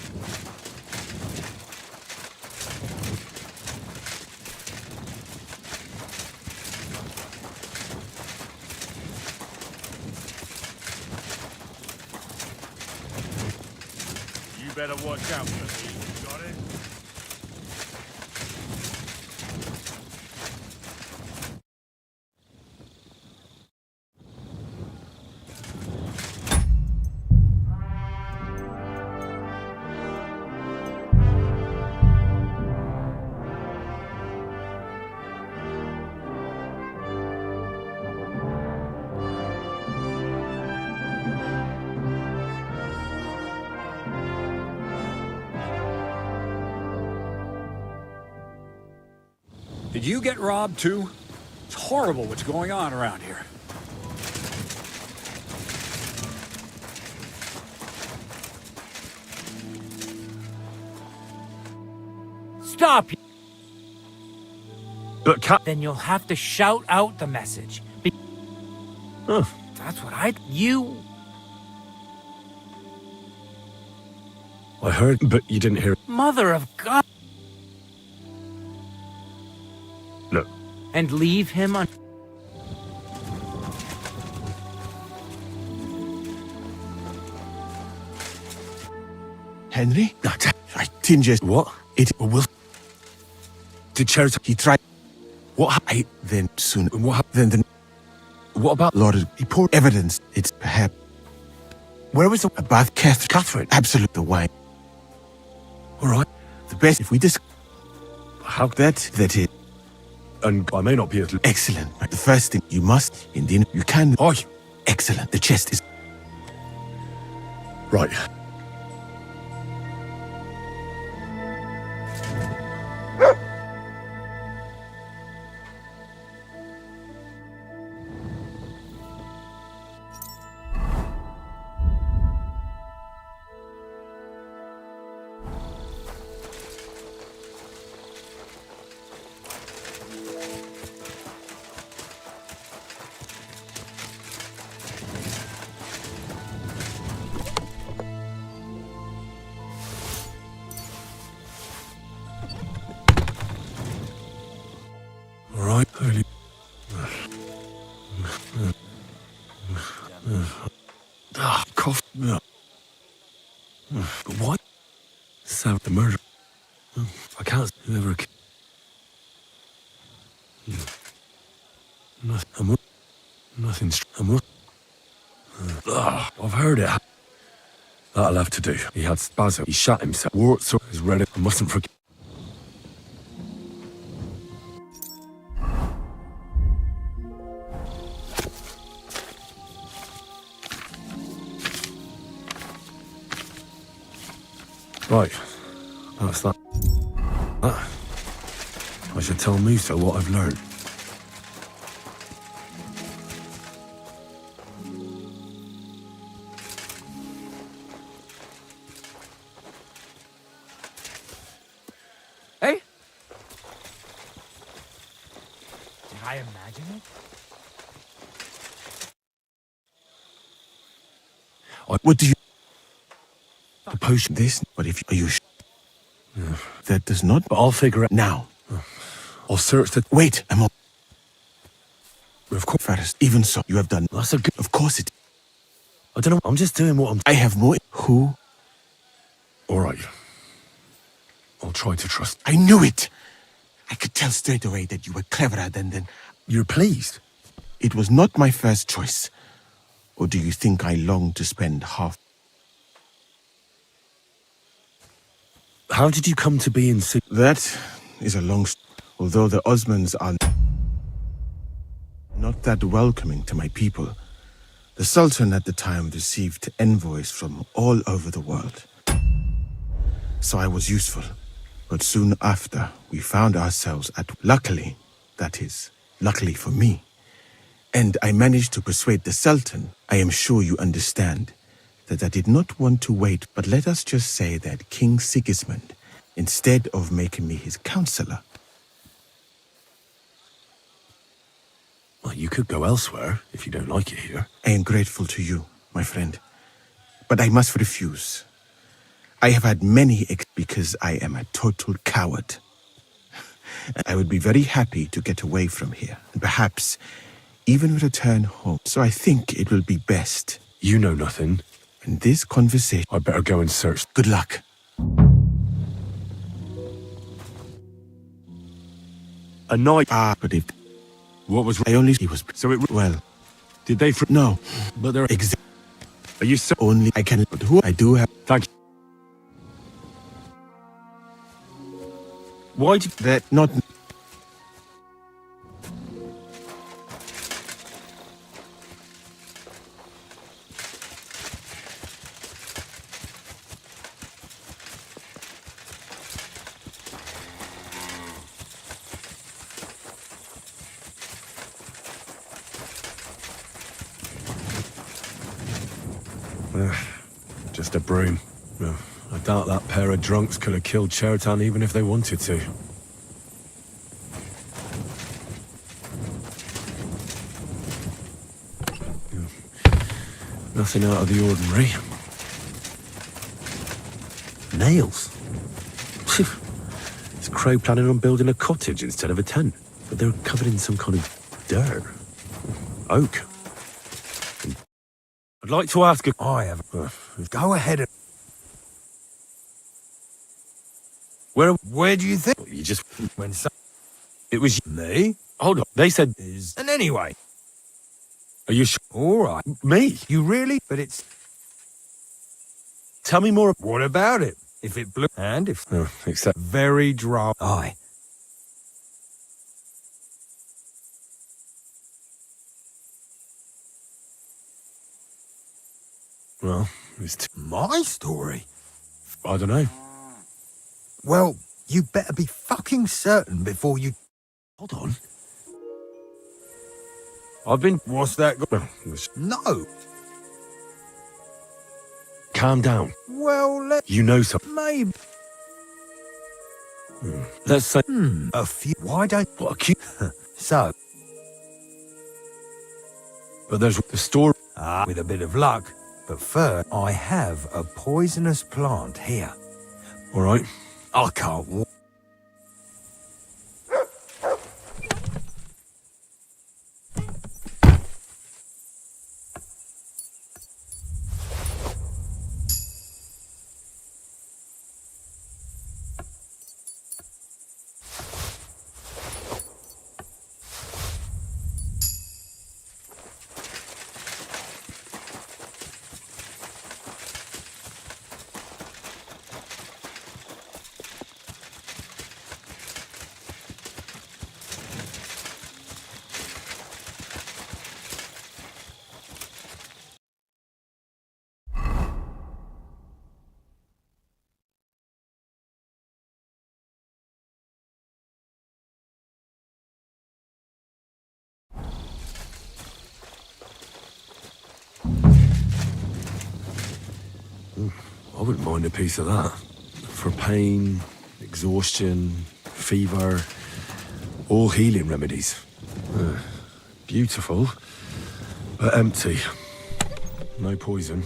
You better watch out for me. Got it? Did you get robbed too? It's horrible what's going on around here. Stop! But then you'll have to shout out the message. That's what You... I heard, but you didn't hear. Mother of God! Look. And leave him on... Henry? I didn't just... What? It will... Did Chertan... He tried... What I then soon... What Then... What about... Lord, he poured evidence. It's perhaps... Where was the... About Catherine. Absolute the way. All right. The best if we just... How... That is... And I may not be as... Excellent. The first thing you must... Indeed, you can... Oh, excellent. The chest is... Right. the murder. I can't. Whoever. Nothing. Nothing's. I've heard it. That'll have to do. He had spasm. He shot himself. Warts up his red. I mustn't forget. Right. That's that. I should tell Musa what I've learned. Hey? Did I imagine it? What do you... The potion, this, but if you... Are you that does not... But I'll figure it now. I'll search the... Wait, I'm on... Of course, Faris, even so, you have done... That's a good... Of course it... I don't know, I'm just doing what I'm... I have more... Who? Alright. I'll try to trust... I knew it! I could tell straight away that you were cleverer than... You're pleased? It was not my first choice. Or do you think I long to spend half... How did you come to be in... That is a long... Although the Osmans are... not that welcoming to my people, the Sultan at the time received envoys from all over the world. So I was useful. But soon after, we found ourselves at... Luckily, that is, luckily for me. And I managed to persuade the Sultan. I am sure you understand that I did not want to wait, but let us just say that King Sigismund, instead of making me his counselor... Well, you could go elsewhere if you don't like it here. I am grateful to you, my friend. But I must refuse. I have had many because I am a total coward. I would be very happy to get away from here, and perhaps even return home. So I think it will be best. You know nothing. In this conversation... I better go and search. Good luck. A night... but if... What was... I only... He was... So it... Well... Did they... No. But they're... Are you so... Only I can... But who I do have... Thank you. Why did... That not... Just a broom. No, I doubt that pair of drunks could have killed Chertan even if they wanted to. Nothing out of the ordinary. Nails. Is Crow planning on building a cottage instead of a tent? But they're covered in some kind of dirt. Oak. I'd like to ask a... I have... Go ahead and... Where do you think... You just... When some... It was... Me? Hold on. They said... And anyway... Are you sure? All right. Me? You really? But it's... Tell me more... What about it? If it blew... And if... except... Very dry... Aye. Well, it's... My story? I don't know. Well, you better be fucking certain before you... Hold on. I've been... What's that... No. Calm down. Well, You know something. Maybe... Let's say... A few... Why don't... What a cute... So... But there's the store... With a bit of luck. But first, I have a poisonous plant here. All right. I can't walk. I wouldn't mind a piece of that. For pain, exhaustion, fever, all healing remedies. Beautiful, but empty. No poison.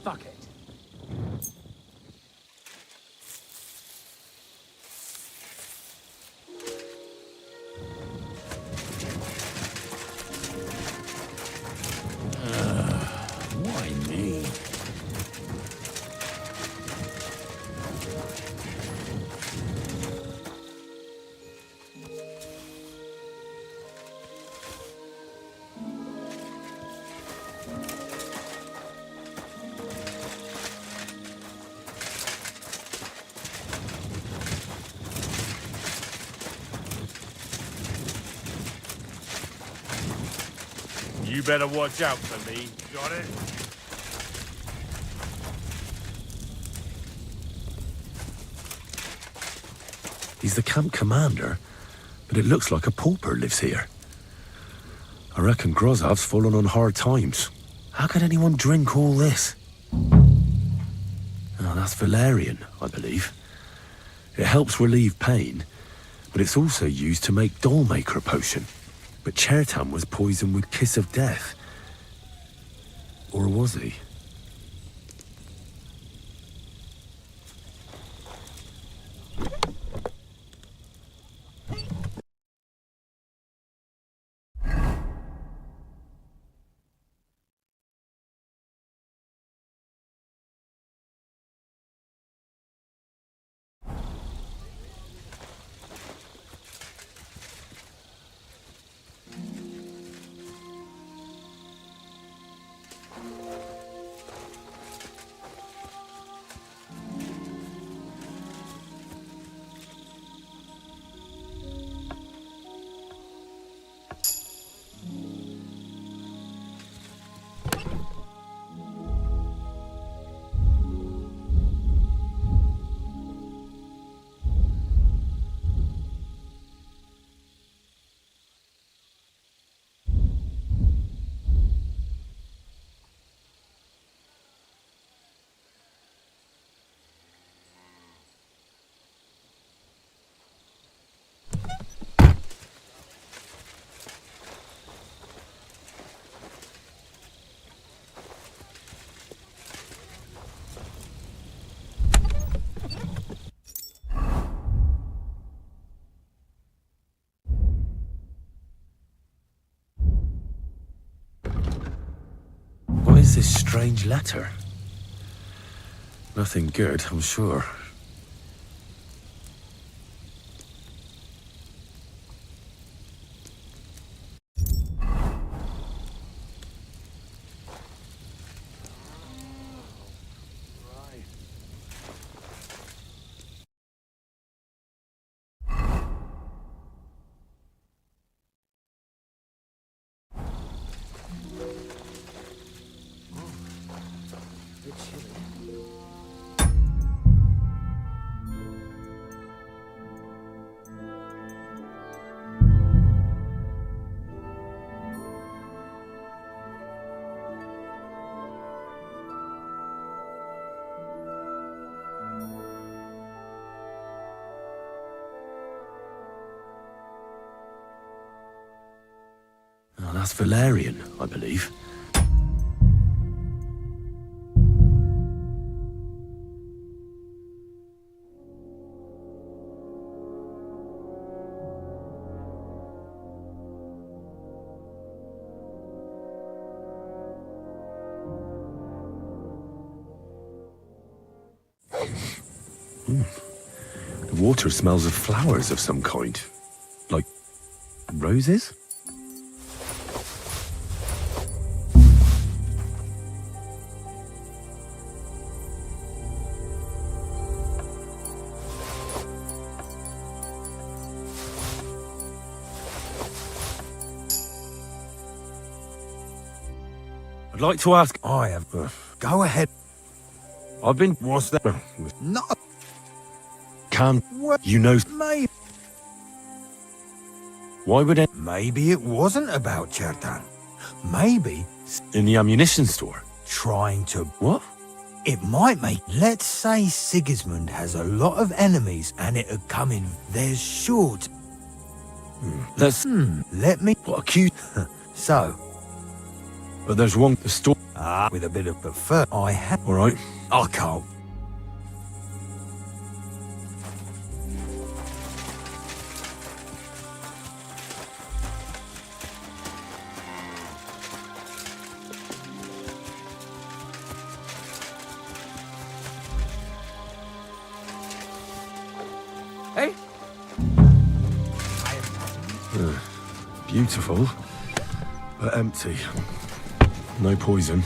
Fuck it. Why me? You better watch out for me. Got it? He's the camp commander, but it looks like a pauper lives here. I reckon Grozov's fallen on hard times. How could anyone drink all this? Oh, that's valerian, I believe. It helps relieve pain, but it's also used to make Dollmaker potion. But Chertam was poisoned with Kiss of Death. Or was he? What is this strange letter? Nothing good, I'm sure. Oh, that's Valerian, I believe. The water smells of flowers of some kind. Like roses? I'd like to ask... I have... Go ahead. I've been... What's that? No. Can't... What? You know... Maybe. Why would it... Maybe it wasn't about Chertan. Maybe... In the ammunition store? Trying to... What? It might make... Let's say Sigismund has a lot of enemies and it'd come in. There's sure to... Let's... Let me... What, accuse... So... But there's one... The store... with a bit of prefer... I have... All right. I can't... Hey? Beautiful, but empty. No poison.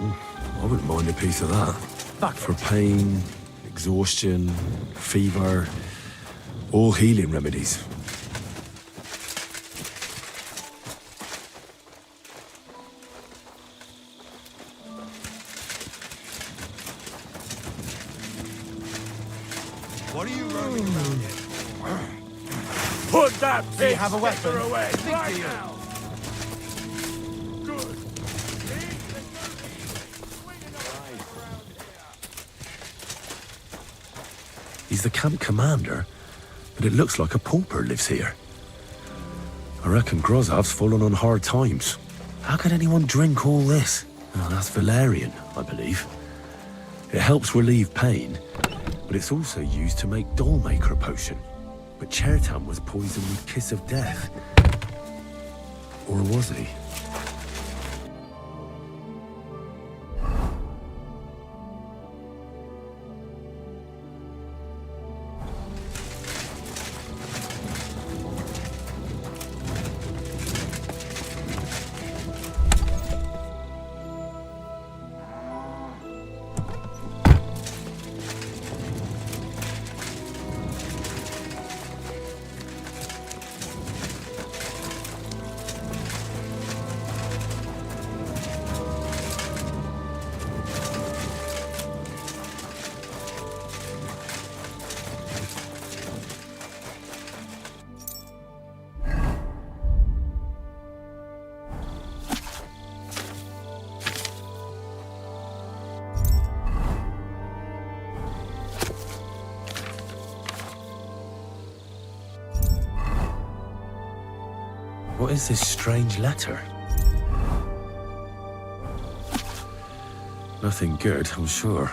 I wouldn't mind a piece of that. For pain, exhaustion, fever, all healing remedies. What are you roaming around here? Put that Do you bitch have a weapon? away Think right to you. now! Good. He's the camp commander, but it looks like a pauper lives here. I reckon Grozov's fallen on hard times. How could anyone drink all this? Oh, that's Valerian, I believe. It helps relieve pain, but it's also used to make Dollmaker potion. But Chertan was poisoned with Kiss of Death. Or was he? What is this strange letter? Nothing good, I'm sure.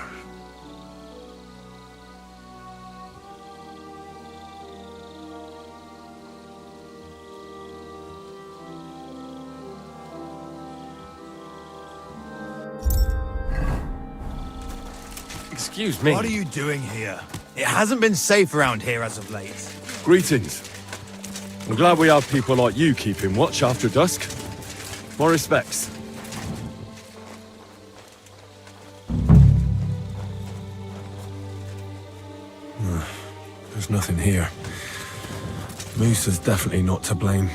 Excuse me. What are you doing here? It hasn't been safe around here as of late. Greetings. I'm glad we have people like you keeping watch after dusk. My respects. There's nothing here. Moose is definitely not to blame.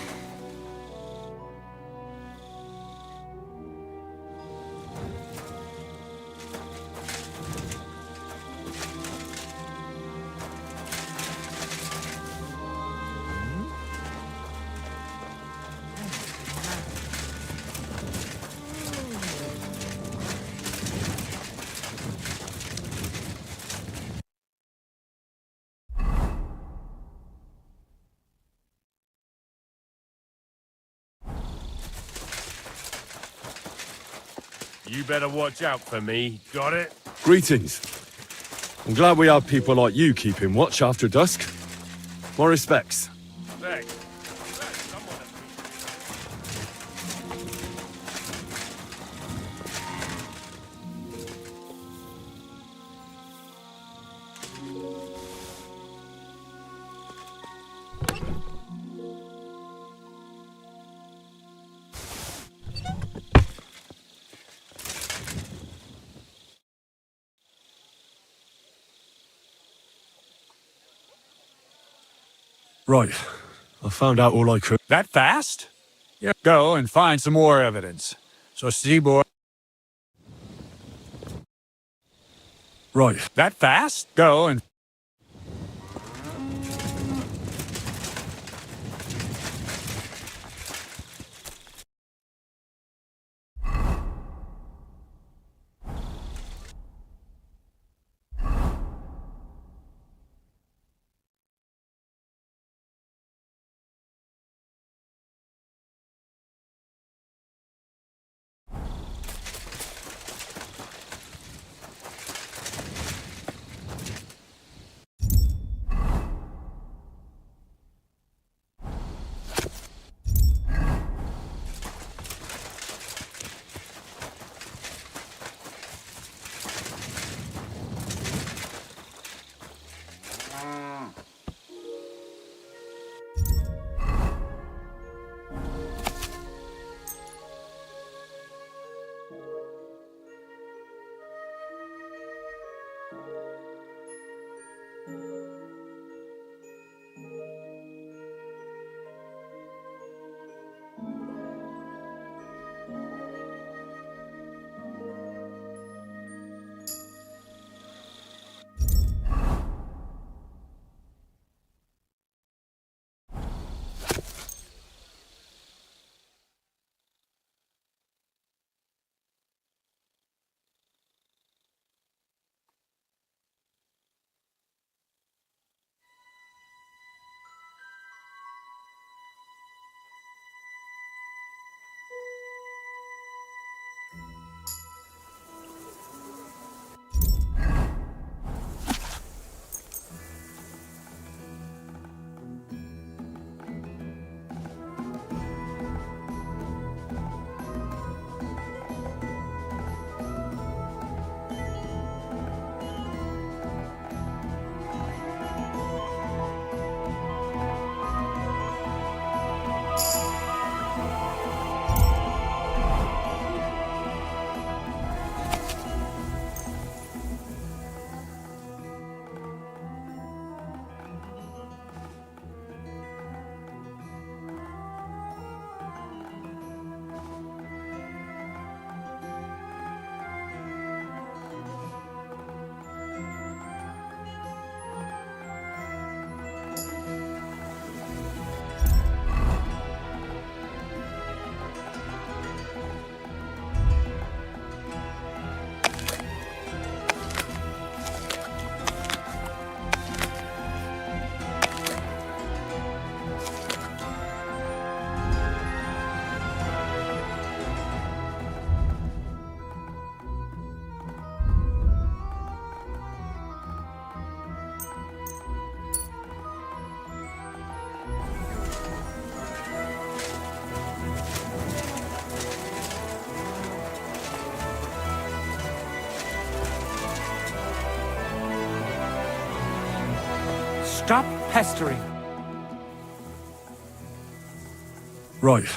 You better watch out for me, got it? Greetings. I'm glad we have people like you keeping watch after dusk. My respects. Thanks. Right. I found out all I could. That fast? Yeah. Go and find some more evidence. So, Seaboy. Right. That fast? Go and. Stop pestering. Right.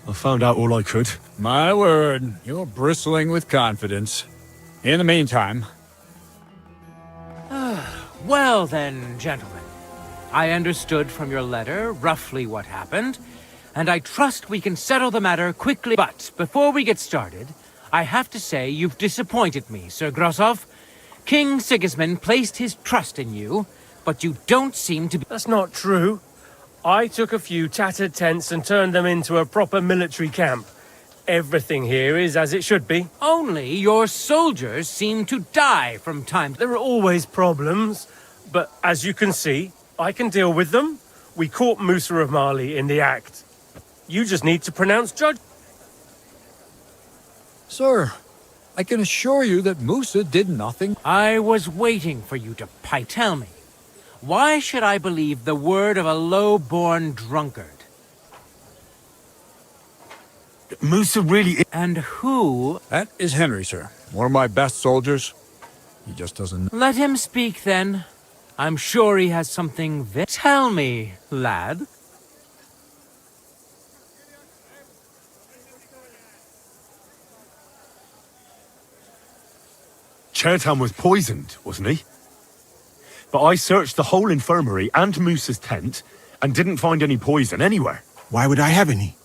I found out all I could. My word, you're bristling with confidence. In the meantime. Well then, gentlemen. I understood from your letter roughly what happened, and I trust we can settle the matter quickly. But before we get started, I have to say you've disappointed me, Sir Grosov. King Sigismund placed his trust in you, but you don't seem to be— That's not true. I took a few tattered tents and turned them into a proper military camp. Everything here is as it should be. Only your soldiers seem to die from time— There are always problems, but as you can see, I can deal with them. We caught Musa of Mali in the act. You just need to pronounce judge. Sir, I can assure you that Musa did nothing. I was waiting for you to pipe. Tell me, why should I believe the word of a low-born drunkard? Musa really... And who... That is Henry, sir. One of my best soldiers. He just doesn't... Let him speak, then. I'm sure he has something... Tell me, lad. Chertan was poisoned, wasn't he? But I searched the whole infirmary and Musa's tent and didn't find any poison anywhere. Why would I have any?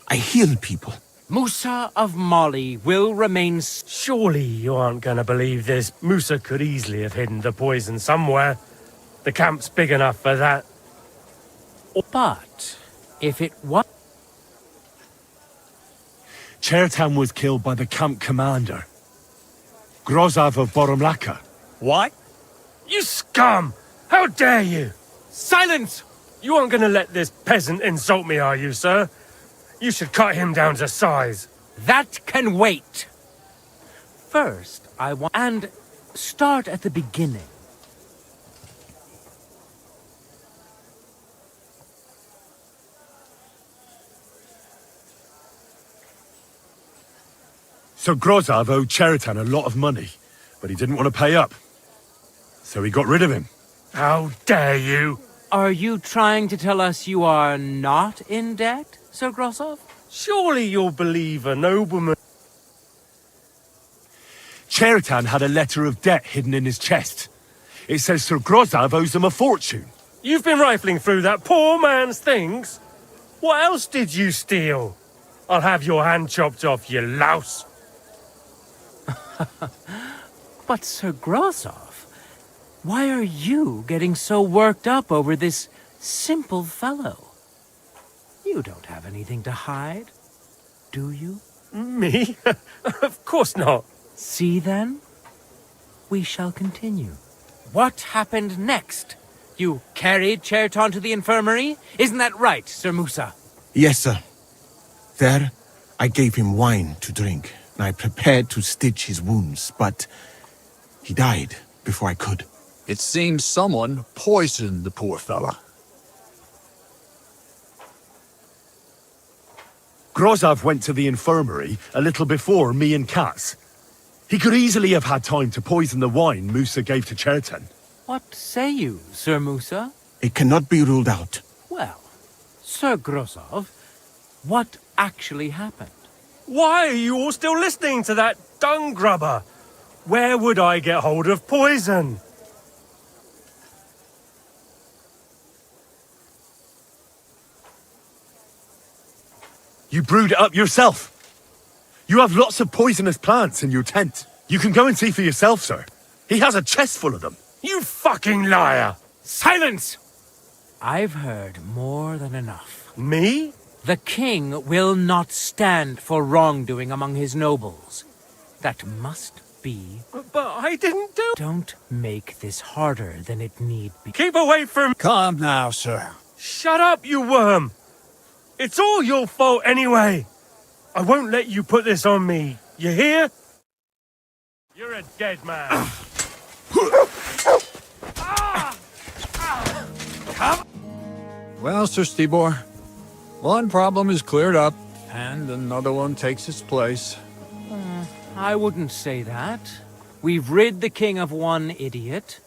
I heal people. Musa of Mali will remain... Surely you aren't going to believe this. Musa could easily have hidden the poison somewhere. The camp's big enough for that. But if it was... Chertan was killed by the camp commander, Grozav of Boromlaka. What? You scum! How dare you! Silence! You aren't going to let this peasant insult me, are you, sir? You should cut him down to size. That can wait. First, I want... And start at the beginning. So Grozav owed Chertan a lot of money, but he didn't want to pay up. So he got rid of him. How dare you! Are you trying to tell us you are not in debt, Sir Grozav? Surely you'll believe a nobleman. Chertan had a letter of debt hidden in his chest. It says Sir Grozav owes him a fortune. You've been rifling through that poor man's things? What else did you steal? I'll have your hand chopped off, you louse. But Sir Grozav, why are you getting so worked up over this simple fellow? You don't have anything to hide, do you? Me? Of course not. See then? We shall continue. What happened next? You carried Chertan to the infirmary? Isn't that right, Sir Musa? Yes, sir. There, I gave him wine to drink, and I prepared to stitch his wounds, but he died before I could. It seems someone poisoned the poor fella. Grozav went to the infirmary a little before me and Katz. He could easily have had time to poison the wine Musa gave to Chertan. What say you, Sir Musa? It cannot be ruled out. Well, Sir Grozav, what actually happened? Why are you all still listening to that dung grubber? Where would I get hold of poison? You brewed it up yourself. You have lots of poisonous plants in your tent. You can go and see for yourself, sir. He has a chest full of them. You fucking liar! Silence! I've heard more than enough. Me? The king will not stand for wrongdoing among his nobles. That must be... But I didn't do... Don't make this harder than it need be. Keep away from... Calm now, sir. Shut up, you worm! It's all your fault anyway! I won't let you put this on me. You hear? You're a dead man. Well, Sir Stibor, one problem is cleared up, and another one takes its place. I wouldn't say that. We've rid the king of one idiot.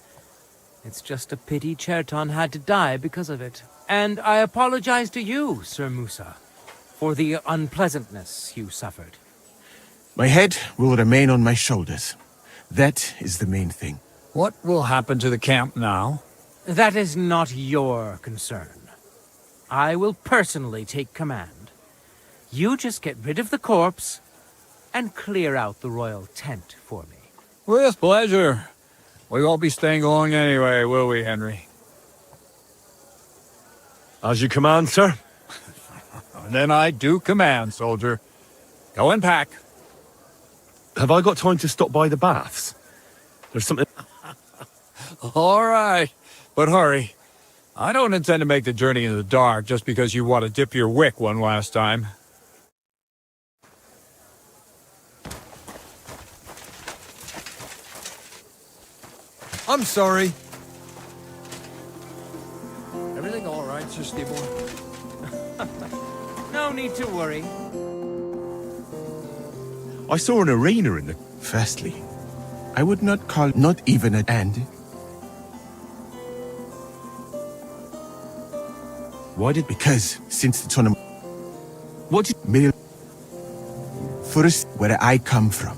It's just a pity Chertan had to die because of it. And I apologize to you, Sir Musa, for the unpleasantness you suffered. My head will remain on my shoulders. That is the main thing. What will happen to the camp now? That is not your concern. I will personally take command. You just get rid of the corpse and clear out the royal tent for me. With pleasure. We won't be staying long anyway, will we, Henry? As you command, sir. And then I do command, soldier. Go and pack. Have I got time to stop by the baths? There's something... All right, but hurry. I don't intend to make the journey in the dark just because you want to dip your wick one last time. I'm sorry. Everything all right, Sir Stevor? No need to worry. I saw an arena in the... Firstly, I would not call not even an end. Why did... Because since the tournament... What did... Middle... First, where I come from.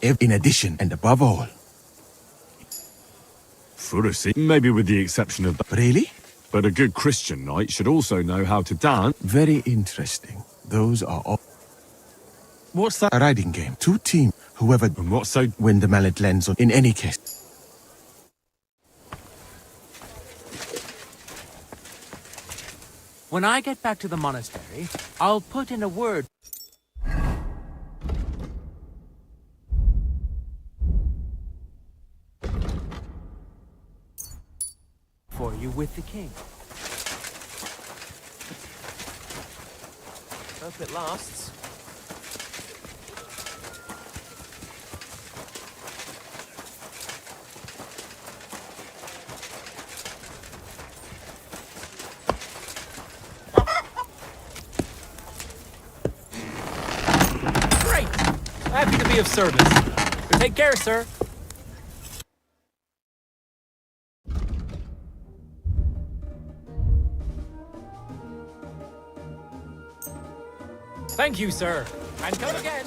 In addition, and above all... Pharisee, maybe with the exception of... Really? But a good Christian knight should also know how to dance. Very interesting. Those are all... What's that? A riding game. 2 teams. Whoever... And what's so... When the mallet lands on... In any case. When I get back to the monastery, I'll put in a word for you with the king. Hope it lasts. Great! Happy to be of service. Take care, sir. Thank you, sir. And come again.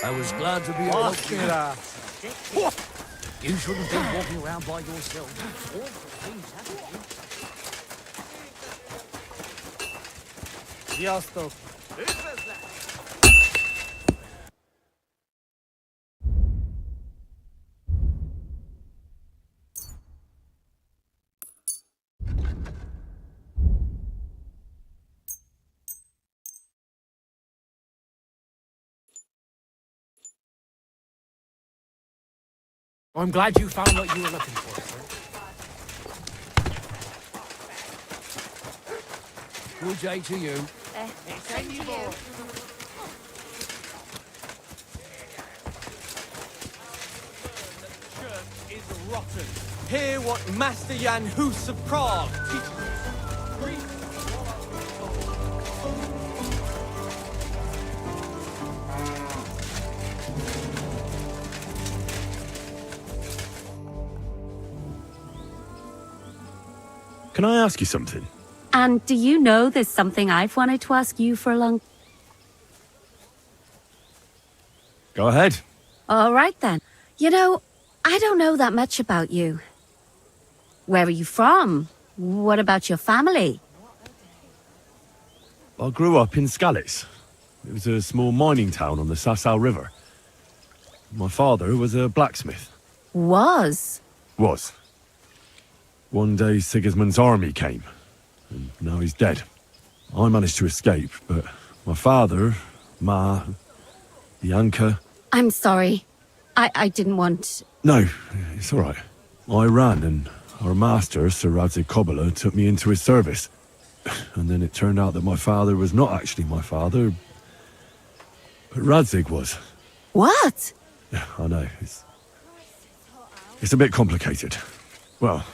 I was glad to be able to... You shouldn't be walking around by yourself. Awful things happen. I'm glad you found what you were looking for, sir. Good day to you. Same to you. Is rotten. Hear what Master Jan Hus of Prague teaches. Can I ask you something? And do you know there's something I've wanted to ask you for a long... Go ahead. All right then. You know, I don't know that much about you. Where are you from? What about your family? I grew up in Scalitz. It was a small mining town on the Sasau River. My father was a blacksmith. Was? Was. One day Sigismund's army came, and now he's dead. I managed to escape, but my father, Ma, Bianca... I'm sorry. I didn't want... No, it's all right. I ran, and our master, Sir Radzig Kobyla, took me into his service. And then it turned out that my father was not actually my father, but Radzig was. What? Yeah, I know. It's a bit complicated. Well,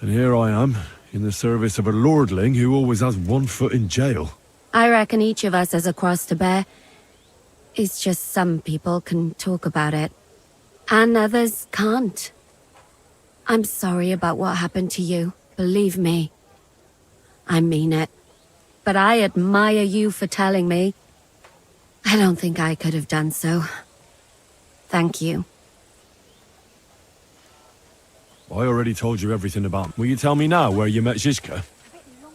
and here I am, in the service of a lordling who always has one foot in jail. I reckon each of us has a cross to bear. It's just some people can talk about it, and others can't. I'm sorry about what happened to you, believe me. I mean it. But I admire you for telling me. I don't think I could have done so. Thank you. I already told you everything about... Will you tell me now where you met Zizka?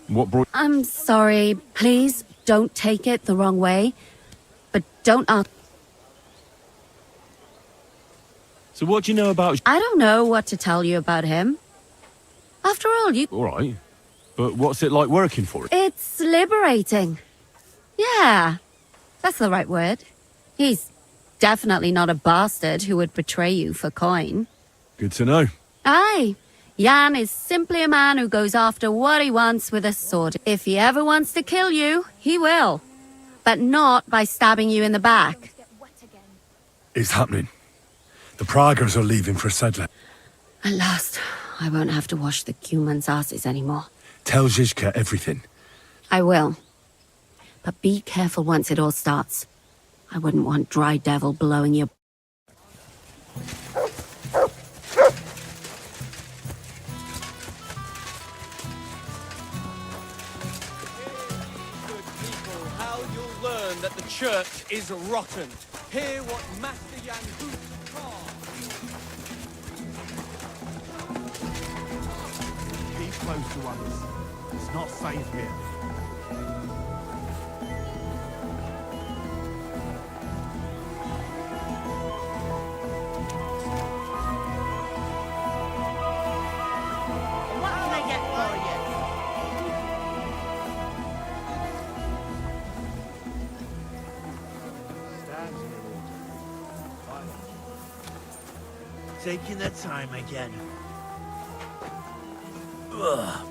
What brought... I'm sorry. Please don't take it the wrong way. but don't ask. So what do you know about... I don't know what to tell you about him. After all, you... All right. But what's it like working for it? It's liberating. Yeah, that's the right word. He's definitely not a bastard who would betray you for coin. Good to know. Aye. Jan is simply a man who goes after what he wants with a sword. If he ever wants to kill you, he will. But not by stabbing you in the back. It's happening. The Praggers are leaving for Sedlet. At last, I won't have to wash the Cumans' asses anymore. Tell Zizka everything. I will. But be careful once it all starts. I wouldn't want Dry Devil blowing your... How you'll learn that the church is rotten. Hear what Master Jan Keep close to others. It's not safe here. What can I get for you? Taking their time again. Ugh.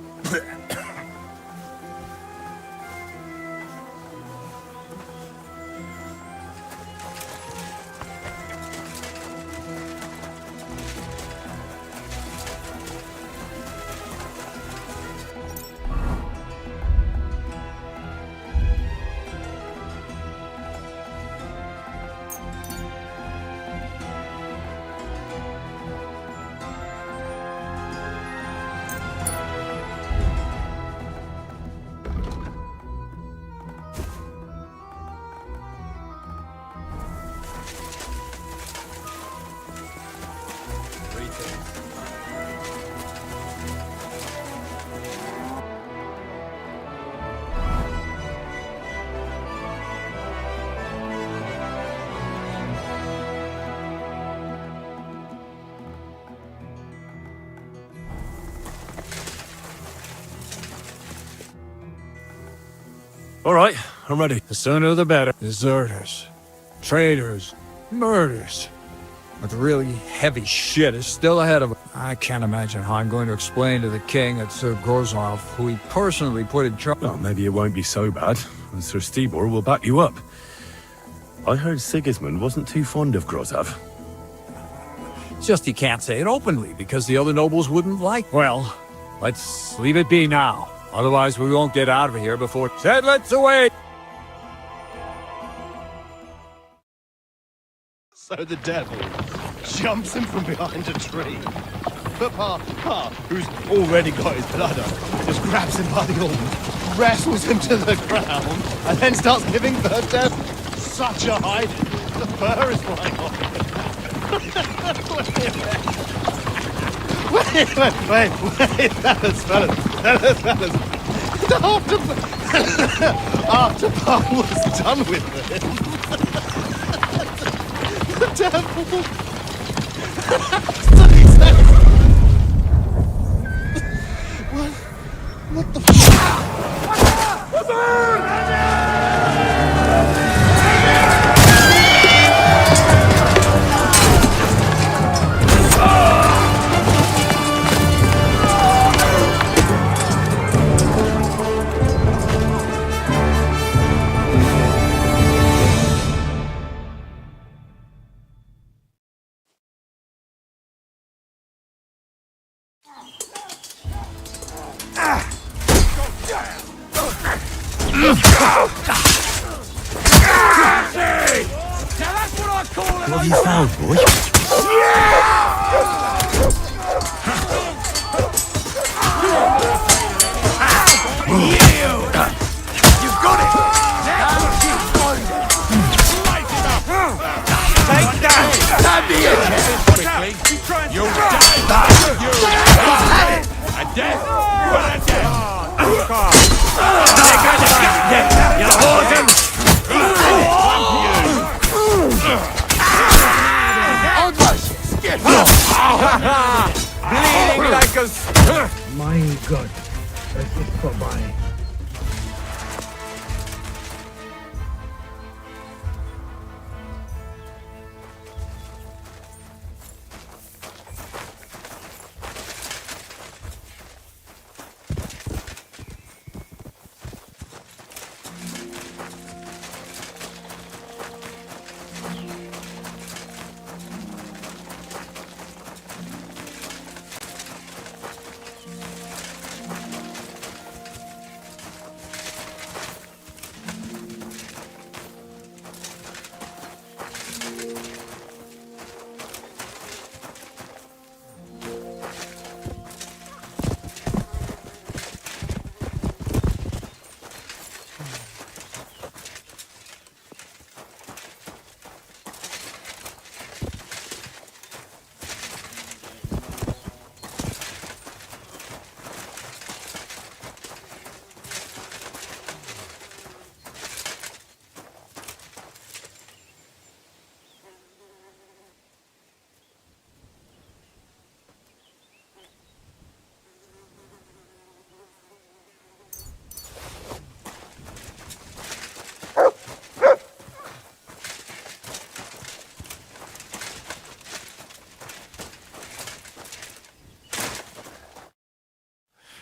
All right, I'm ready. The sooner the better. Deserters, traitors, murders. But the really heavy shit is still ahead of us. I can't imagine how I'm going to explain to the king that Sir Grozov, who he personally put in charge... Well, maybe it won't be so bad, and Sir Stibor will back you up. I heard Sigismund wasn't too fond of Grozov. It's just he can't say it openly, because the other nobles wouldn't like... Well, let's leave it be now. Otherwise we won't get out of here before... Sedlet's away! So the devil jumps him from behind a tree. But Pa, who's already got his blood up, just grabs him by the arm, wrestles him to the ground, and then starts giving the devil such a hiding. The fur is flying off. Wait, fellas. After Pa was done with it, the devil... What the What have you found, boy? You've got it! Take that! Stab me in! Quickly! You'll die! A death? What a death! You're holding! Bleeding like a... My God, es ist vorbei.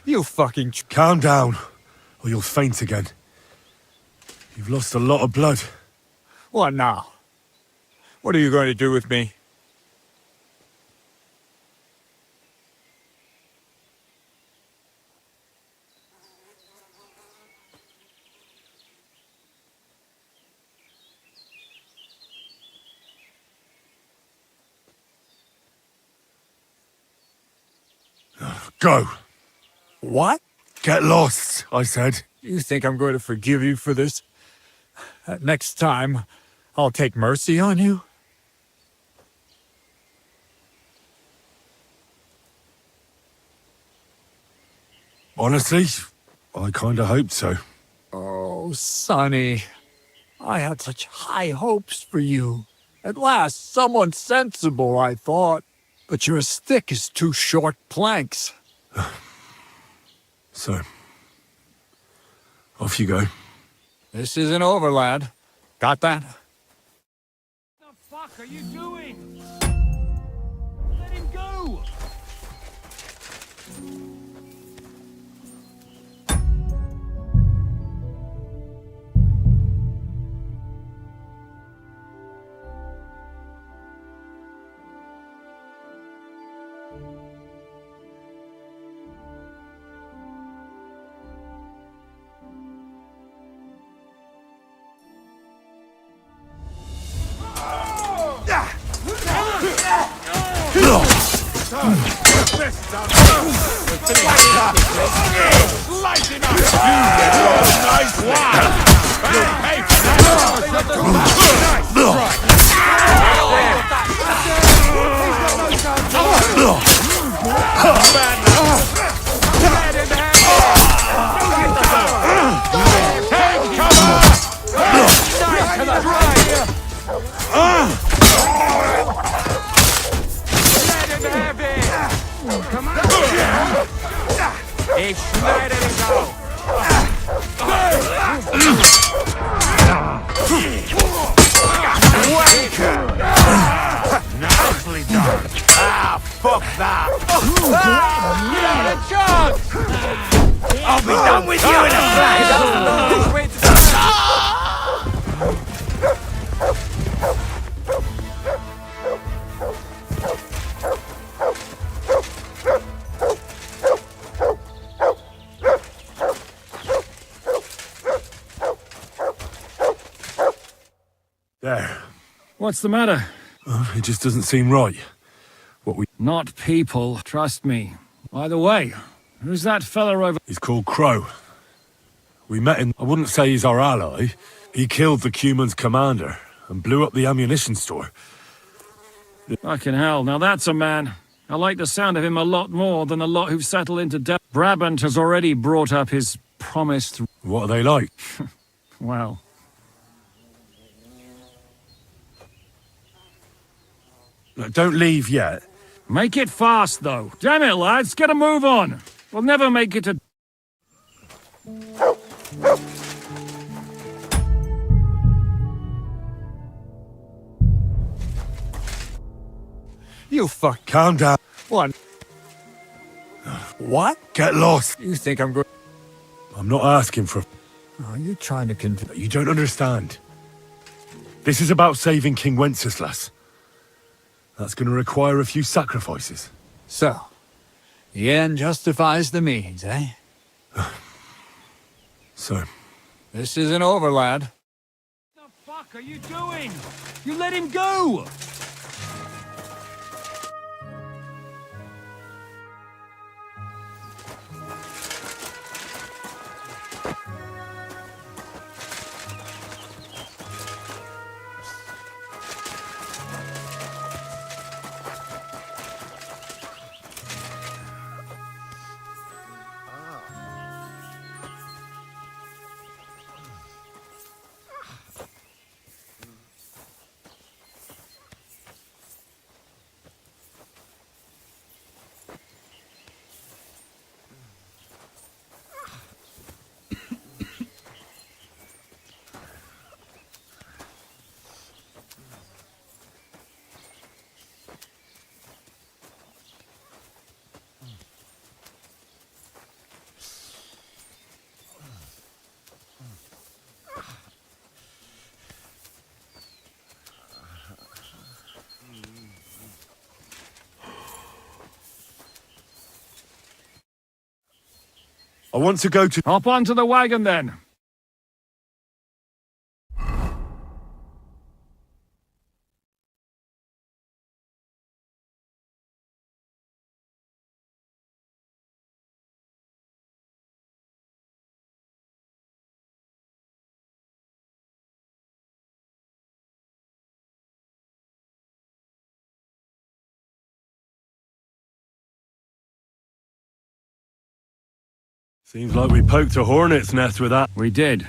You fucking... Calm down, or you'll faint again. You've lost a lot of blood. What now? What are you going to do with me? Go! What? Get lost, I said. You think I'm going to forgive you for this? Next time, I'll take mercy on you? Honestly, I kinda hoped so. Oh, Sonny. I had such high hopes for you. At last, someone sensible, I thought. But you're as thick as two short planks. So, off you go. This isn't over, lad. Got that? What the fuck are you doing? Let him go! Ich schneide dich auf! Nicely done! Ah, fuck that! I'll be done with you in a flash! There. What's the matter? It just doesn't seem right. Not people, trust me. By the way, who's that fella over... He's called Crow. We met him. I wouldn't say he's our ally. He killed the Cuman's commander and blew up the ammunition store. Fucking hell, now that's a man. I like the sound of him a lot more than a lot who've settled into death. Brabant has already brought up his promised... What are they like? Well... Look, don't leave yet. Make it fast, though. Damn it, lads, get a move on. We'll never make it to... You fuck. Calm down. What? What? Get lost. You think I'm going... I'm not asking for... Are you trying to convince... You don't understand. This is about saving King Wenceslas. That's going to require a few sacrifices. So, the end justifies the means, eh? So... This isn't over, lad. What the fuck are you doing? You let him go! I want to go to... Hop onto the wagon, then. Seems like we poked a hornet's nest with that. We did.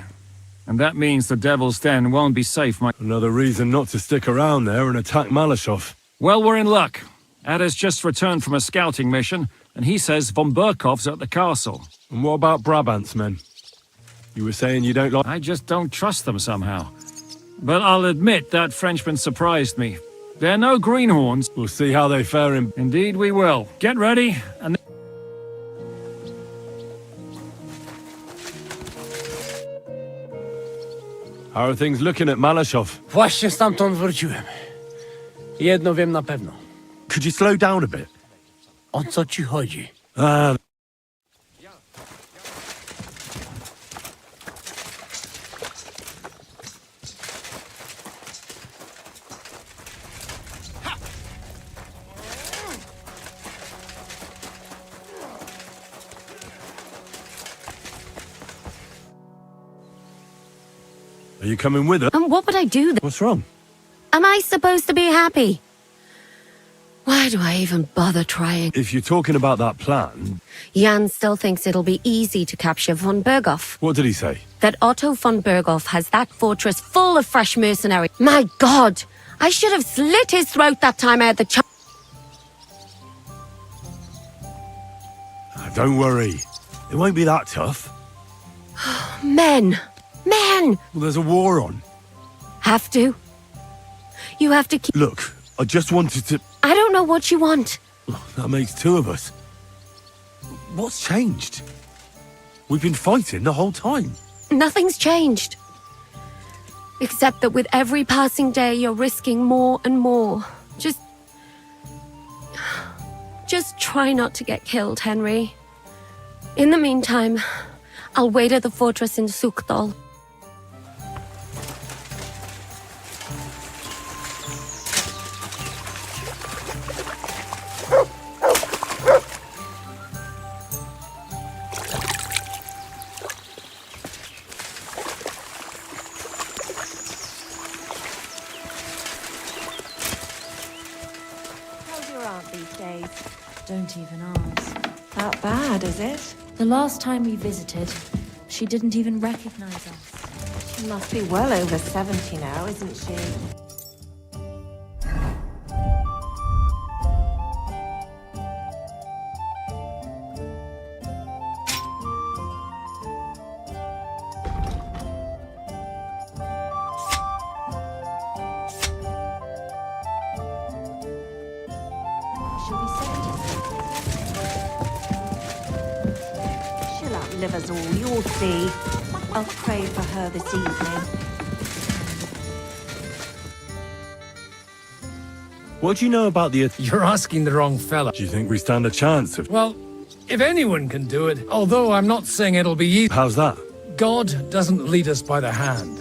And that means the Devil's Den won't be safe, Another reason not to stick around there and attack Malashov. Well, we're in luck. Ada's just returned from a scouting mission, and he says von Burkov's at the castle. And what about Brabant's men? You were saying you don't like... I just don't trust them somehow. But I'll admit that Frenchman surprised me. They're no greenhorns. We'll see how they fare in... Indeed we will. Get ready, and... How are things looking at Malashov? Właśnie stamtąd wróciłem. Jedno wiem na pewno. Could you slow down a bit? O co ci chodzi? Are you coming with us? And what would I do then? What's wrong? Am I supposed to be happy? Why do I even bother trying? If you're talking about that plan... Jan still thinks it'll be easy to capture von Berghoff. What did he say? That Otto von Berghoff has that fortress full of fresh mercenaries. My God! I should have slit his throat that time I had the chance. Don't worry. It won't be that tough. Men! Men! Well, there's a war on. Have to. You have to keep... Look, I just wanted to... I don't know what you want. That makes two of us. What's changed? We've been fighting the whole time. Nothing's changed. Except that with every passing day, you're risking more and more. Just try not to get killed, Henry. In the meantime, I'll wait at the fortress in Sukdal. How's your aunt these days? Don't even ask. That bad, is it? The last time we visited, she didn't even recognize us. She must be well over 70 now, isn't she? delivers all, you'll see. I'll pray for her this evening. What do you know about the... You're asking the wrong fella. Do you think we stand a chance of... Well, if anyone can do it, although I'm not saying it'll be easy. How's that? God doesn't lead us by the hand.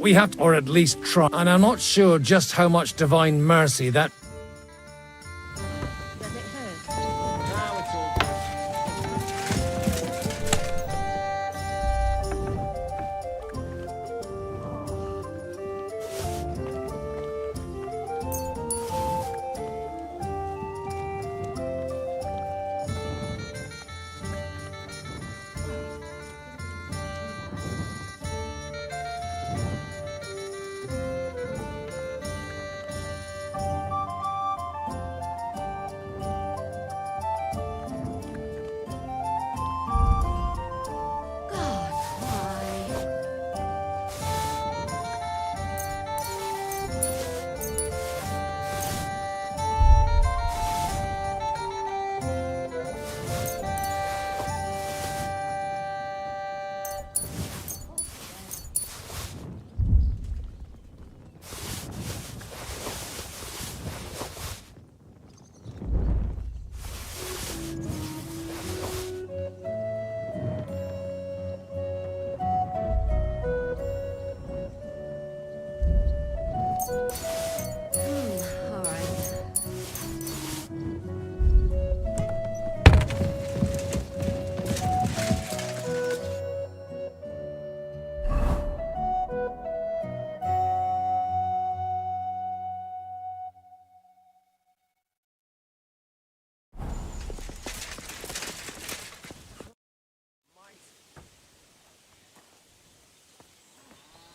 We have to, or at least try, and I'm not sure just how much divine mercy that...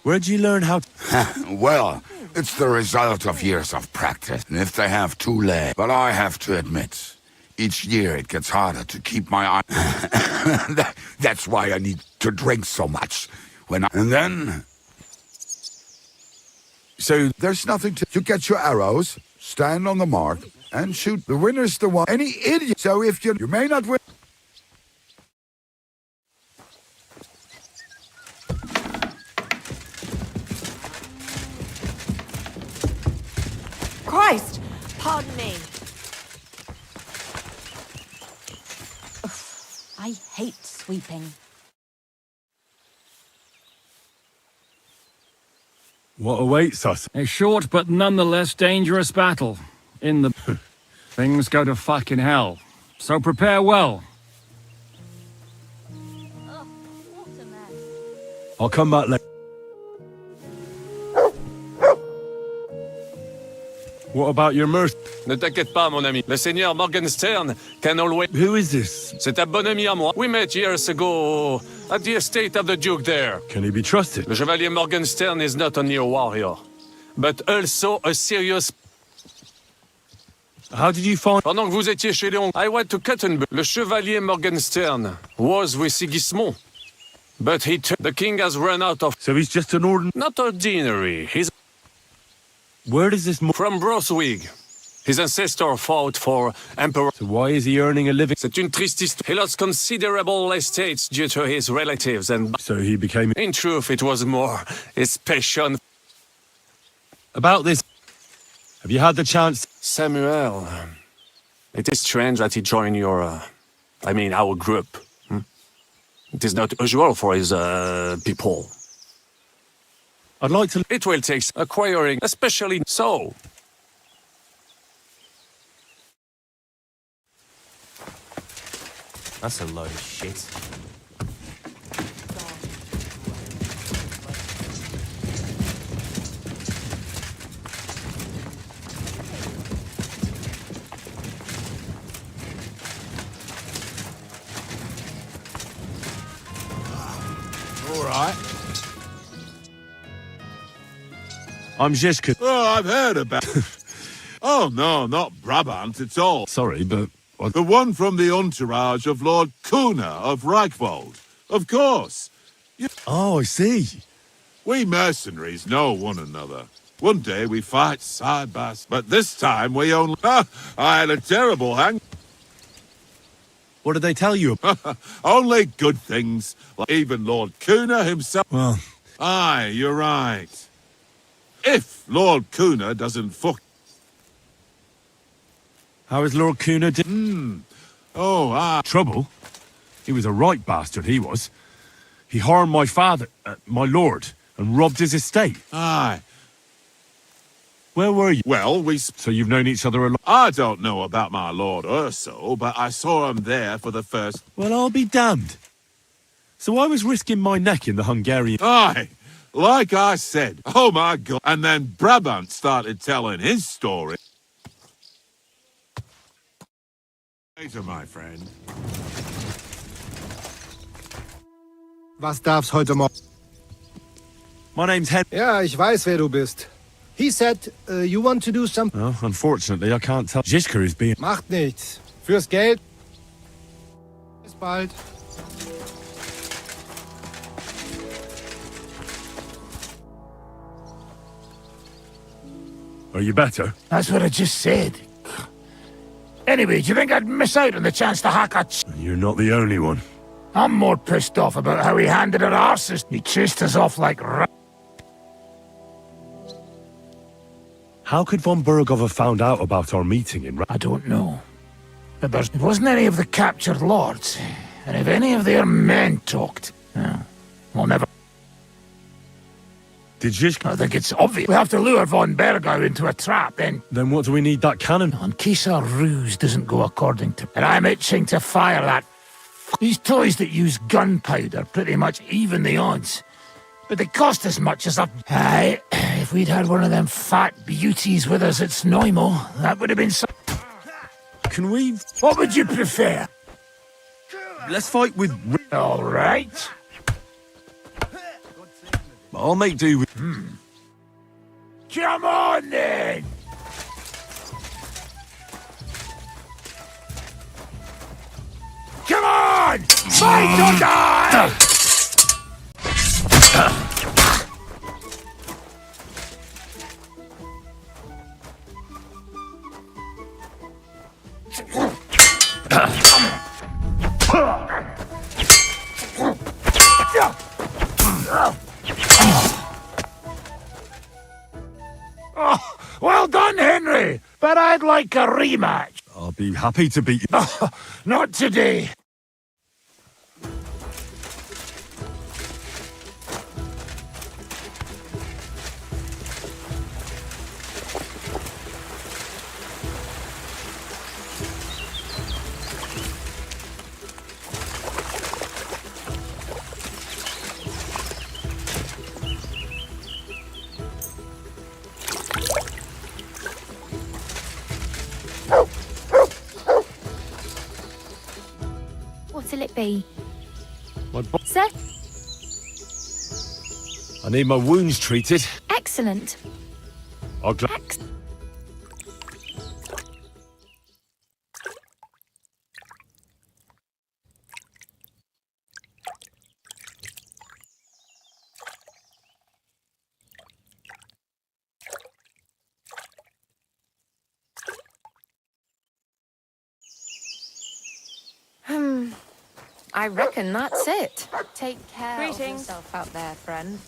Where'd you learn how... Well, it's the result of years of practice. And if they have two legs. But I have to admit, each year it gets harder to keep my eye... That's why I need to drink so much. And then... So there's nothing to... You get your arrows, stand on the mark, and shoot. The winner's the one. Any idiot. So if you may not win... Christ! Pardon me. Ugh, I hate sweeping. What awaits us? A short but nonetheless dangerous battle. In the... Things go to fucking hell. So prepare well. I'll come back later. What about your mercy? Ne t'inquiète pas, mon ami. Le seigneur Morgenstern can always... Who is this? C'est un bon ami à moi. We met years ago at the estate of the Duke there. Can he be trusted? Le Chevalier Morgenstern is not only a warrior, but also a serious... How did you find... Pendant que vous étiez chez Léon, I went to Cottenburg. Le Chevalier Morgenstern was with Sigismund. But the king has run out of... So he's just an ordinary... Not ordinary. He's... Where does this... From Broswig. His ancestor fought for Emperor... So why is he earning a living? C'est une triste histoire. He lost considerable estates due to his relatives and... So he became... In truth, it was more his passion... About this... Have you had the chance... Samuel... It is strange that he joined your... our group. It is not usual for his people. I'd like to... It will take acquiring, especially so. That's a load of shit. All right. I'm Zizka. Oh, I've heard about... Oh, no, not Brabant at all. Sorry, but... The one from the entourage of Lord Kuna of Reichwald. Of course. Oh, I see. We mercenaries know one another. One day we fight side by side, but this time we only... I had a terrible hang... What did they tell you? Only good things. Like even Lord Kuna himself. Well... Aye, you're right. If Lord Kuna doesn't fuck... How is Lord Kuna Trouble? He was a right bastard, he was. He harmed my father, my lord, and robbed his estate. Aye. Where were you? Well, So you've known each other a lot? I don't know about my Lord Urso, but I saw him there for the first... Well, I'll be damned. So I was risking my neck in the Hungarian... Aye, like I said. Oh my God. And then Brabant started telling his story. Later, my friend. Was darf's heute Morgen? My name's Hen... Ja, ich weiß, wer du bist. He said, you want to do something... Oh, unfortunately, I can't tell... Zizka is being... Macht nichts. Fürs Geld. Bis bald. Are you better? That's what I just said. Anyway, do you think I'd miss out on the chance to hack a... You're not the only one. I'm more pissed off about how he handed our arses. He chased us off like... How could von Burgov have found out about our meeting in... I don't know. But it wasn't any of the captured lords. And if any of their men talked... we'll never... Did Zizka... I think it's obvious. We have to lure von Bergau into a trap, then... Then what do we need that cannon? In case our ruse doesn't go according to... And I'm itching to fire that... These toys that use gunpowder pretty much even the odds. But they cost as much as a... Aye, if we'd had one of them fat beauties with us at Snoimo, that would have been so... Can we... What would you prefer? Let's fight with... All right. I'll make do with... Come on, then! Come on! Fight or die! Oh, well done, Henry! But I'd like a rematch. I'll be happy to beat you. Not today. What'll it be? Sir? I need my wounds treated. Excellent. I'll I reckon that's it. Take care Greetings. of yourself out there, friend.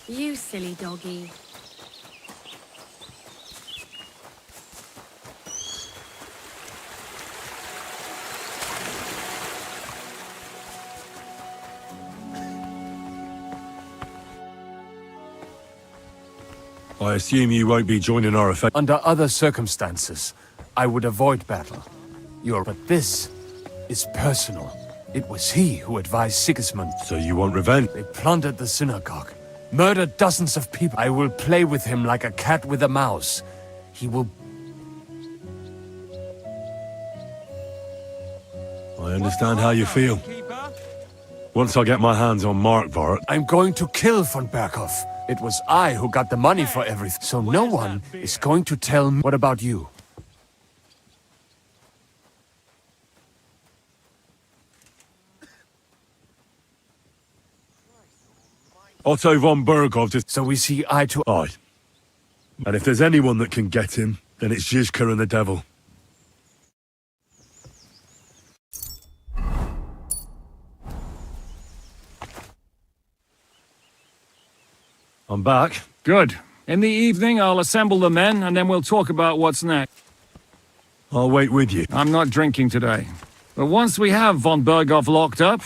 You silly doggy. I assume you won't be joining our effect. Under other circumstances, I would avoid battle. But this is personal. It was he who advised Sigismund. So you want revenge? They plundered the synagogue, murdered dozens of people. I will play with him like a cat with a mouse. He will... I understand how you feel. Once I get my hands on Markvart... I'm going to kill von Berghoff. It was I who got the money for everything, so no one is going to tell me. What about you? Otto von Berghoff... So we see eye to eye. And if there's anyone that can get him, then it's Zizka and the devil. I'm back. Good. In the evening, I'll assemble the men, and then we'll talk about what's next. I'll wait with you. I'm not drinking today. But once we have von Berghoff locked up...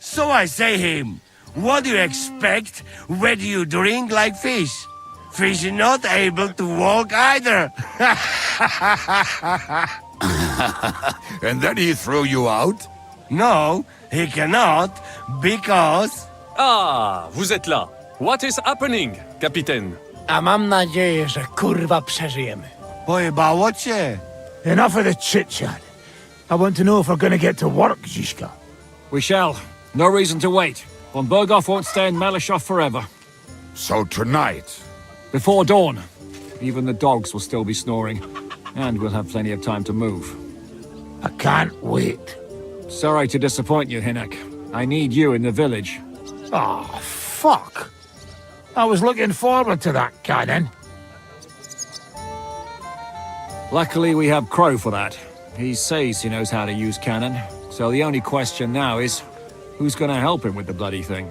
So I say him, what do you expect? Where do you drink like fish? Fish is not able to walk either. And then he threw you out? No, he cannot, because... Ah, vous êtes là. What is happening, Capitaine? A mam nadzieję, że kurwa przeżyjemy. Pojebało cię. Enough of the chit-chat. I want to know if we're gonna get to work, Zizka. We shall. No reason to wait. Von Berghoff won't stay in Malishov forever. So tonight? Before dawn. Even the dogs will still be snoring. And we'll have plenty of time to move. I can't wait. Sorry to disappoint you, Hinnock. I need you in the village. Oh, fuck. I was looking forward to that, Cannon. Luckily, we have Crow for that. He says he knows how to use cannon. So the only question now is, who's gonna help him with the bloody thing?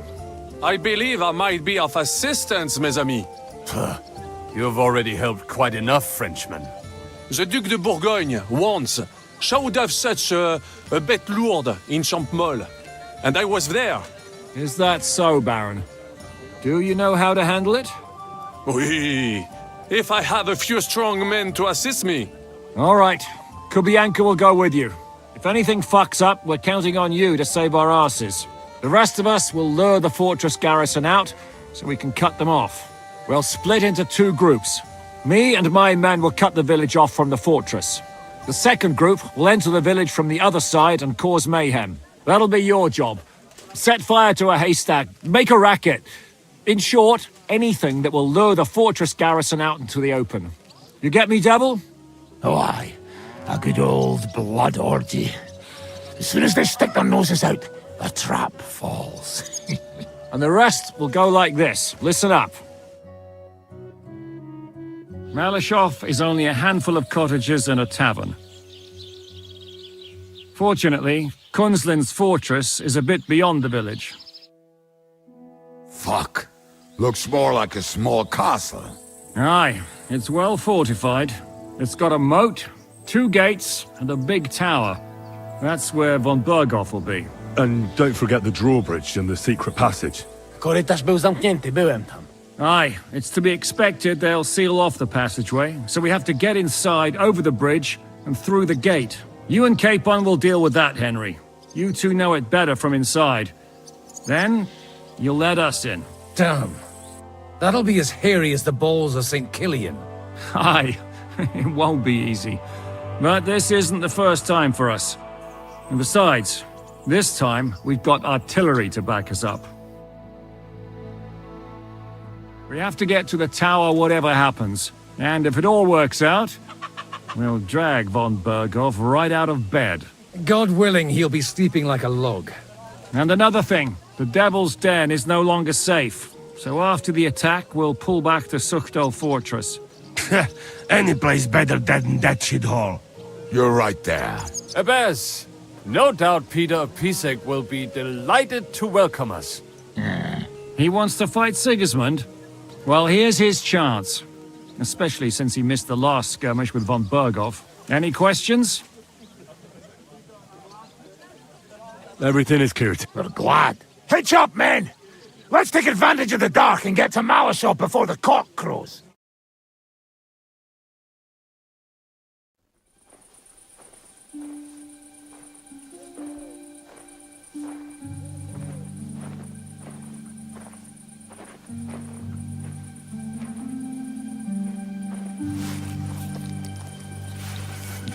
I believe I might be of assistance, mes amis. You've already helped quite enough, Frenchman. The Duc de Bourgogne, once, showed off such a bête lourde in Champmol. And I was there. Is that so, Baron? Do you know how to handle it? Oui. If I have a few strong men to assist me. All right. Kubianka will go with you. If anything fucks up, we're counting on you to save our asses. The rest of us will lure the fortress garrison out, so we can cut them off. We'll split into two groups. Me and my men will cut the village off from the fortress. The second group will enter the village from the other side and cause mayhem. That'll be your job. Set fire to a haystack, make a racket. In short, anything that will lure the fortress garrison out into the open. You get me, Devil? Oh, aye. A good old blood orgy. As soon as they stick their noses out, the trap falls. And the rest will go like this. Listen up. Malishov is only a handful of cottages and a tavern. Fortunately, Kunzlin's fortress is a bit beyond the village. Fuck. Looks more like a small castle. Aye, it's well fortified. It's got a moat, 2 gates, and a big tower. That's where von Berghoff will be. And don't forget the drawbridge and the secret passage. Korytarz był zamknięty, byłem tam. Aye, it's to be expected they'll seal off the passageway, so we have to get inside, over the bridge, and through the gate. You and Capon will deal with that, Henry. You two know it better from inside. Then, you'll let us in. Damn. That'll be as hairy as the balls of St. Killian. Aye, it won't be easy. But this isn't the first time for us. And besides, this time we've got artillery to back us up. We have to get to the tower whatever happens. And if it all works out, we'll drag von Berghoff right out of bed. God willing, he'll be sleeping like a log. And another thing, the Devil's Den is no longer safe. So after the attack, we'll pull back to Sukhto Fortress. Any place better than that shithole. You're right there. Abbas, no doubt Peter of Pisek will be delighted to welcome us. He wants to fight Sigismund? Well, here's his chance. Especially since he missed the last skirmish with von Berghoff. Any questions? Everything is cleared. We're glad. Hitch up, men! Let's take advantage of the dark and get to Malishov before the cock crows.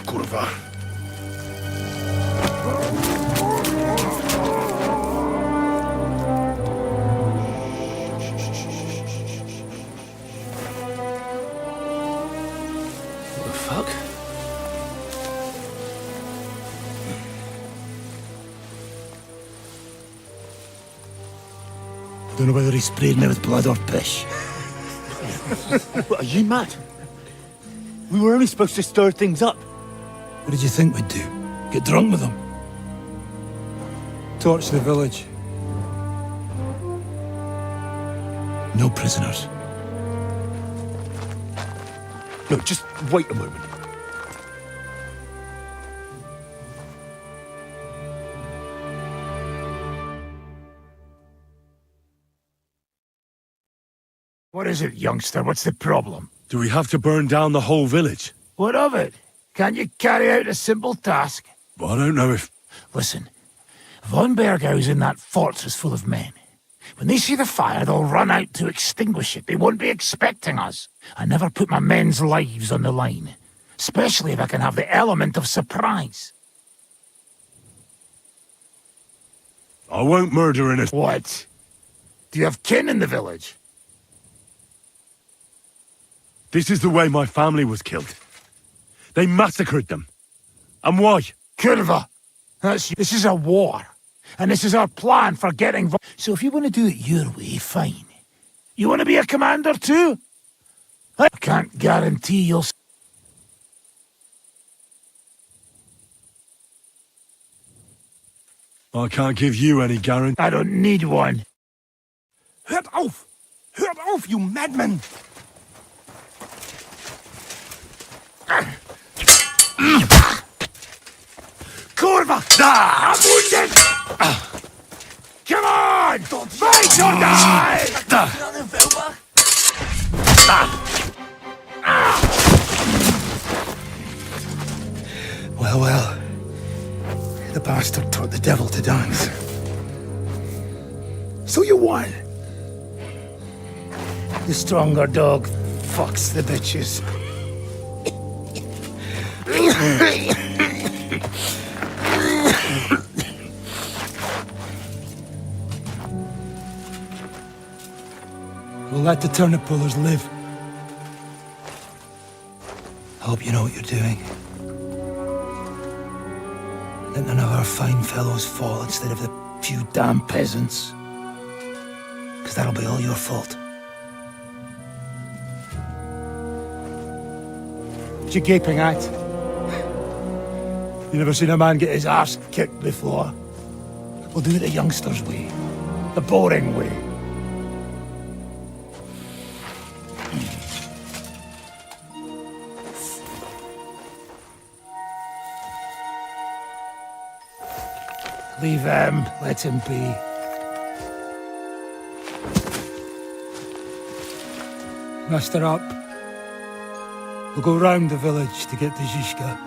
Kurwa. Don't know whether he sprayed me with blood or piss. What, are you mad? We were only supposed to stir things up. What did you think we'd do? Get drunk with them? Torch the village. No prisoners. No, just wait a moment. What is it, youngster? What's the problem? Do we have to burn down the whole village? What of it? Can't you carry out a simple task? Well, I don't know if... Listen, Von Bergau's in that fortress full of men. When they see the fire, they'll run out to extinguish it. They won't be expecting us. I never put my men's lives on the line, especially if I can have the element of surprise. I won't murder in a... What? Do you have kin in the village? This is the way my family was killed. They massacred them. And why? Curva! This is a war. And this is our plan for getting... So if you want to do it your way, fine. You want to be a commander too? I can't guarantee you'll... I can't give you any guarantee. I don't need one. Hört auf! Hört auf, you madman! Kurva! I'm wounded! Come on! Fight or die! Well, well. The bastard taught the devil to dance. So you won. The stronger dog fucks the bitches. We'll let the turnip pullers live. I hope you know what you're doing. Let none of our fine fellows fall instead of the few damn peasants. Because that'll be all your fault. What you gaping at? You never seen a man get his arse kicked before? We'll do it the youngsters' way. The boring way. Leave him. Let him be. Muster up. We'll go round the village to get to Zizka.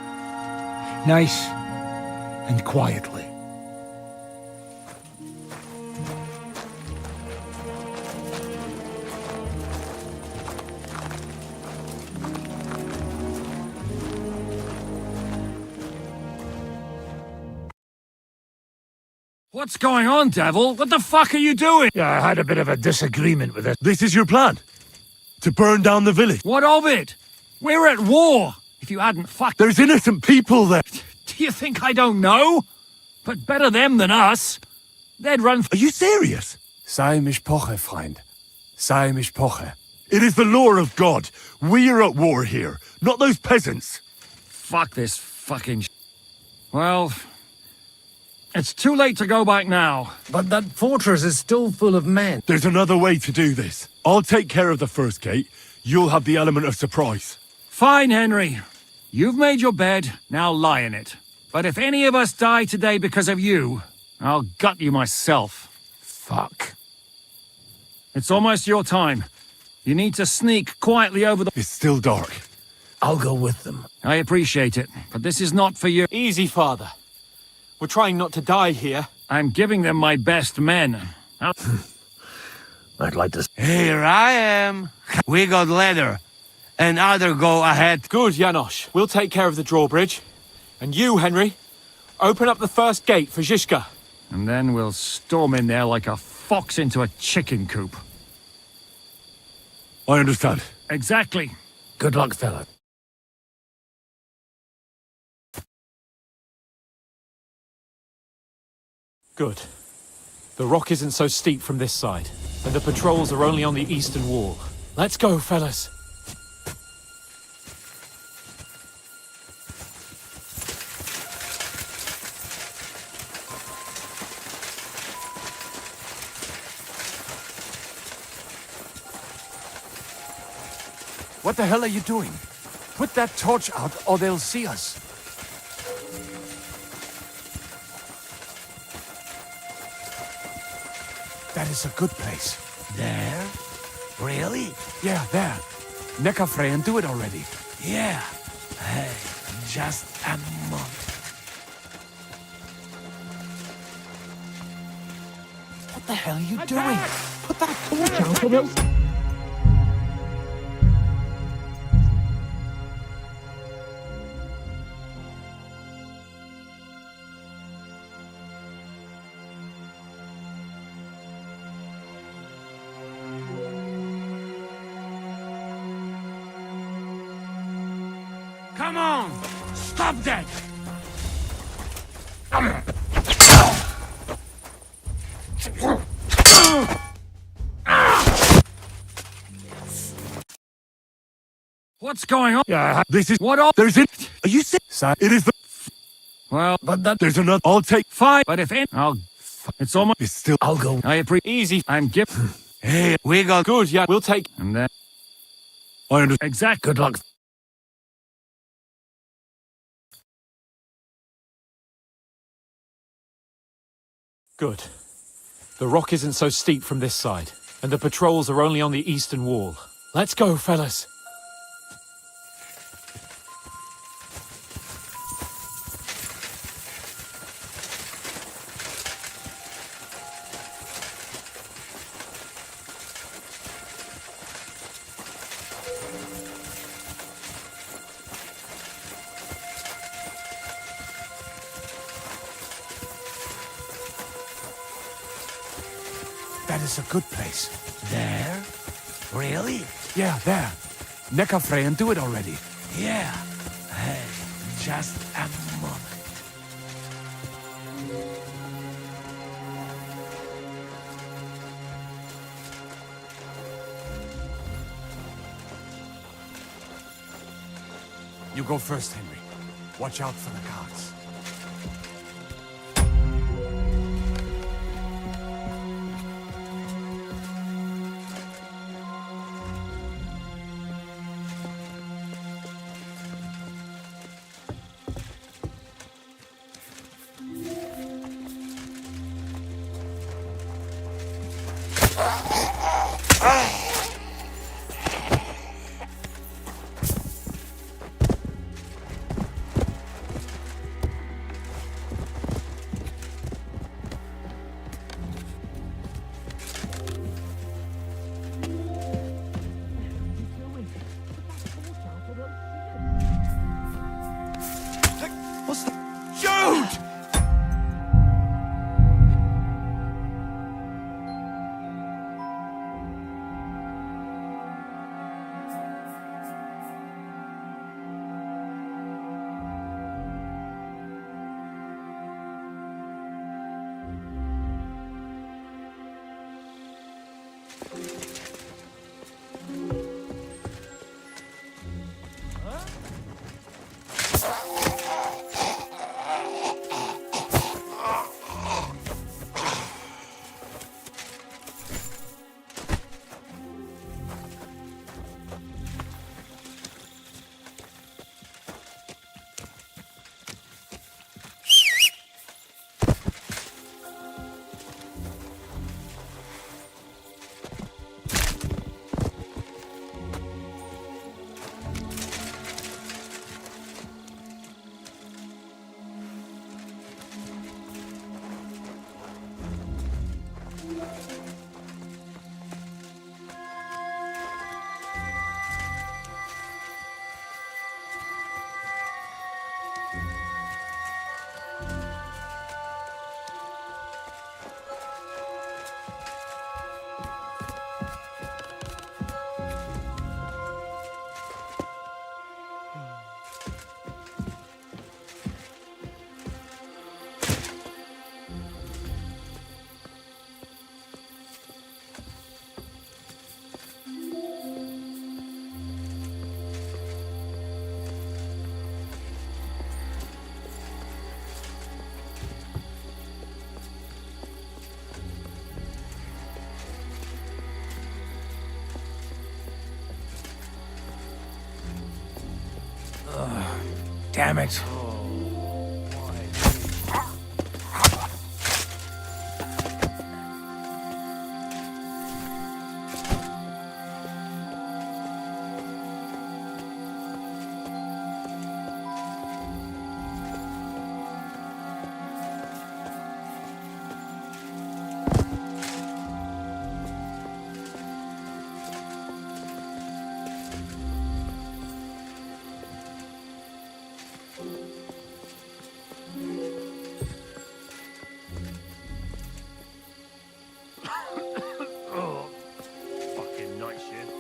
Nice and quietly. What's going on, Devil? What the fuck are you doing? Yeah, I had a bit of a disagreement with it. This is your plan? To burn down the village? What of it? We're at war. If you hadn't fucked... There's innocent people there. Do you think I don't know? But better them than us. They'd run... Are you serious? Sei mich poche, Freund. Sei mich poche. It is the law of God. We're at war here, not those peasants. Fuck this fucking... Well... It's too late to go back now. But that fortress is still full of men. There's another way to do this. I'll take care of the first gate. You'll have the element of surprise. Fine, Henry. You've made your bed, now lie in it. But if any of us die today because of you, I'll gut you myself. Fuck. It's almost your time. You need to sneak quietly over the... It's still dark. I'll go with them. I appreciate it, but this is not for you. Easy, Father. We're trying not to die here. I'm giving them my best men. I'd like to... Here I am. We got leather. And other go ahead. Good, Janosch. We'll take care of the drawbridge. And you, Henry, open up the first gate for Zizka. And then we'll storm in there like a fox into a chicken coop. I understand. Exactly. Good luck, fella. Good. The rock isn't so steep from this side. and the patrols are only on the eastern wall. Let's go, fellas. What the hell are you doing? Put that torch out or they'll see us. That is a good place. There? Really? Yeah, there. Nekafre and do it already. Yeah. Hey, just a moment. What the hell are you doing? Put that torch out or they'll... Come on! Stop that! What's going on? Yeah, this is What all? There's it. Are you sick? It is the. Well, but that There's another. I'll take. fine. But if it, I'll. It's almost. It's still. I'll go. I appreciate. Easy. I'm giving. Hey, we got. Good, yeah, we'll take... And then I understand. exact. Good luck. Good. The rock isn't so steep from this side, and the patrols are only on the eastern wall. Let's go, fellas. That is a good place. There? Really? Yeah, there. Nekafre and do it already. Yeah. Hey, just a moment. You go first, Henry. Watch out for the guards. Damn it. Oh, fucking night shift.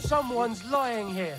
Someone's lying here.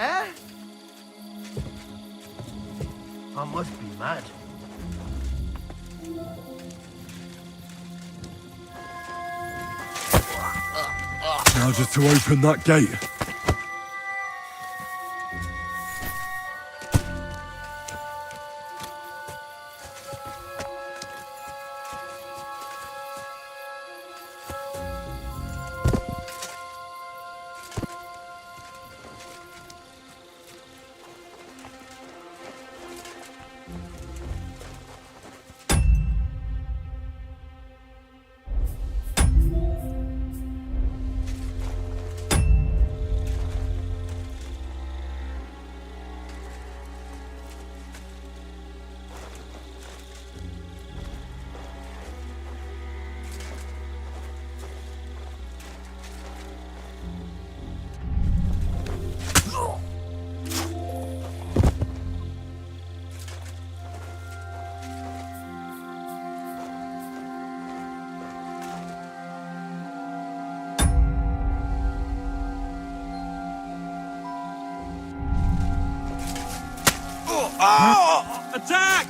Eh? I must be mad. Now just to open that gate. Oh! Attack!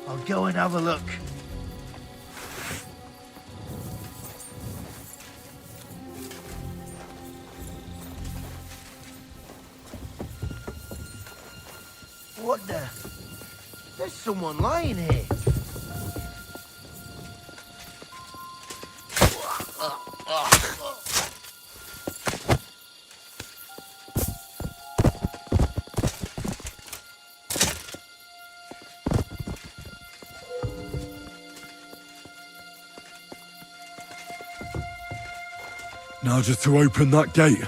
I'll go and have a look. What the? There's someone lying here. Now just to open that gate.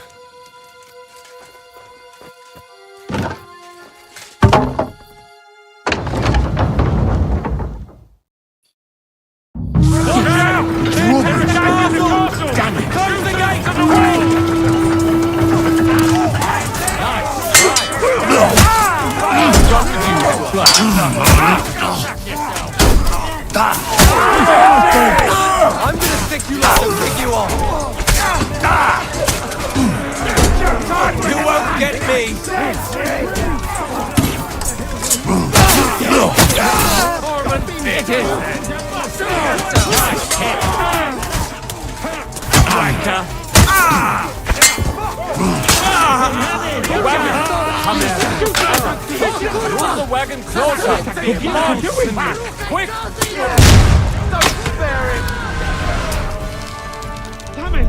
I'm gonna stick you like and pick you off. You won't get me. It is. Move the wagon closer. Quick! Don't spare it! Damn it!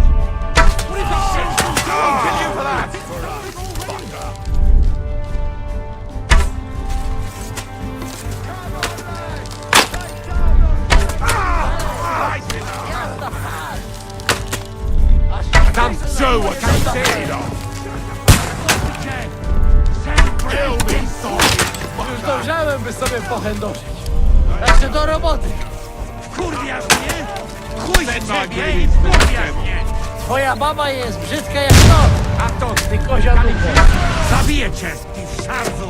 What is that shit? I'll kill you for that! Tam show what I'm saying. Już dojrzałem, by sobie pochędożyć. Także do roboty. Kurwiasz mnie? Chuj z ciebie i kurwiasz mnie! Twoja baba jest brzydka jak to. A to Ty kozia dupę. zabiję cię, ty szarzu!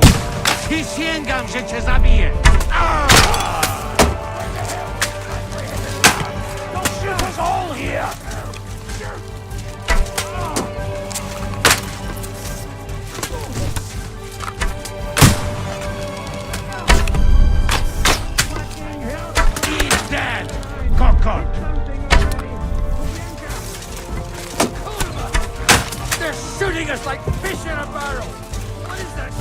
Przysięgam, że cię zabiję! Don't shoot us all here! He's dead! Cockard! They're shooting us like fish in a barrel. What is that?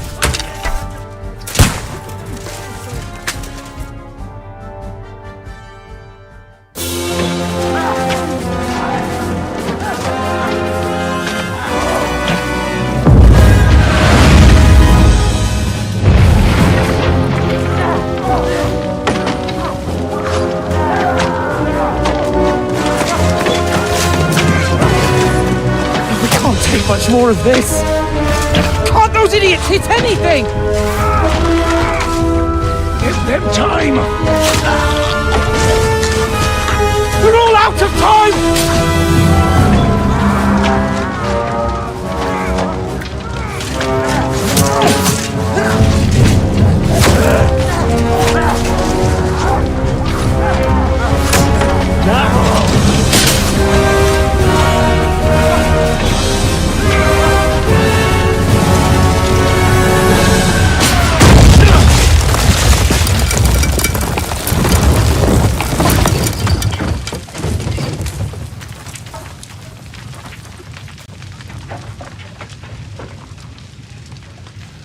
Take much more of this. Can't those idiots hit anything? Give them time! We're all out of time!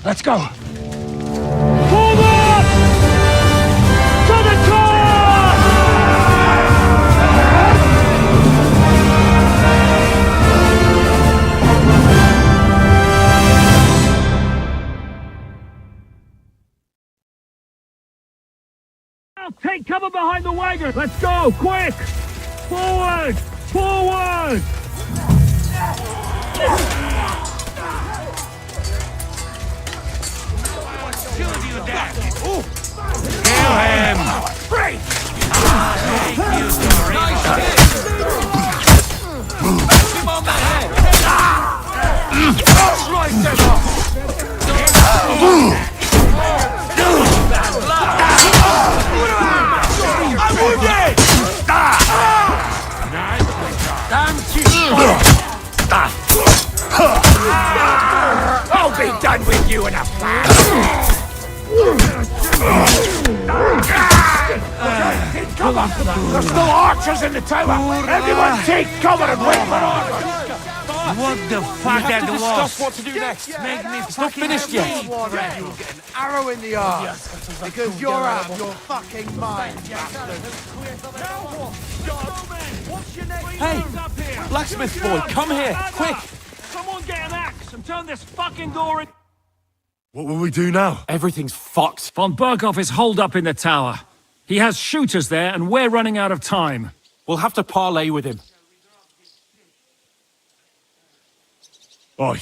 Let's go! Forward! To the top! Now take cover behind the wagon. Let's go, quick! Forward! Forward! Two of you dead! Kill him! cover! There's still archers in the tower! Everyone take cover and wait for orders! What the fuck We have to at discuss was? what to do next. Make me It's not finished yet. You'll get an arrow in the arse. Because you're out of your fucking mind, bastard. Hey, blacksmith boy, come here, quick! Someone get an axe and turn this fucking door in. What will we do now? Everything's fucked. Von Berghoff is holed up in the tower. He has shooters there, and we're running out of time. We'll have to parley with him. Aye.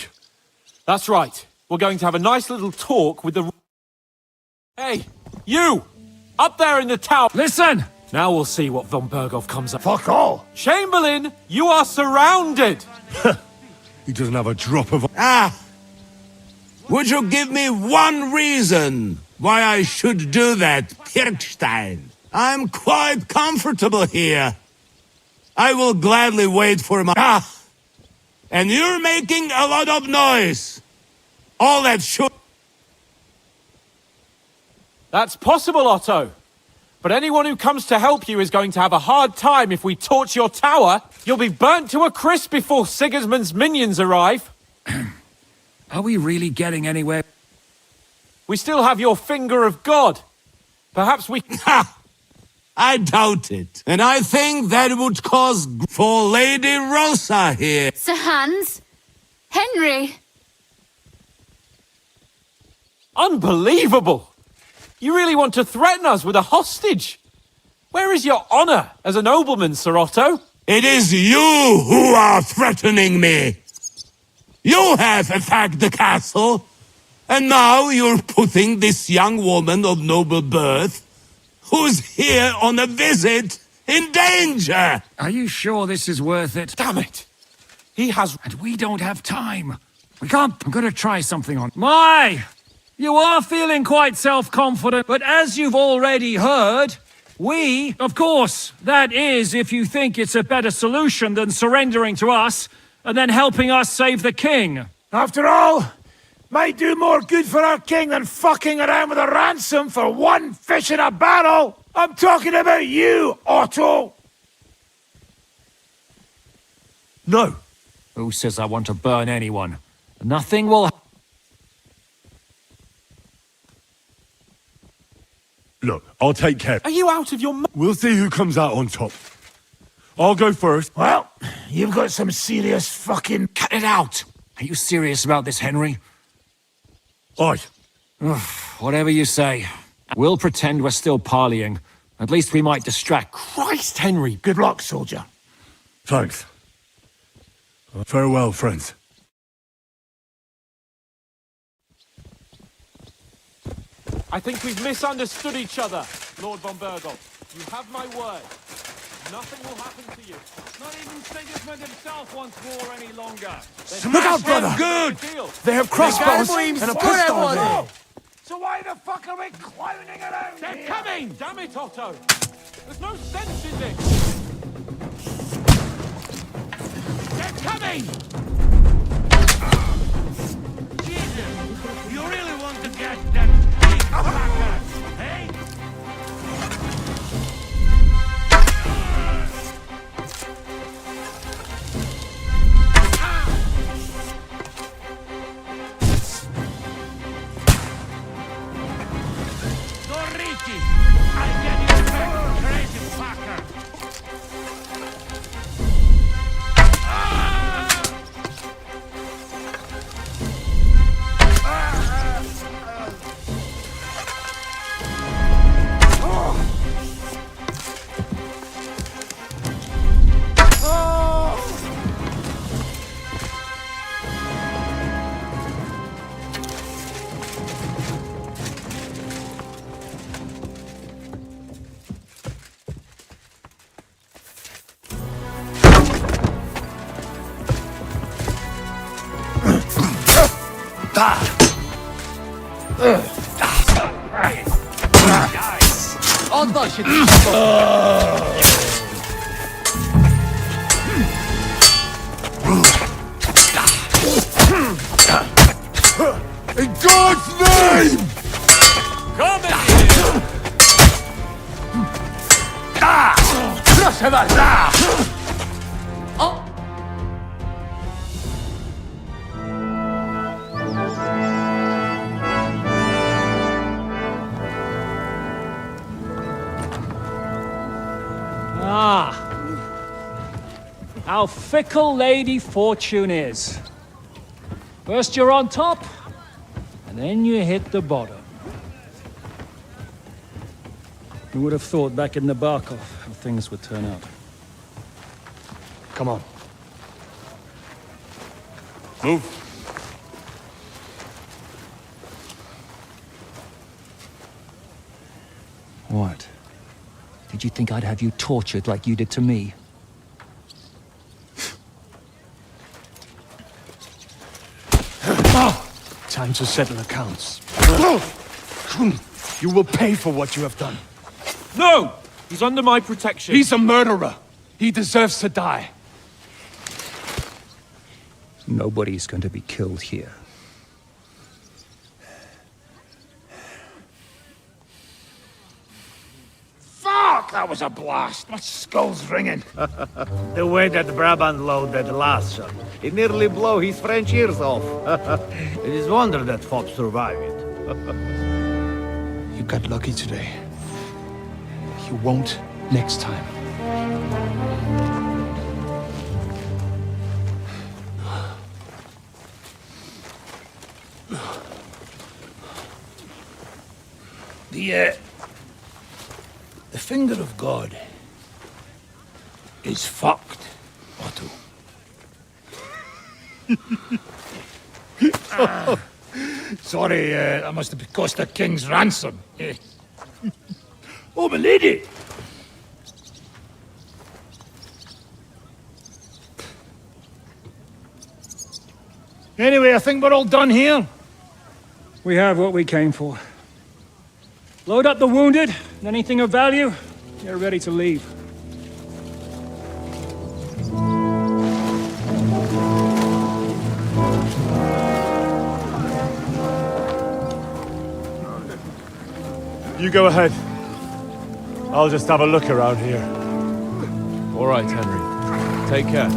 That's right. We're going to have a nice little talk with the... Hey, you! Up there in the tower! Listen! Now we'll see what Von Berghoff comes up. Fuck all! Chamberlain, you are surrounded! He doesn't have a drop of... Ah! Would you give me one reason why I should do that, Kirchstein? I'm quite comfortable here. I will gladly wait for my... Ah! And you're making a lot of noise. All that should... That's possible, Otto. But anyone who comes to help you is going to have a hard time if we torch your tower. You'll be burnt to a crisp before Sigismund's minions arrive. Are we really getting anywhere? We still have your finger of God. Perhaps we... Ha! I doubt it. And I think that would cause for Lady Rosa here. Sir Hans? Henry? Unbelievable! You really want to threaten us with a hostage? Where is your honor as a nobleman, Sir Otto? It is you who are threatening me. You have attacked the castle, and now you're putting this young woman of noble birth, who's here on a visit, in danger. Are you sure this is worth it? Damn it! He has... And we don't have time. We can't... I'm gonna try something on... My! You are feeling quite self-confident, but as you've already heard, we... Of course, that is if you think it's a better solution than surrendering to us and then helping us save the king. After all, might do more good for our king than fucking around with a ransom for one fish in a barrel. I'm talking about you, Otto. No. Who says I want to burn anyone? Nothing will... Look, I'll take care. Are you out of your... We'll see who comes out on top. I'll go first. Well, you've got some serious fucking... Cut it out! Are you serious about this, Henry? Aye. Whatever you say. We'll pretend we're still parleying. At least we might distract... Christ, Henry! Good luck, soldier. Thanks. Farewell, friends. I think we've misunderstood each other, Lord von Berghoff. You have my word. Nothing will happen to you. Not even Sigismund himself wants war any longer. Look out, brother! Good! They have crossbows Flames and a for pistol on everyone. there. So why the fuck are we clowning around They're here? coming! Damn it, Otto! There's no sense in this! They're coming! Jesus, you really want to get that big fucker, hey? Doriti, I get you back, crazy fucker. In God's name! Come in here! No se va! Oh! Ah. How fickle Lady Fortune is. First you're on top, and then you hit the bottom. Who would have thought back in the Barkov how things would turn out? Come on. Move. What? Did you think I'd have you tortured like you did to me? Time to settle accounts. You will pay for what you have done. No! He's under my protection. He's a murderer. He deserves to die. Nobody's going to be killed here. Fuck! That was a blast. My skull's ringing. The way that Brabant loaded last shot, it nearly blow his French ears off. It is wonder that fop survived it. You got lucky today. You won't next time. The finger of God is fucked, Otto. Sorry, that must have cost a king's ransom. Oh, my lady! Anyway, I think we're all done here. We have what we came for. Load up the wounded, and anything of value, you're ready to leave. You go ahead. I'll just have a look around here. All right, Henry. Take care.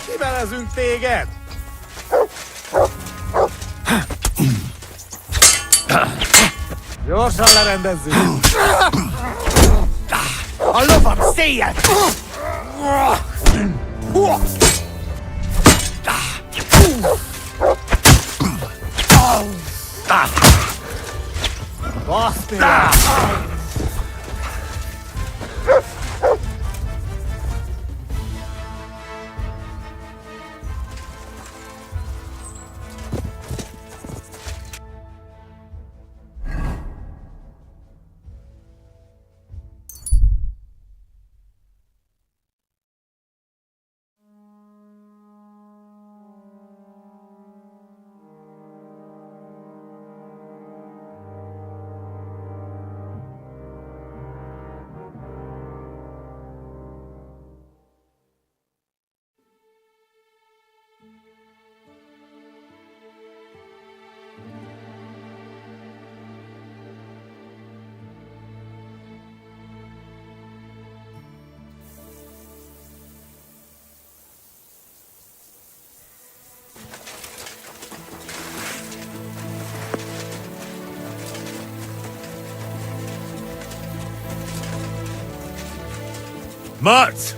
Kivelezünk téged! Gyorsan lerendezzük! A lovam széjjel! Basz meg! Mutt!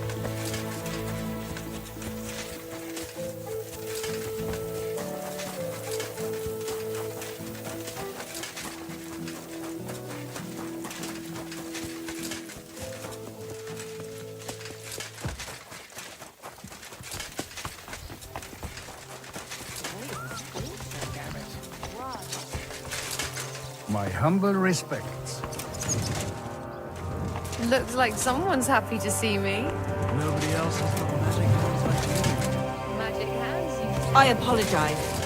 My humble respects. Looks like someone's happy to see me. Nobody else has got magic hands like you. Magic hands, you... I apologize.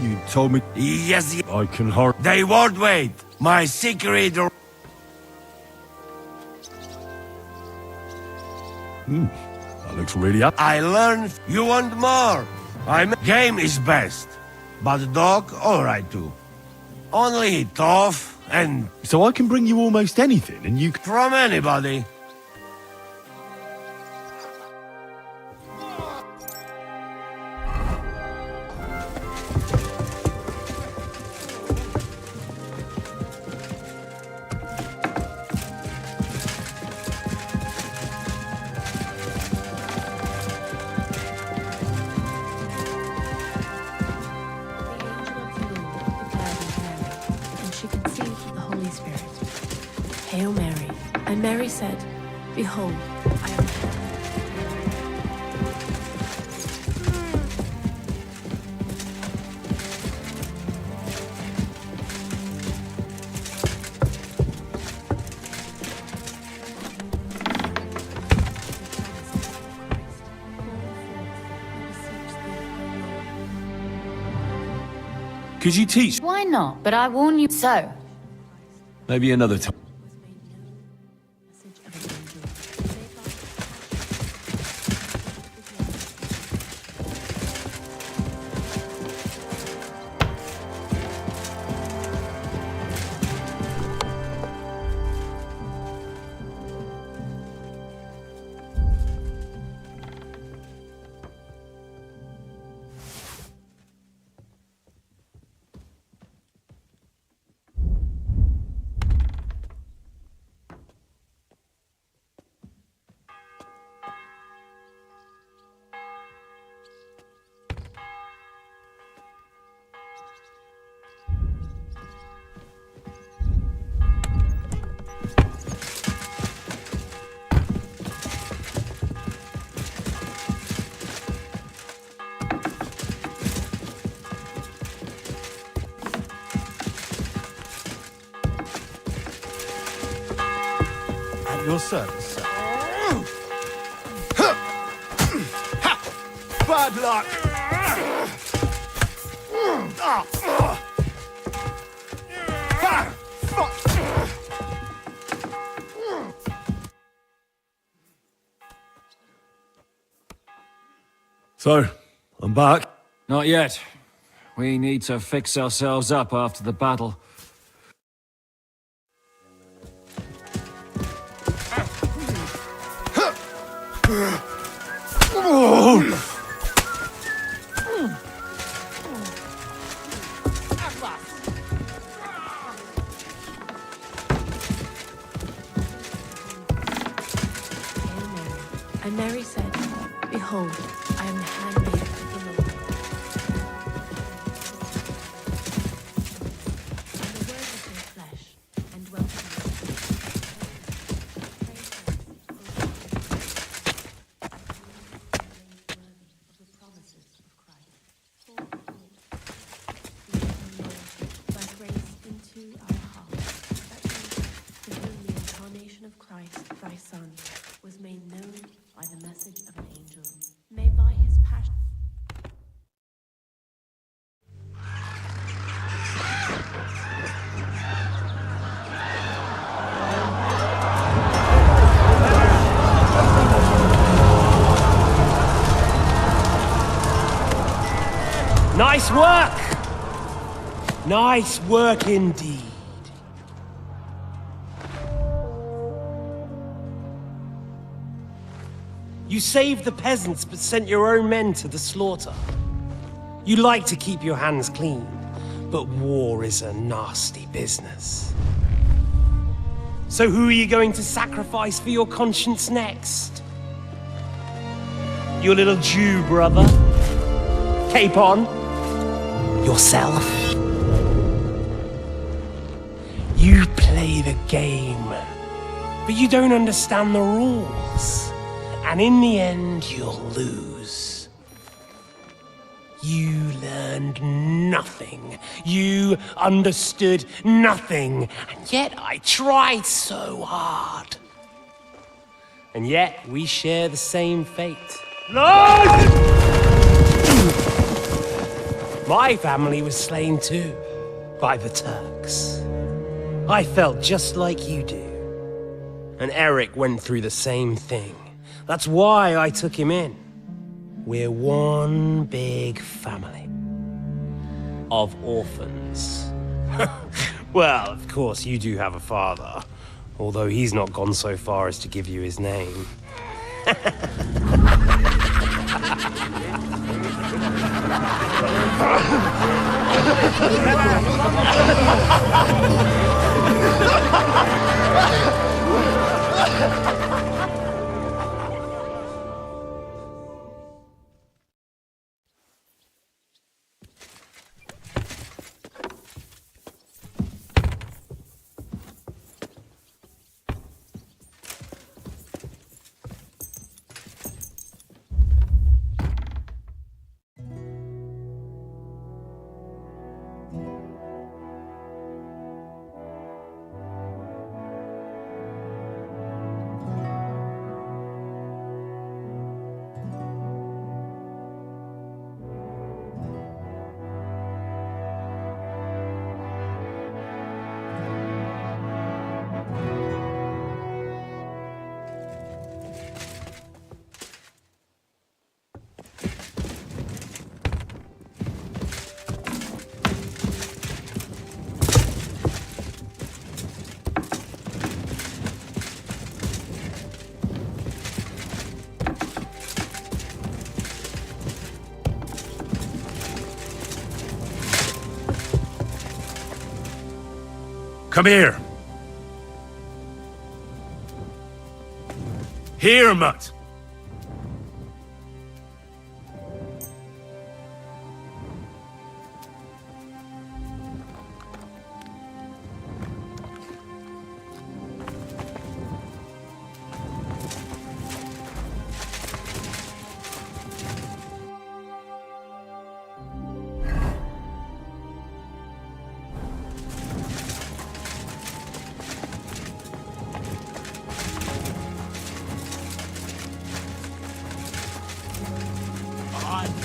You told me... Yes, I can hardly... they won't wait. My secret... That looks really up. I learned you want more. Game is best. But dog, alright too. Only tough and... So I can bring you almost anything, and you... From anybody. Hail Mary. And Mary said, Behold, I am... Could you teach? Why not? But I warn you so. Maybe another time. Your service, sir. Bad luck! So, I'm back. Not yet. We need to fix ourselves up after the battle. And Mary said, Behold, I am the handmaid of the Lord. And the word was made flesh, and dwelt by grace into our hearts, to whom the incarnation of Christ, thy Son, was made known by the message of an angel. May by his passion... Nice work! Nice work indeed. You saved the peasants, but sent your own men to the slaughter. You like to keep your hands clean, but war is a nasty business. So who are you going to sacrifice for your conscience next? Your little Jew brother? Cape on? Yourself? You play the game, but you don't understand the rules. And in the end, you'll lose. You learned nothing. You understood nothing. And yet I tried so hard. And yet we share the same fate. Lord! My family was slain too, by the Turks. I felt just like you do. And Eric went through the same thing. That's why I took him in. We're one big family. Of orphans. Well, of course, you do have a father. Although he's not gone so far as to give you his name. Come here. Here, Mutt.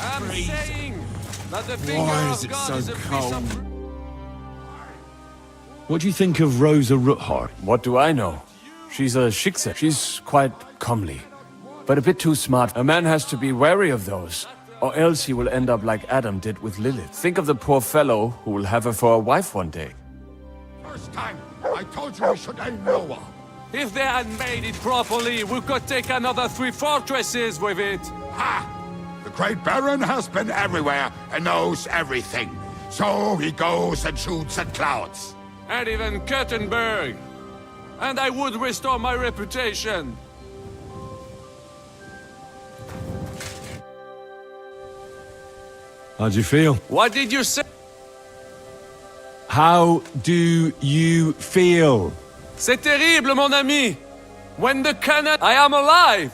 I'm saying that the Why is it so cold? What do you think of Rosa Ruthart? What do I know? She's a Schicksal. She's quite comely, but a bit too smart. A man has to be wary of those, or else he will end up like Adam did with Lilith. Think of the poor fellow who will have her for a wife one day. First time, I told you we should aim lower. If they had made it properly, we could take another 3 fortresses with it. Ha! The Great Baron has been everywhere and knows everything. So he goes and shoots at clouds. And even Kuttenberg. And I would restore my reputation. How'd you feel? What did you say? How do you feel? C'est terrible, mon ami. When the cannon... I am alive.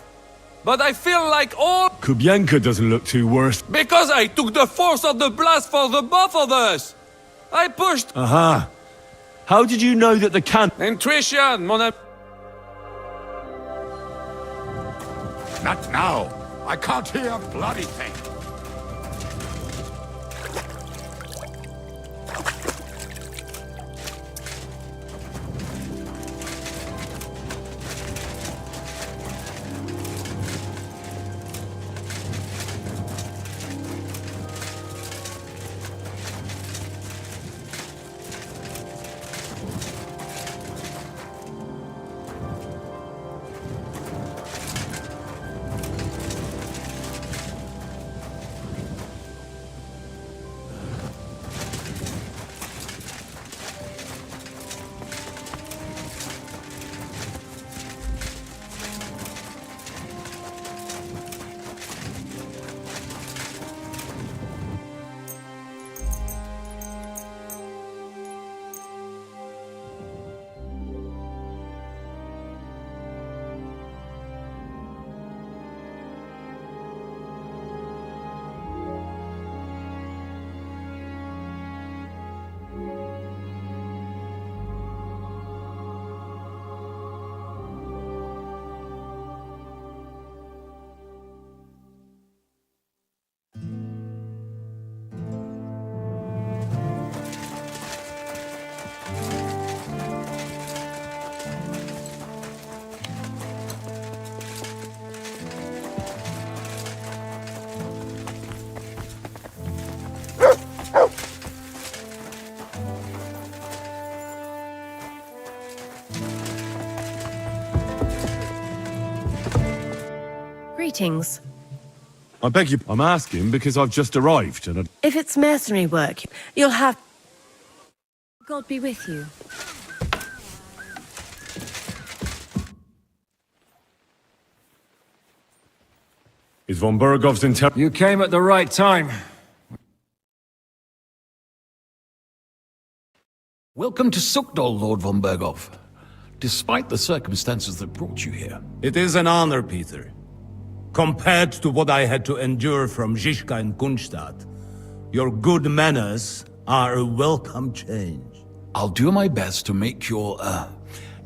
But I feel like all... Kubienka doesn't look too worse. Because I took the force of the blast for the both of us. I pushed... Aha. How did you know that the can... Intuition, mon ami. Not now. I can't hear a bloody thing. Greetings. I beg you, I'm asking because I've just arrived and If it's mercenary work, you'll have... God be with you. Is von Burgov's intel... You came at the right time. Welcome to Sukdol, Lord von Berghoff. Despite the circumstances that brought you here. It is an honor, Peter. Compared to what I had to endure from Zizka and Kunstadt, your good manners are a welcome change. I'll do my best to make your,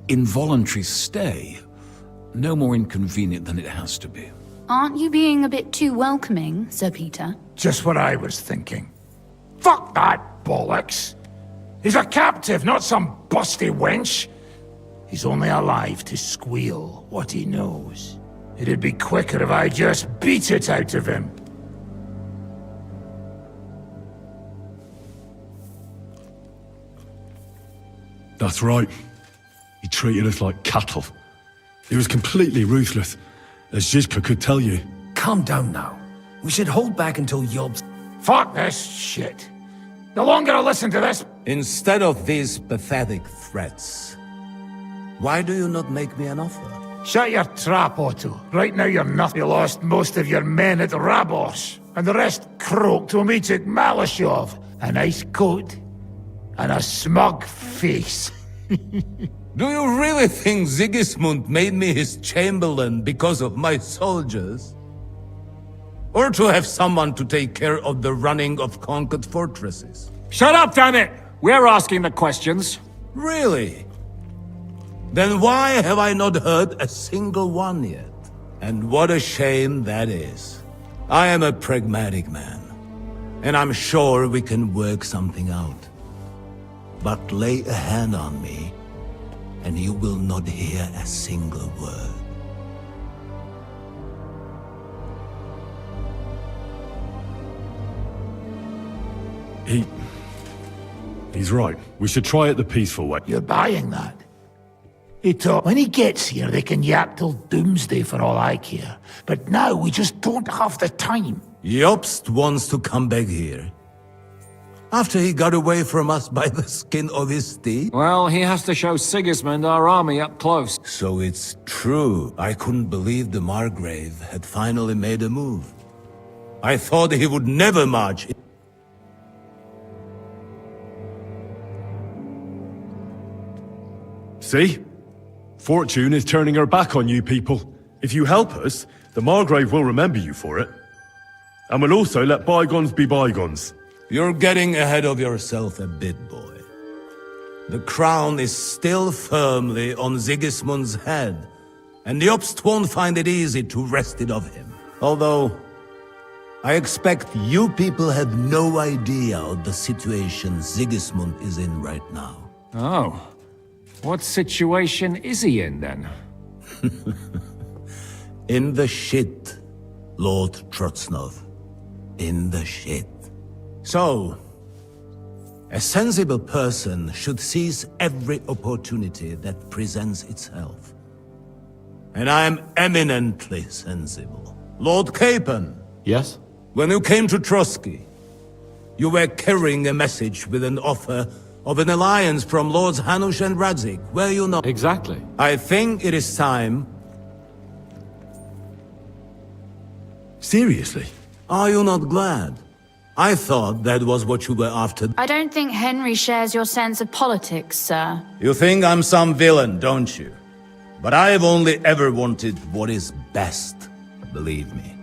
involuntary stay no more inconvenient than it has to be. Aren't you being a bit too welcoming, Sir Peter? Just what I was thinking. Fuck that bollocks! He's a captive, not some busty wench. He's only alive to squeal what he knows. It'd be quicker if I just beat it out of him. That's right. He treated us like cattle. He was completely ruthless, as Zizka could tell you. Calm down now. We should hold back until Yob's... Fuck this shit. The longer I listen to this... Instead of these pathetic threats, why do you not make me an offer? Shut your trap, Otto. Right now you're nothing. You lost most of your men at Rabos, and the rest croaked when we took Malashov. A nice coat, and a smug face. Do you really think Sigismund made me his chamberlain because of my soldiers? Or to have someone to take care of the running of conquered fortresses? Shut up, damn it! We're asking the questions. Really? Then why have I not heard a single one yet? And what a shame that is. I am a pragmatic man, and I'm sure we can work something out. But lay a hand on me, and you will not hear a single word. He's right. We should try it the peaceful way. You're buying that? He thought when he gets here they can yap till doomsday for all I care. But now we just don't have the time. Jobst wants to come back here. After he got away from us by the skin of his teeth? Well, he has to show Sigismund our army up close. So it's true. I couldn't believe the Margrave had finally made a move. I thought he would never march. See? Fortune is turning her back on you people. If you help us, the Margrave will remember you for it. And we'll also let bygones be bygones. You're getting ahead of yourself a bit, boy. The crown is still firmly on Sigismund's head, and Jobst won't find it easy to wrest it of him. Although, I expect you people have no idea of the situation Sigismund is in right now. Oh. What situation is he in, then? In the shit, Lord Trotznov. In the shit. So, a sensible person should seize every opportunity that presents itself. And I am eminently sensible. Lord Capon. Yes? When you came to Trotsky, you were carrying a message with an offer of an alliance from Lords Hanush and Radzik, were you not? Exactly. I think it is time. Seriously? Are you not glad? I thought that was what you were after. I don't think Henry shares your sense of politics, sir. You think I'm some villain, don't you? But I've only ever wanted what is best, believe me.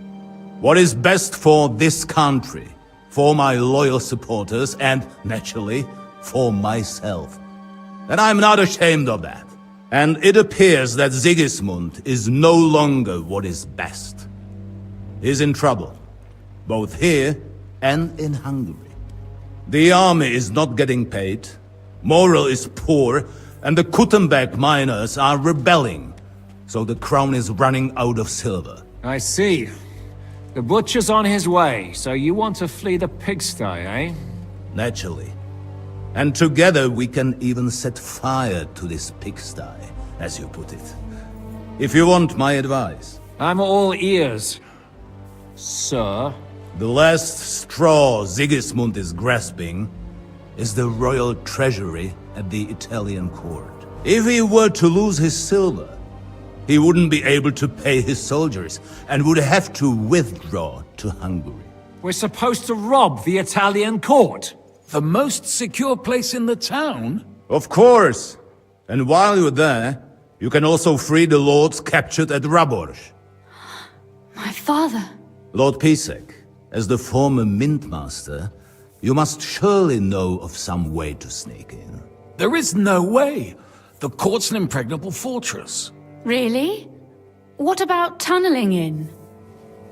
What is best for this country, for my loyal supporters, and, naturally, for myself. And I'm not ashamed of that. And it appears that Sigismund is no longer what is best. He's in trouble, both here and in Hungary. The army is not getting paid, morale is poor, and the Kuttenberg miners are rebelling. So the crown is running out of silver. I see. The butcher's on his way, so you want to flee the pigsty, eh? Naturally. And together we can even set fire to this pigsty, as you put it. If you want my advice, I'm all ears. Sir? The last straw Sigismund is grasping is the royal treasury at the Italian court. If he were to lose his silver, he wouldn't be able to pay his soldiers and would have to withdraw to Hungary. We're supposed to rob the Italian court? The most secure place in the town? Of course. And while you're there, you can also free the lords captured at Raborz. My father. Lord Pisek, as the former Mintmaster, you must surely know of some way to sneak in. There is no way. The court's an impregnable fortress. Really? What about tunneling in?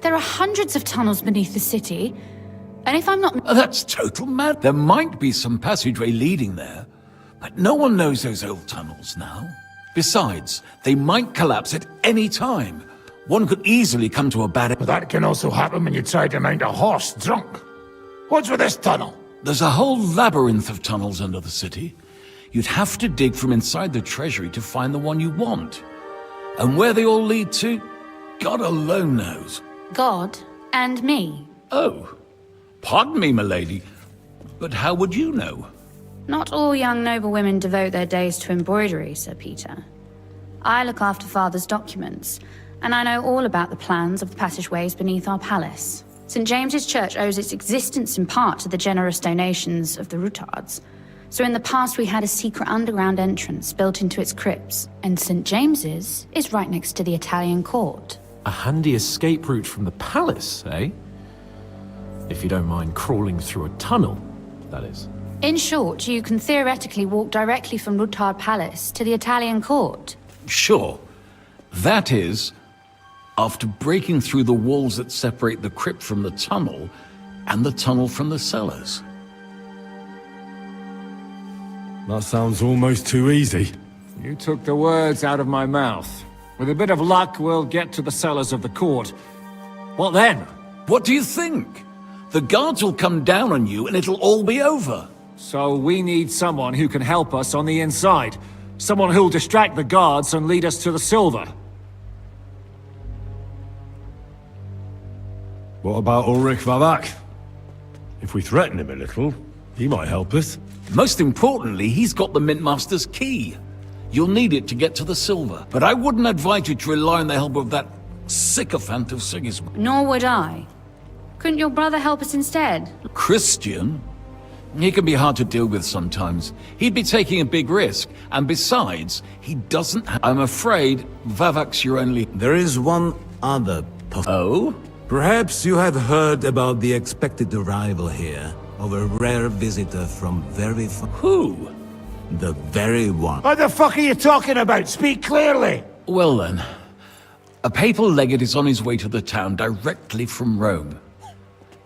There are hundreds of tunnels beneath the city, and if I'm not... That's total mad. There might be some passageway leading there, but no one knows those old tunnels now. Besides, they might collapse at any time. One could easily come to a bad... But that can also happen when you try to mount a horse drunk. What's with this tunnel? There's a whole labyrinth of tunnels under the city. You'd have to dig from inside the treasury to find the one you want. And where they all lead to, God alone knows. God and me. Oh, pardon me, milady, but how would you know? Not all young noblewomen devote their days to embroidery, Sir Peter. I look after Father's documents, and I know all about the plans of the passageways beneath our palace. St. James's Church owes its existence in part to the generous donations of the Routards. So in the past we had a secret underground entrance built into its crypts, and St. James's is right next to the Italian court. A handy escape route from the palace, eh? If you don't mind crawling through a tunnel, that is. In short, you can theoretically walk directly from Routard Palace to the Italian court. Sure. That is, after breaking through the walls that separate the crypt from the tunnel, and the tunnel from the cellars. That sounds almost too easy. You took the words out of my mouth. With a bit of luck, we'll get to the cellars of the court. What then? What do you think? The guards will come down on you and it'll all be over. So we need someone who can help us on the inside. Someone who'll distract the guards and lead us to the silver. What about Ulrich Vavak? If we threaten him a little, he might help us. Most importantly, he's got the Mintmaster's key. You'll need it to get to the silver, but I wouldn't advise you to rely on the help of that sycophant of Sigismund. Nor would I. Couldn't your brother help us instead? Christian? He can be hard to deal with sometimes. He'd be taking a big risk, and besides, he doesn't I'm afraid Vavak's your only... There is one other Oh? Perhaps you have heard about the expected arrival here of a rare visitor from very far... Who? The very one. What the fuck are you talking about? Speak clearly! Well then, a papal legate is on his way to the town directly from Rome.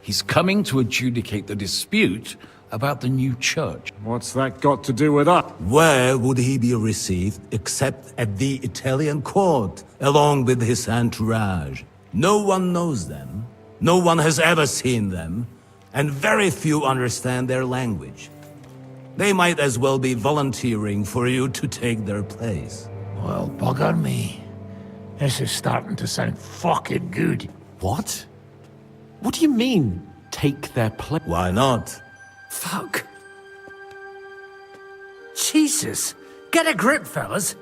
He's coming to adjudicate the dispute about the new church. What's that got to do with us? Where would he be received except at the Italian court, along with his entourage? No one knows them, no one has ever seen them, and very few understand their language. They might as well be volunteering for you to take their place. Well, bugger me. This is starting to sound fucking good. What? What do you mean, take their place? Why not? Fuck. Jesus. Get a grip, fellas.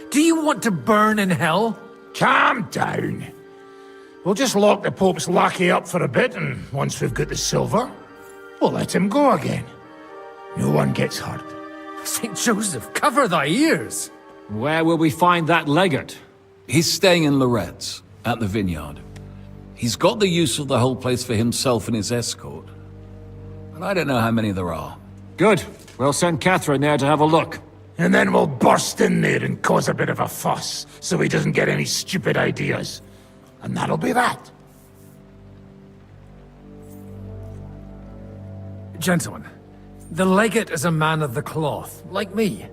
Do you want to burn in hell? Calm down. We'll just lock the Pope's lackey up for a bit, and once we've got the silver, we'll let him go again. No one gets hurt. St. Joseph, cover thy ears! Where will we find that legate? He's staying in Loretz, at the vineyard. He's got the use of the whole place for himself and his escort. But I don't know how many there are. Good. We'll send Catherine there to have a look. And then we'll burst in there and cause a bit of a fuss, so he doesn't get any stupid ideas. And that'll be that. Gentlemen, the legate is a man of the cloth, like me.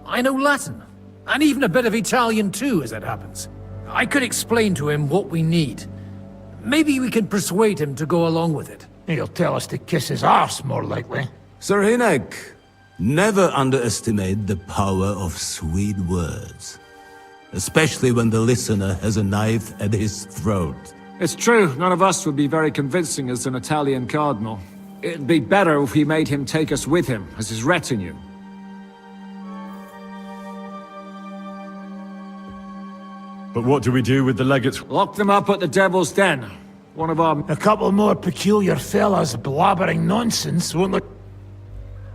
I know Latin, and even a bit of Italian too, as it happens. I could explain to him what we need. Maybe we can persuade him to go along with it. He'll tell us to kiss his arse, more likely. Sir Hinek, never underestimate the power of sweet words. especially when the listener has a knife at his throat. It's true, none of us would be very convincing as an Italian cardinal. It'd be better if we made him take us with him, as his retinue. But what do we do with the legates? Lock them up at the Devil's Den. One of our... A couple more peculiar fellas blabbering nonsense, won't they?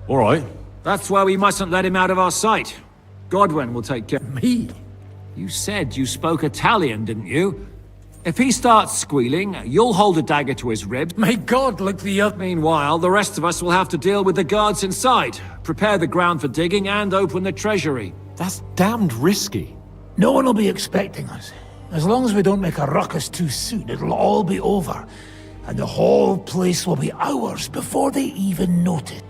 All right. That's why we mustn't let him out of our sight. Godwin will take care... Me? You said you spoke Italian, didn't you? If he starts squealing, you'll hold a dagger to his ribs. My God, look the other... Meanwhile, the rest of us will have to deal with the guards inside, prepare the ground for digging, and open the treasury. That's damned risky. No one will be expecting us. As long as we don't make a ruckus too soon, it'll all be over. And the whole place will be ours before they even notice.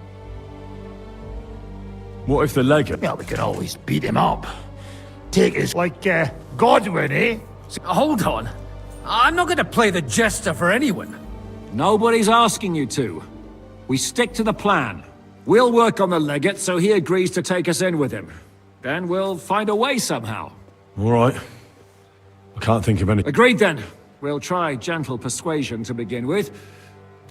What if the legate... Well, we can always beat him up. Take his, like, Godwin, eh? Hold on. I'm not going to play the jester for anyone. Nobody's asking you to. We stick to the plan. We'll work on the legate so he agrees to take us in with him. Then we'll find a way somehow. All right. I can't think of any... Agreed then. We'll try gentle persuasion to begin with.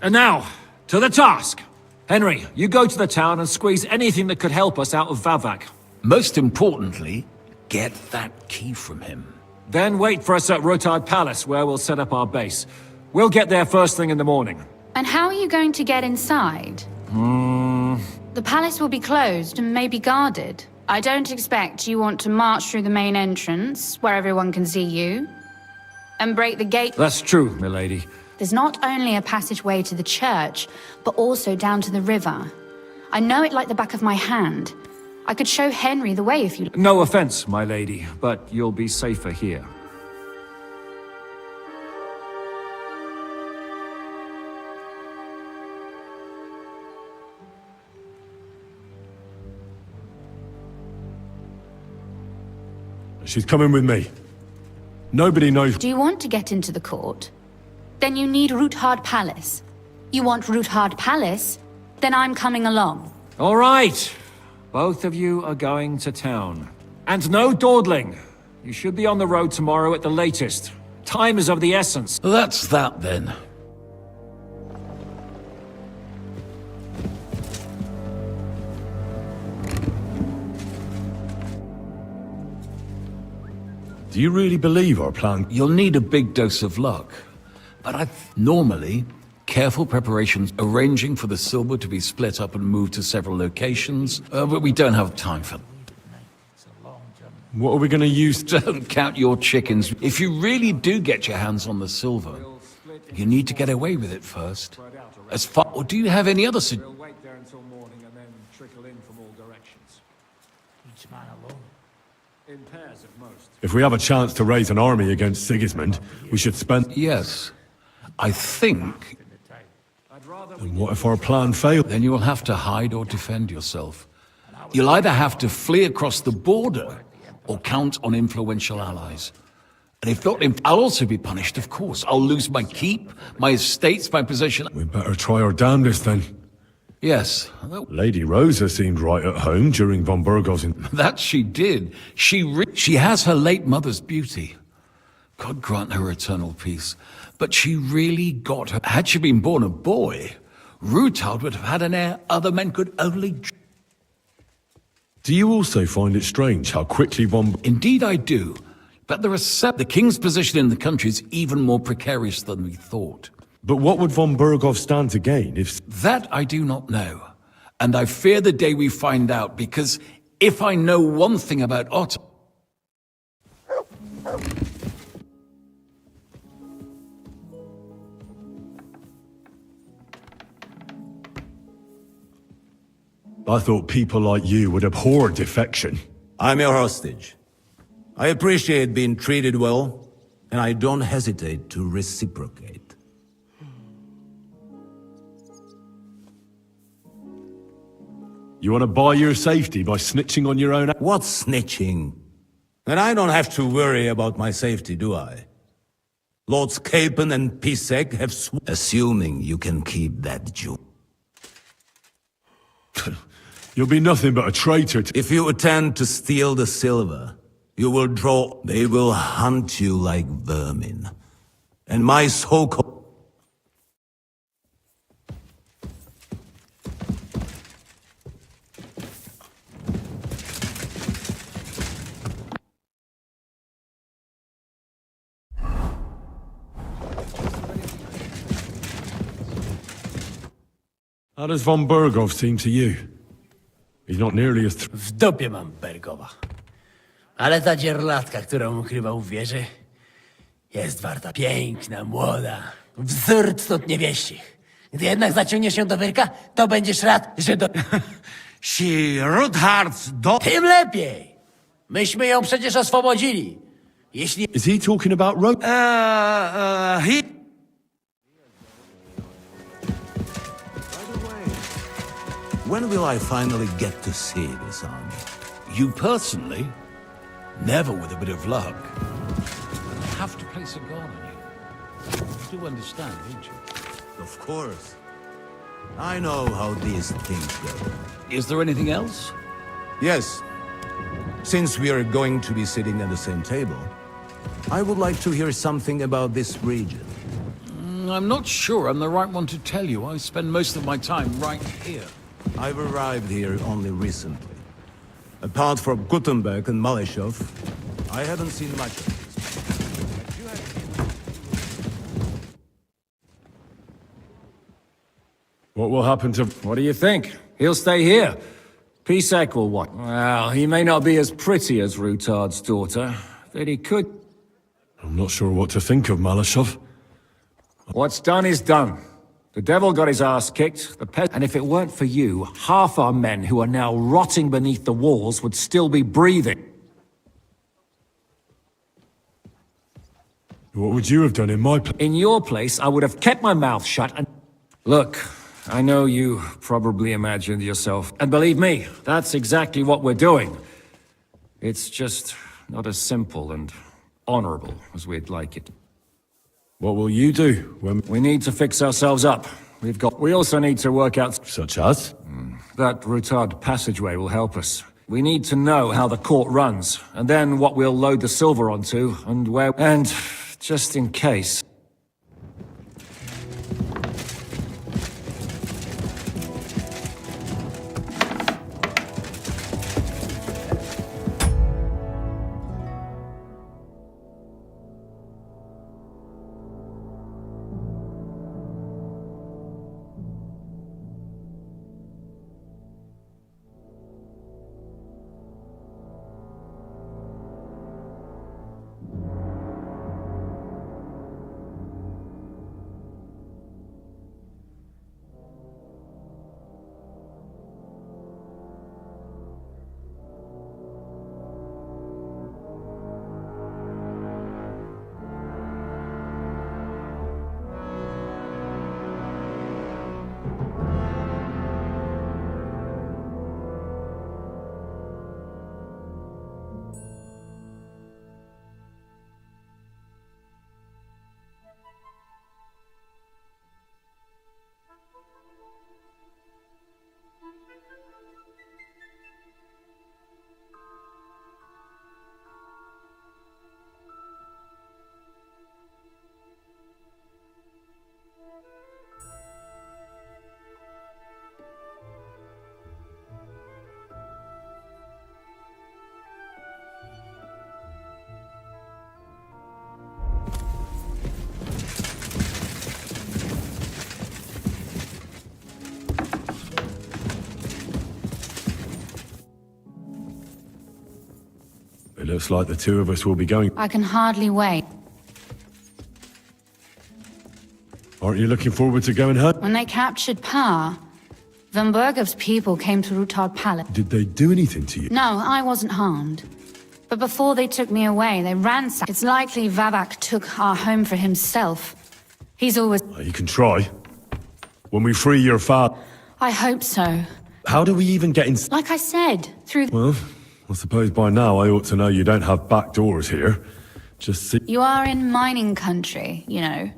And now, to the task! Henry, you go to the town and squeeze anything that could help us out of Vavak. Most importantly, get that key from him. Then wait for us at Rotard Palace, where we'll set up our base. We'll get there first thing in the morning. And how are you going to get inside? The palace will be closed and maybe guarded. I don't expect you want to march through the main entrance, where everyone can see you, and break the gate. That's true, milady. There's not only a passageway to the church, but also down to the river. I know it like the back of my hand. I could show Henry the way if you... No offense, my lady, but you'll be safer here. She's coming with me. Nobody knows... Do you want to get into the court? Then you need Roothard Palace. You want Roothard Palace? Then I'm coming along. All right. Both of you are going to town. And no dawdling. You should be on the road tomorrow at the latest. Time is of the essence. That's that then. Do you really believe our plan? You'll need a big dose of luck. But normally, careful preparations, arranging for the silver to be split up and moved to several locations, but we don't have time for that. What are we going to use? Don't count your chickens. If you really do get your hands on the silver, you need to get away with it first. As far... Or do you have any other We'll wait there until morning and then trickle in from all directions. Each man alone. In pairs at most. If we have a chance to raise an army against Sigismund, we should spend... Yes. I think... And what if our plan fails? Then you will have to hide or defend yourself. You'll either have to flee across the border or count on influential allies. And if not, I'll also be punished, of course. I'll lose my keep, my estates, my position. We better try our damnedest then. Yes. Lady Rosa seemed right at home during von Burgov's... That she did. She has her late mother's beauty. God grant her eternal peace. But she really got her. Had she been born a boy, Rutard would have had an heir other men could only... Do you also find it strange how quickly von... Indeed I do. But there are the king's position in the country is even more precarious than we thought. But what would von Burgov stand to gain if... That I do not know. And I fear the day we find out, because if I know one thing about Otto... I thought people like you would abhor defection. I'm your hostage. I appreciate being treated well, and I don't hesitate to reciprocate. You want to buy your safety by snitching on your own... What's snitching? And I don't have to worry about my safety, do I? Lords Capon and Pisek have assuming you can keep that jewel. You'll be nothing but a traitor to... If you attempt to steal the silver, You will draw... They will hunt you like vermin. And my so-called... How does von Burgov seem to you? He's not nearly as... W dupie mam Bergowa. Ale ta dzierlatka, którą ukrywał w wieży, jest warta. Piękna, młoda, wzór cnót niewieścich. Gdy jednak zaciągniesz ją do wyrka, to będziesz rad, że do... Tym lepiej! Myśmy ją przecież oswobodzili. Jeśli... Is he talking about rope? When will I finally get to see this army? You personally? Never with a bit of luck. I have to place a guard on you. You do understand, don't you? Of course. I know how these things go. Is there anything else? Yes. Since we are going to be sitting at the same table, I would like to hear something about this region. I'm not sure I'm the right one to tell you. I spend most of my time right here. I've arrived here only recently. Apart from Gutenberg and Malishov, I haven't seen much of this. What will happen to... What do you think? He'll stay here. Pisek will what? Well, he may not be as pretty as Rutard's daughter, but he could... I'm not sure what to think of Malishov. What's done is done. The devil got his ass kicked, and if it weren't for you, half our men who are now rotting beneath the walls would still be breathing. What would you have done in my place? In your place, I would have kept my mouth shut and... Look, I know you probably imagined yourself, and believe me, that's exactly what we're doing. It's just not as simple and honorable as we'd like it. What will you do when... We need to fix ourselves up. We also need to work out... Such as? That Rutard passageway will help us. We need to know how the court runs, and then what we'll load the silver onto, and where... And, just in case... It looks like the two of us will be going... I can hardly wait. Aren't you looking forward to going home? When they captured Pa, Van Bergov's people came to Rutard Palace. Did they do anything to you? No, I wasn't harmed. But before they took me away, they ransacked. It's likely Vavak took our home for himself. He's always... You can try. When we free your father... I hope so. How do we even get in... Like I said, through... Well, I suppose by now I ought to know you don't have back doors here. Just see... You are in mining country, you know.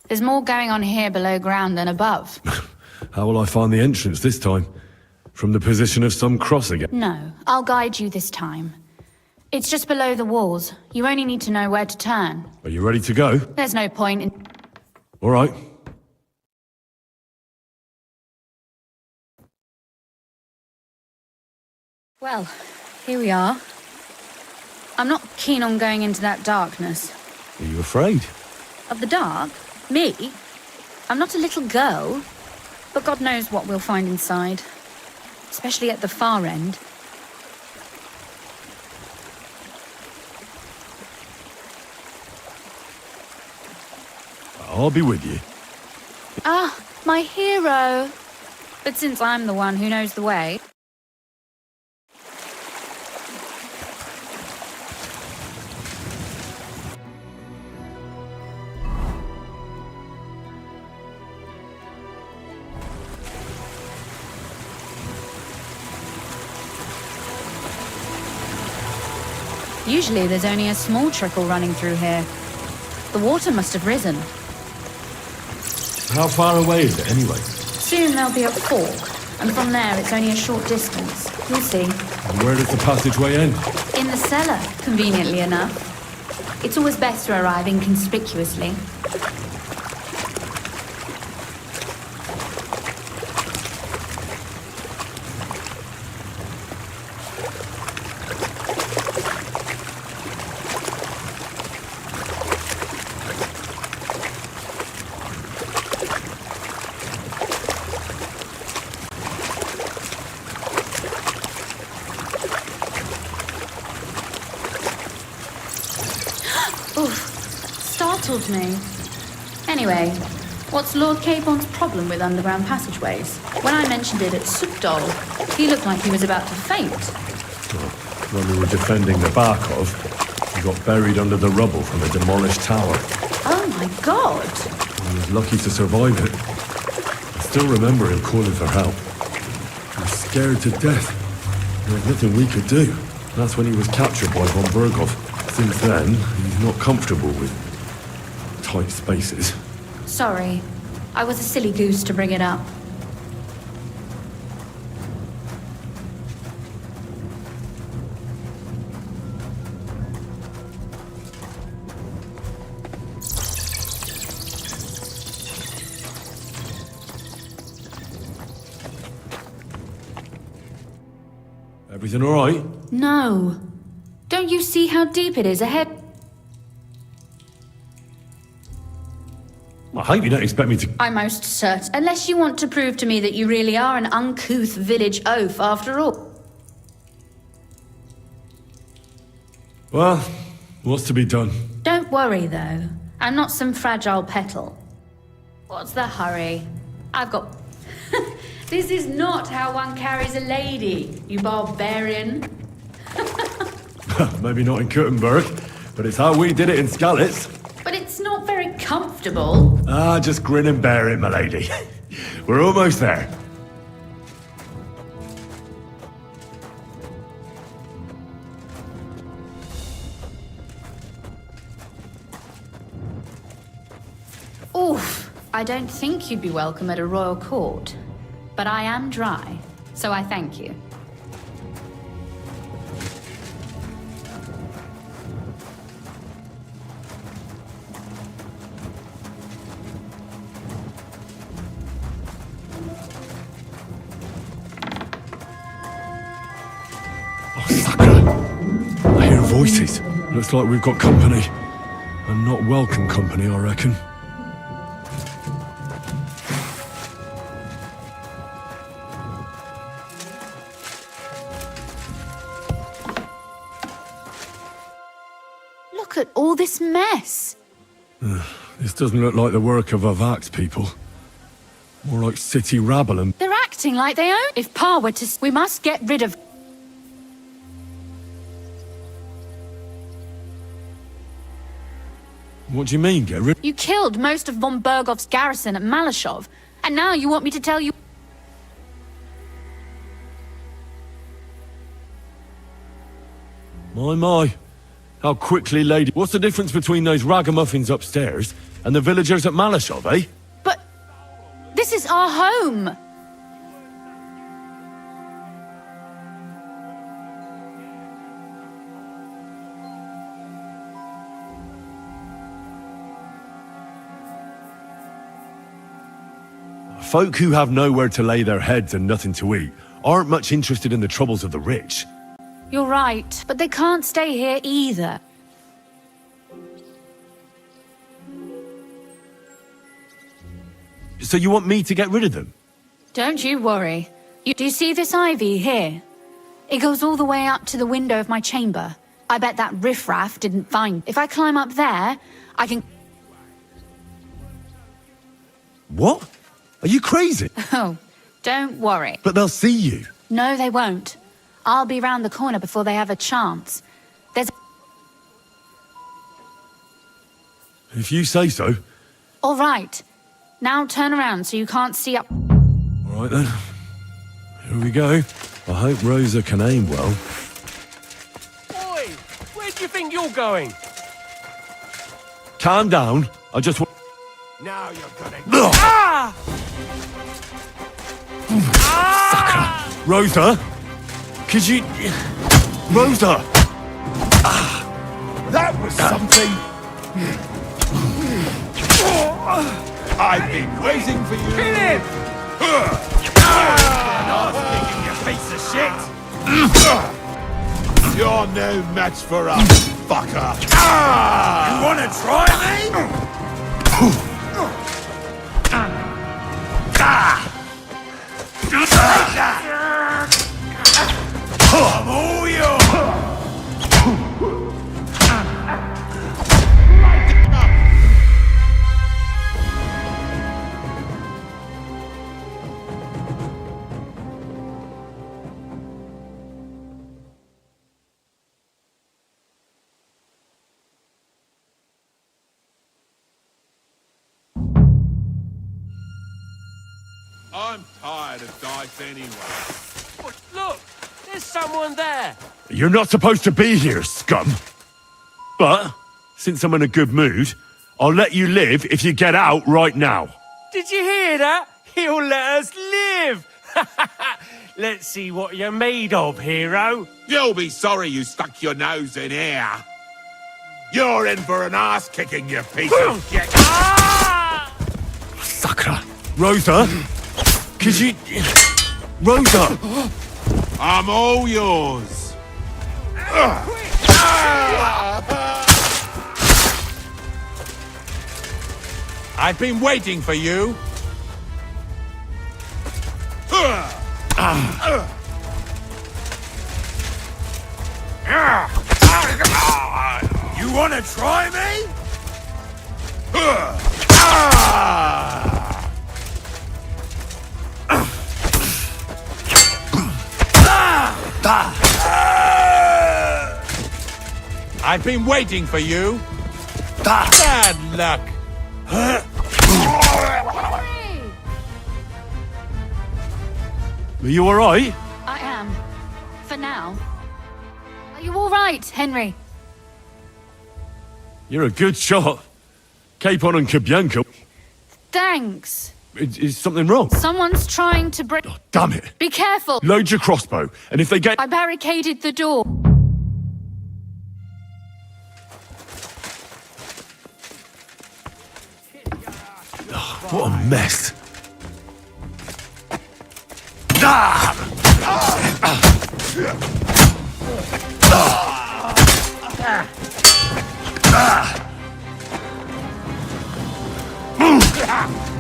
There's more going on here below ground than above. How will I find the entrance this time? From the position of some cross again? No, I'll guide you this time. It's just below the walls. You only need to know where to turn. Are you ready to go? There's no point in... All right. Well, here we are. I'm not keen on going into that darkness. Are you afraid? Of the dark? Me? I'm not a little girl. But God knows what we'll find inside. Especially at the far end. I'll be with you. Ah, my hero. But since I'm the one who knows the way... Usually there's only a small trickle running through here. The water must have risen. How far away is it, anyway? Soon there'll be a fork, and from there it's only a short distance. You'll see. And where does the passageway end? In the cellar, conveniently enough. It's always best to arrive inconspicuously. Startled me. Anyway, what's Lord Capon's problem with underground passageways? When I mentioned it at Supdol, he looked like he was about to faint. Well, when we were defending the Barkov, he got buried under the rubble from a demolished tower. Oh my god! He was lucky to survive it. I still remember him calling for help. He was scared to death. There was nothing we could do. That's when he was captured by von Berghoff. Since then, he's not comfortable with tight spaces. Sorry. I was a silly goose to bring it up. Everything all right? No. Don't you see how deep it is ahead? I hope you don't expect me to... I'm most certain. Unless you want to prove to me that you really are an uncouth village oaf after all. Well, what's to be done? Don't worry, though. I'm not some fragile petal. What's the hurry? I've got... This is not how one carries a lady, you barbarian. Maybe not in Kuttenberg, but it's how we did it in Skalitz. But it's not very comfortable. Ah, just grin and bear it, my lady. We're almost there. Oof. I don't think you'd be welcome at a royal court. But I am dry, so I thank you. Oh, sucker! I hear voices. Looks like we've got company. And not welcome company, I reckon. Look at all this mess. This doesn't look like the work of Avak's people. More like city rabble and... They're acting like they own. If Pa were to... We must get rid of... What do you mean, get rid... You killed most of von Bergoff's garrison at Malashov, and now you want me to tell you... My. How quickly, lady... What's the difference between those ragamuffins upstairs and the villagers at Malashov, eh? But... This is our home! folk who have nowhere to lay their heads and nothing to eat aren't much interested in the troubles of the rich. You're right, but they can't stay here either. So you want me to get rid of them? Don't you worry. Do you see this ivy here? It goes all the way up to the window of my chamber. I bet that riffraff didn't find. If I climb up there, I can... What? Are you crazy? Oh, don't worry. But they'll see you. No, they won't. I'll be round the corner before they have a chance. There's... If you say so. All right. Now turn around so you can't see up... All right then. Here we go. I hope Rosa can aim well. Boy, where do you think you're going? Calm down. I just want... Now you're gonna... Ah! Sucker! Rosa? Could you... Rosa! That was something! I've been waiting for you! Kill him! You piece of shit! You're no match for us, fucker! You wanna try me? Take that! I'm all yours! I'm tired of dice anyway. But look, there's someone there. You're not supposed to be here, scum. But, since I'm in a good mood, I'll let you live if you get out right now. Did you hear that? He'll let us live. Let's see what you're made of, hero. You'll be sorry you stuck your nose in here. You're in for an ass kicking, you piece of shit. Sucker. Rosa? Could you... Rosa! I'm all yours. I've been waiting for you. You wanna try me? I've been waiting for you. Bad luck. Are you alright? I am. For now. Are you all right, Henry? You're a good shot. Capon and Cabianca. Thanks. Is something wrong? Someone's trying to break... Oh, damn it. Be careful. Load your crossbow, and if they get... I barricaded the door. Oh, what a mess.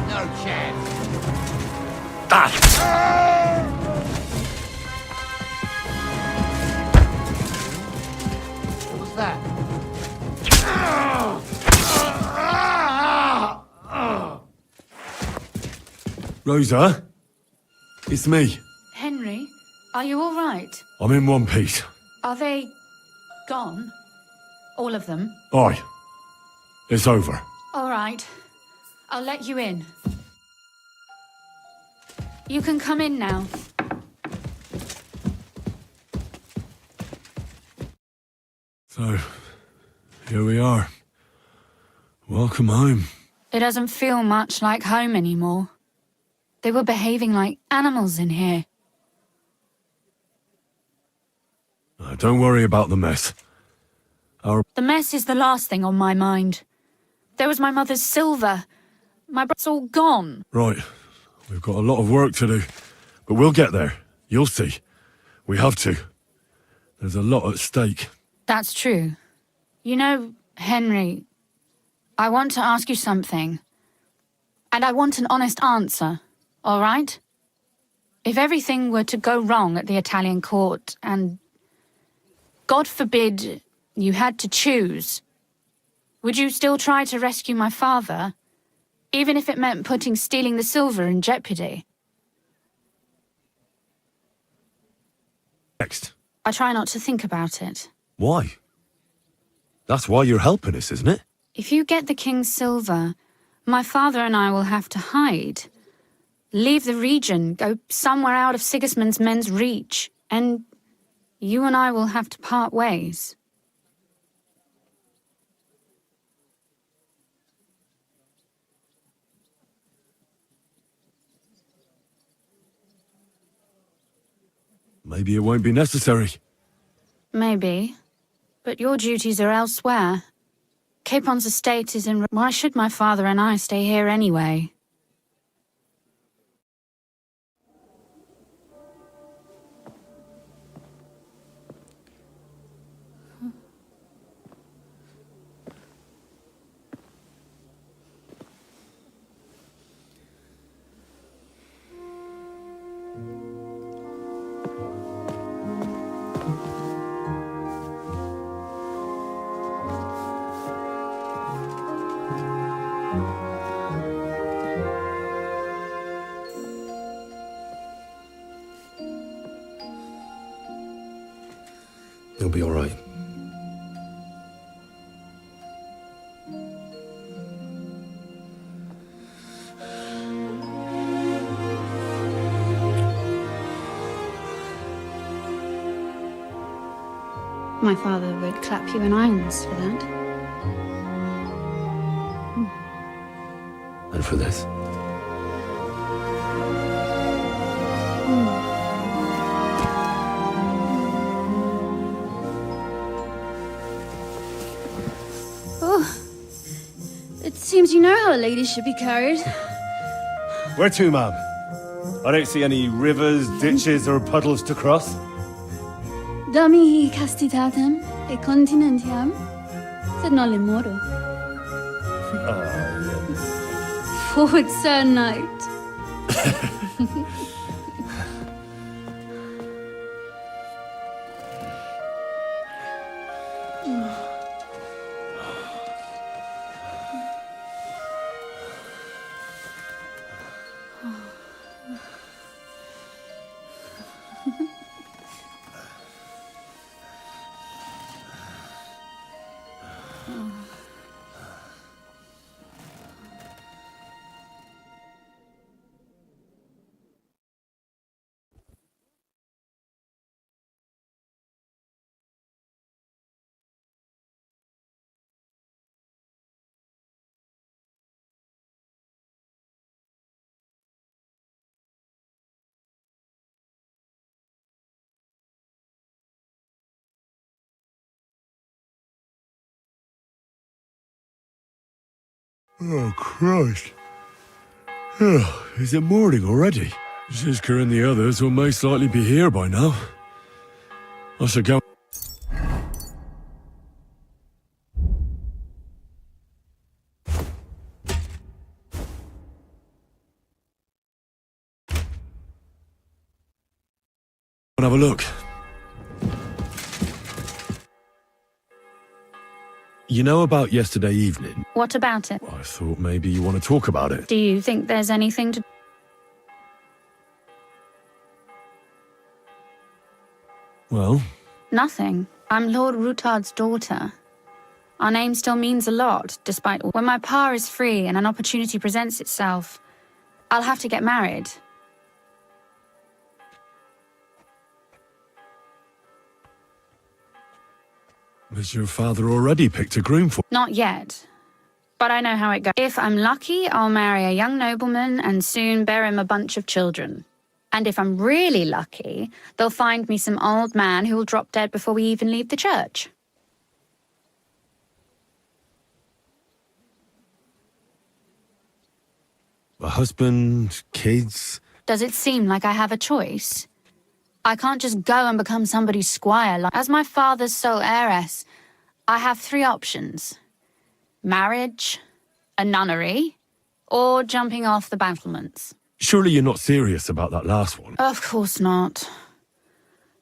No chance. What was that? Rosa? It's me. Henry, are you all right? I'm in one piece. Are they... gone? All of them? Aye. It's over. All right. I'll let you in. You can come in now. So, here we are. Welcome home. It doesn't feel much like home anymore. They were behaving like animals in here. Don't worry about the mess. The mess is the last thing on my mind. There was my mother's silver. My brother's all gone. Right. We've got a lot of work to do, but we'll get there. You'll see. We have to. There's a lot at stake. That's true. You know, Henry, I want to ask you something. And I want an honest answer, all right? If everything were to go wrong at the Italian court and, God forbid, you had to choose, would you still try to rescue my father, even if it meant putting stealing the silver in jeopardy? Next. I try not to think about it. Why? That's why you're helping us, isn't it? If you get the king's silver, my father and I will have to hide. Leave the region, go somewhere out of Sigismund's men's reach, and you and I will have to part ways. Maybe it won't be necessary. Maybe. But your duties are elsewhere. Capon's estate is in... Why should my father and I stay here anyway? You'll be all right. My father would clap you in irons for that. And for this. Oh, it seems you know how a lady should be carried. Where to, ma'am? I don't see any rivers, ditches, or puddles to cross. Dami castitatem e continentiam, sed non le moro. Forward, Sir Knight. Oh, Christ. Oh, is it morning already? Zizka and the others will most likely be here by now. I should go... and have a look. You know about yesterday evening? What about it? I thought maybe you want to talk about it. Do you think there's anything to... Well? Nothing. I'm Lord Rutard's daughter. Our name still means a lot, despite... When my pa is free and an opportunity presents itself, I'll have to get married. Has your father already picked a groom for... Not yet. But I know how it goes. If I'm lucky, I'll marry a young nobleman and soon bear him a bunch of children. And if I'm really lucky, they'll find me some old man who will drop dead before we even leave the church. A husband, kids. Does it seem like I have a choice? I can't just go and become somebody's squire. As my father's sole heiress, I have 3 options. Marriage, a nunnery, or jumping off the battlements. Surely you're not serious about that last one. Of course not.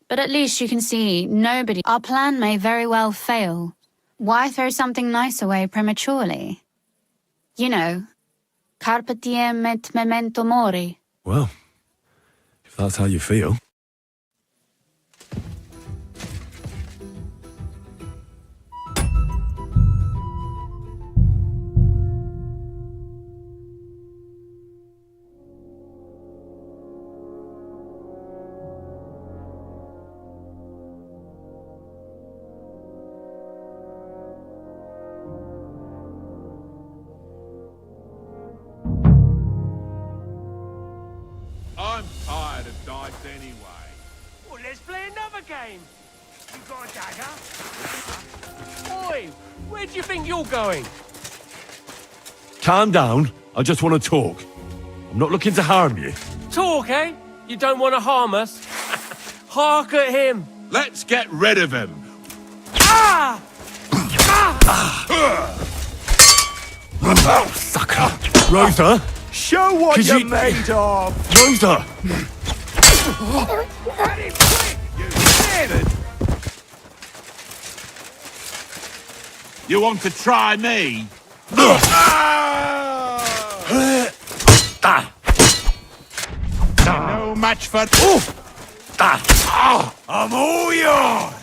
But at least you can see nobody. Our plan may very well fail. Why throw something nice away prematurely? You know, carpe diem et memento mori. Well, if that's how you feel. I'm tired of dice anyway. Well, let's play another game. You got a dagger? Oi, where do you think you're going? Calm down. I just want to talk. I'm not looking to harm you. Talk, eh? You don't want to harm us? Hark at him. Let's get rid of him. Ah! Oh, sucker. Rosa? Show what Could you're you- made of. Rosa! Let him quick, you bastard! You want to try me? No match for... I'm all yours!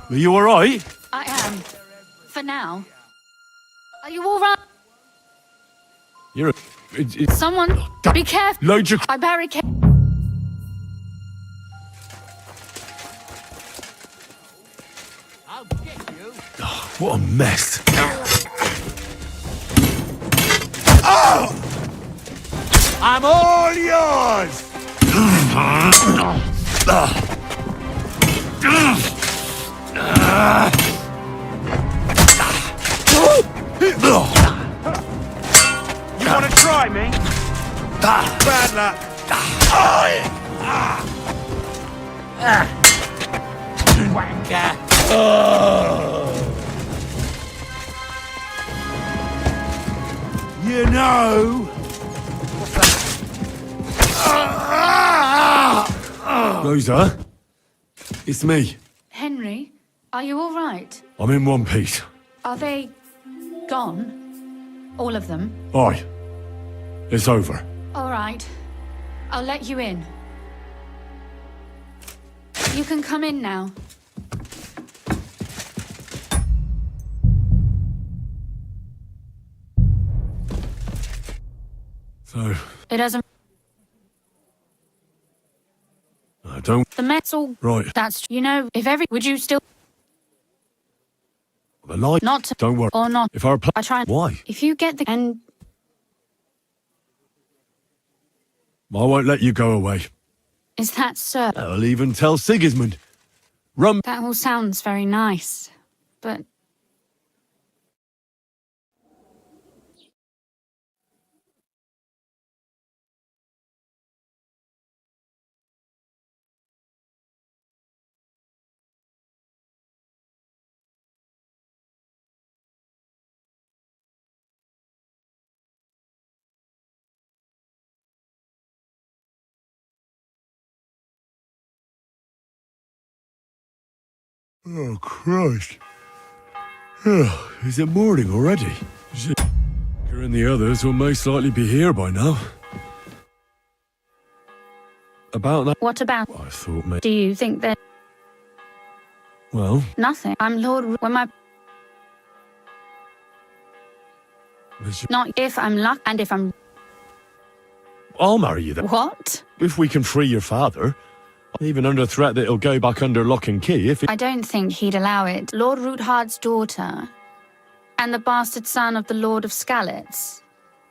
Are you alright? I am. For now. Are you all right? You're a... It's... Someone, be careful. Load your... I barricade. I'll get you. What a mess. I'm all yours! You want to try me? Bad luck. Wanker. You know... Rosa? It's me. Henry, are you all right? I'm in one piece. Are they gone? All of them? Aye. It's over. All right. I'll let you in. You can come in now. So, It doesn't... I don't... The Mets all... Right. That's... You know, if every... Would you still... The light... Not to... Don't worry. Or not. If our plan... I try... Why? If you get the... And... I won't let you go away. Is that so? I'll even tell Sigismund. Run... That all sounds very nice. But... Oh, Christ. Oh, is it morning already? Shit. Her and the others will most likely be here by now. About that... What about... I thought maybe... Do you think that... Well... Nothing. I'm Lord... When my... Not if I'm luck and if I'm... I'll marry you then. What? If we can free your father. Even under threat that he'll go back under lock and key if it... I don't think he'd allow it. Lord Ruthard's daughter, and the bastard son of the Lord of Skalitz,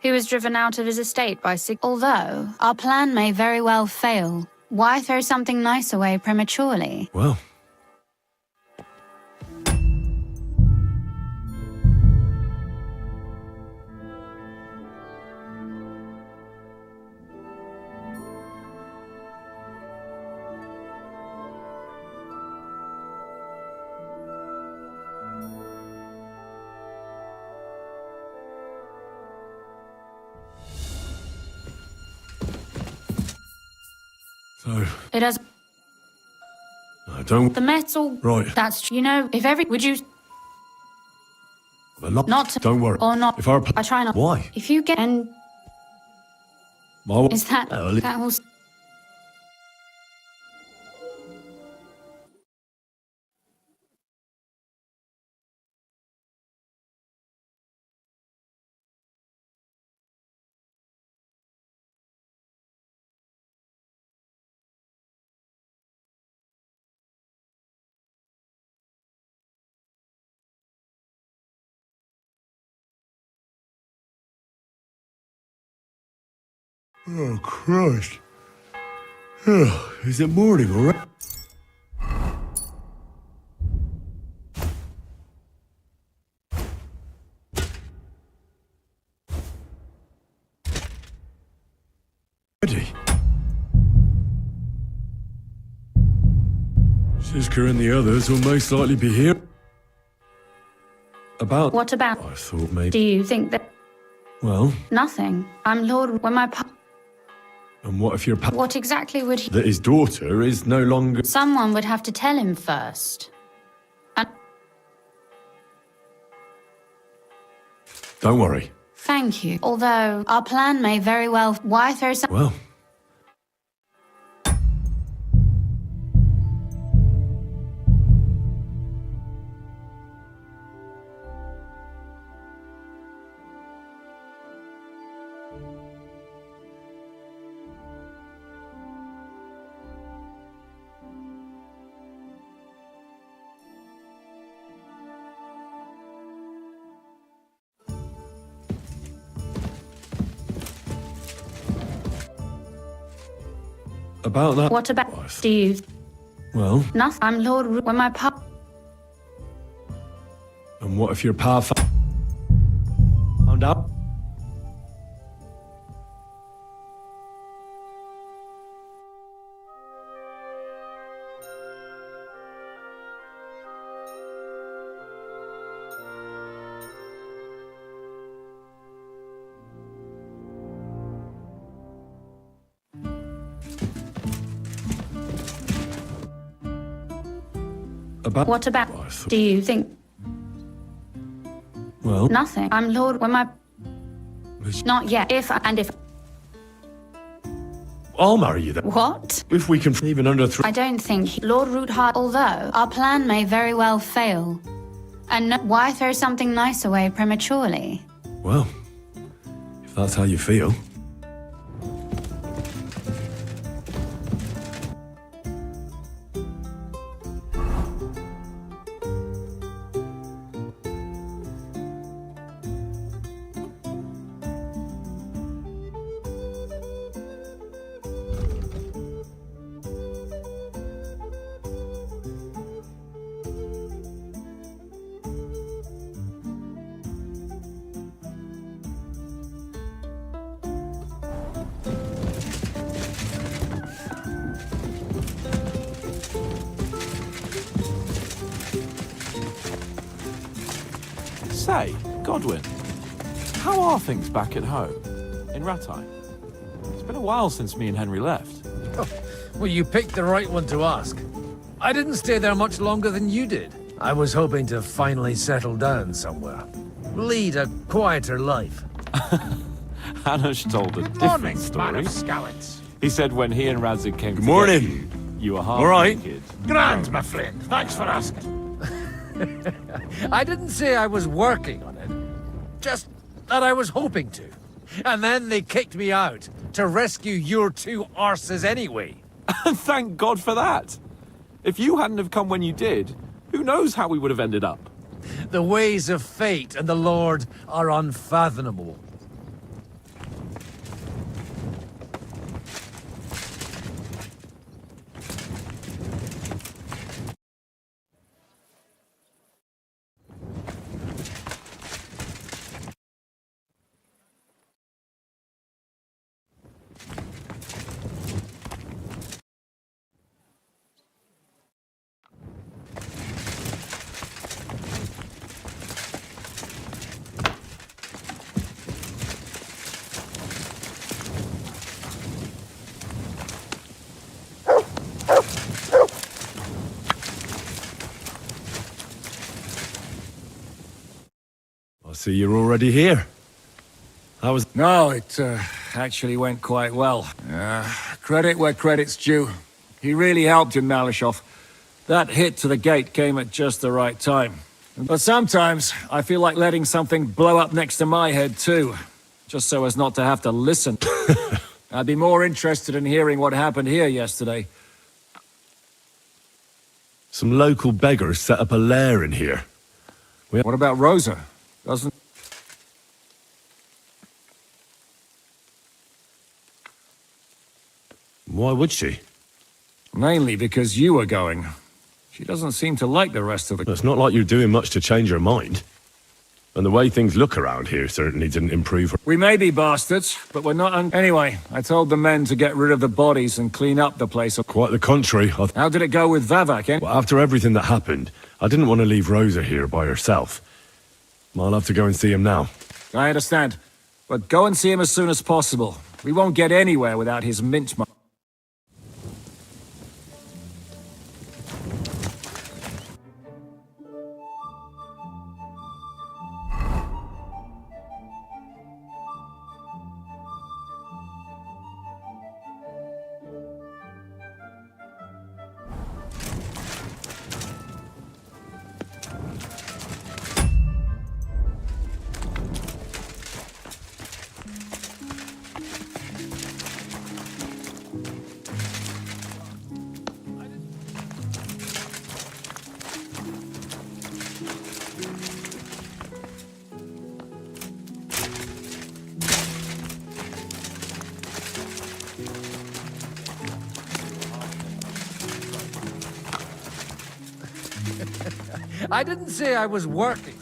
who was driven out of his estate by Although our plan may very well fail, why throw something nice away prematurely? Well. So, It has I don't. the metal. Right. That's, you know, if every. Would you. A lot. Not to, Don't worry. or not. If our. I try not. Why? If you get. And. My, Is that. That will. Oh, Christ. Oh, is it morning already? Siska and the others will most likely be here. About. What about. I thought maybe. Do you think that. Well, Nothing. I'm Lord. When my. and what if your What exactly would he. that his daughter is no longer. Someone would have to tell him first. And. Don't worry. Thank you. Although, our plan may very well. Why throw some. Well. About that. What about. Do you. Well, Nothing. I'm Lord. When my. and what if your pa found out? About. What about. Do you think. Well. Nothing. I'm Lord. When my. Not yet. If. And if. I'll marry you then. What? If we can even under three. I don't think. Lord Roothart. Although, our plan may very well fail. And no, why throw something nice away prematurely? Well, if that's how you feel. Say, Godwin, how are things back at home? In Rattay? It's been a while since me and Henry left. Oh, well, you picked the right one to ask. I didn't stay there much longer than you did. I was hoping to finally settle down somewhere. Lead a quieter life. Hanush told a different story. He said when he and Razik came Good morning. together, you were half All right. naked. Grand, my friend. Thanks for asking. I didn't say I was working on it. Just that I was hoping to. And then they kicked me out to rescue your two arses anyway. Thank God for that. If you hadn't have come when you did, who knows how we would have ended up? The ways of fate and the Lord are unfathomable. See, you're already here. How was... No, it actually went quite well. Credit where credit's due. He really helped in Malishov. That hit to the gate came at just the right time. But sometimes, I feel like letting something blow up next to my head too. Just so as not to have to listen. I'd be more interested in hearing what happened here yesterday. Some local beggars set up a lair in here. What about Rosa? Doesn't... Why would she? Mainly because you were going. She doesn't seem to like the rest of the... It's not like you're doing much to change her mind. And the way things look around here certainly didn't improve her. We may be bastards, but we're not Anyway, I told the men to get rid of the bodies and clean up the place. Quite the contrary. How did it go with Vavak, eh? Well, after everything that happened, I didn't want to leave Rosa here by herself. I'll have to go and see him now. I understand. But go and see him as soon as possible. We won't get anywhere without his mint money. I didn't say I was working.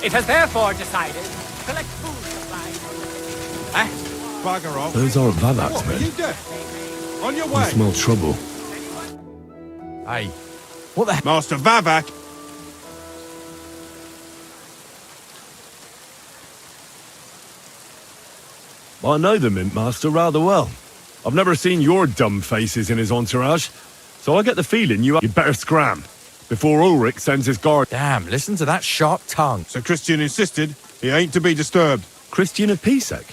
It has therefore decided to collect food supplies. Bugger off. Those aren't Vavak's What are men. you doing? On your I way. smell trouble. Hey, what the... Master Vavak! I know the Mint Master rather well. I've never seen your dumb faces in his entourage, so I get the feeling you'd better scram before Ulrich sends his guard. Damn, listen to that sharp tongue. So Christian insisted he ain't to be disturbed. Christian of Pisek?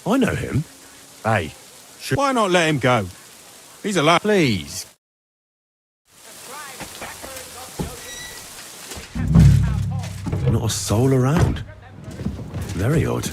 I know him. Hey, Why not let him go? He's alive. Please. Not a soul around. Very odd.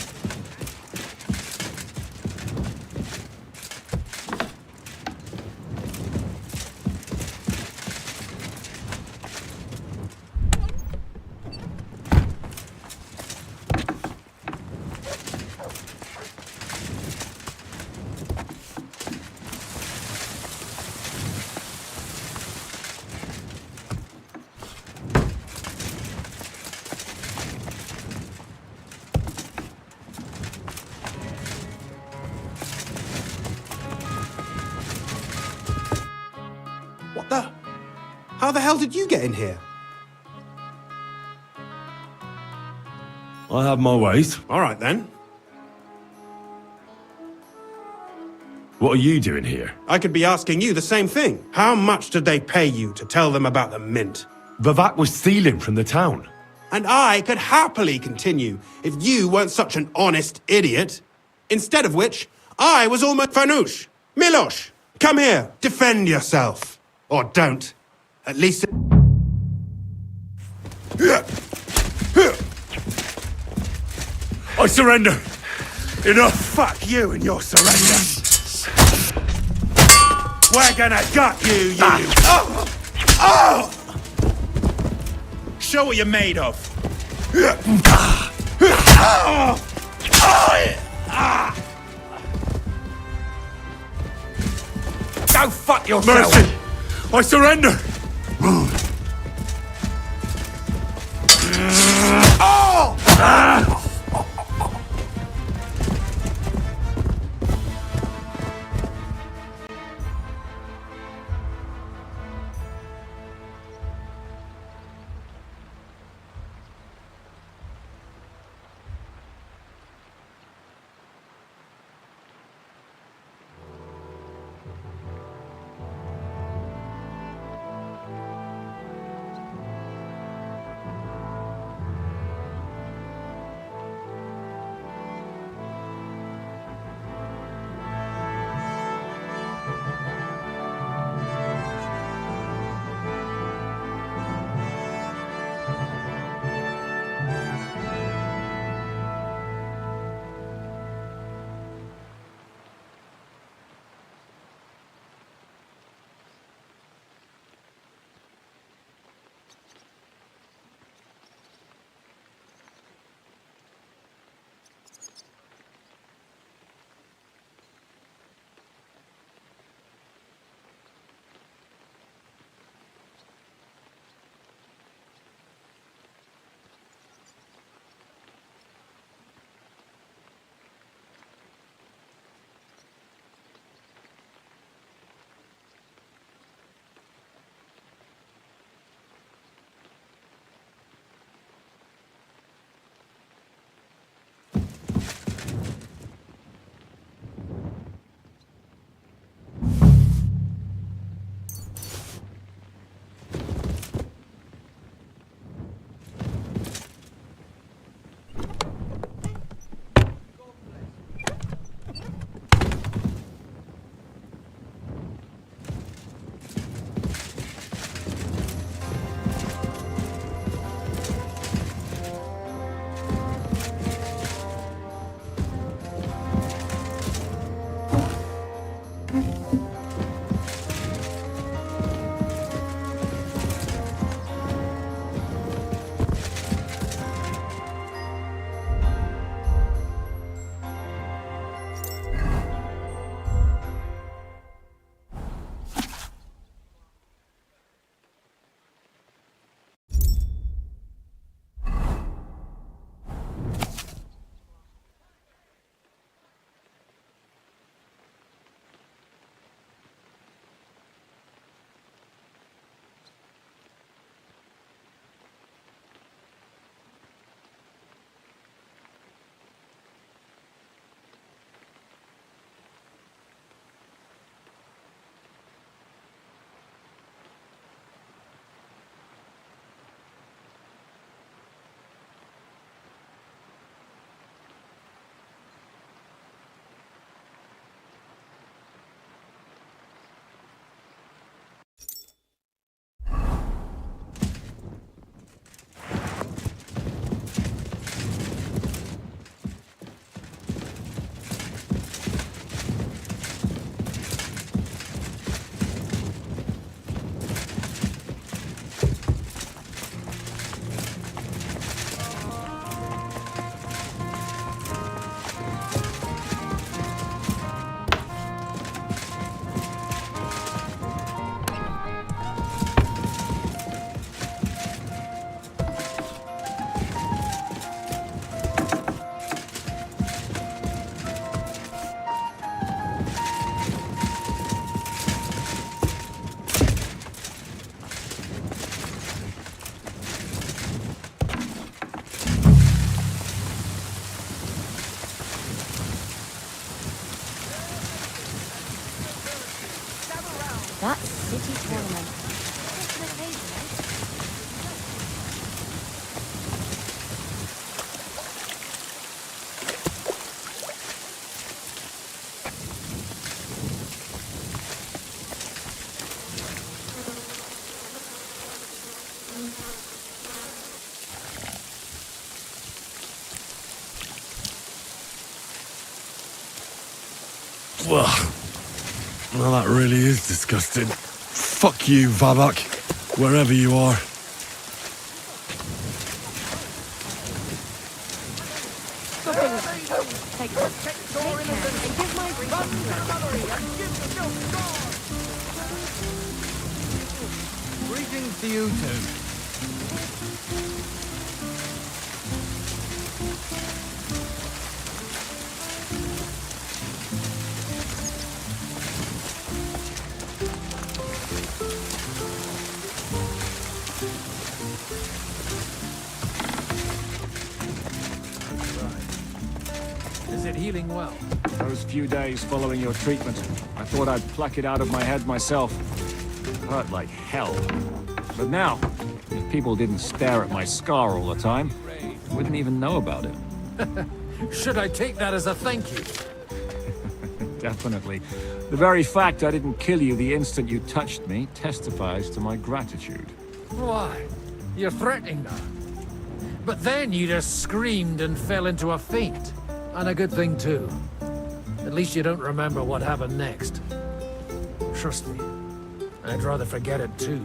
What the? How the hell did you get in here? I have my ways. All right then. What are you doing here? I could be asking you the same thing. How much did they pay you to tell them about the mint? Vivek was stealing from the town. And I could happily continue if you weren't such an honest idiot. Instead of which, I was almost Fanush. Milosh, come here. Defend yourself. Or don't. At least... I surrender. Enough. Fuck you and your surrender. We're gonna gut you, you... Oh! Show what you're made of. Go fuck yourself. Mercy. I surrender. Well, that really is disgusting. Fuck you, Vavak, wherever you are. Greetings to you two. Is it healing well? Those few days following your treatment, I thought I'd pluck it out of my head myself. Hurt like hell. But now, if people didn't stare at my scar all the time, I wouldn't even know about it. Should I take that as a thank you? Definitely. The very fact I didn't kill you the instant you touched me testifies to my gratitude. Why? You're threatening that. But then you just screamed and fell into a faint. And a good thing too. At least you don't remember what happened next. Trust me. I'd rather forget it too.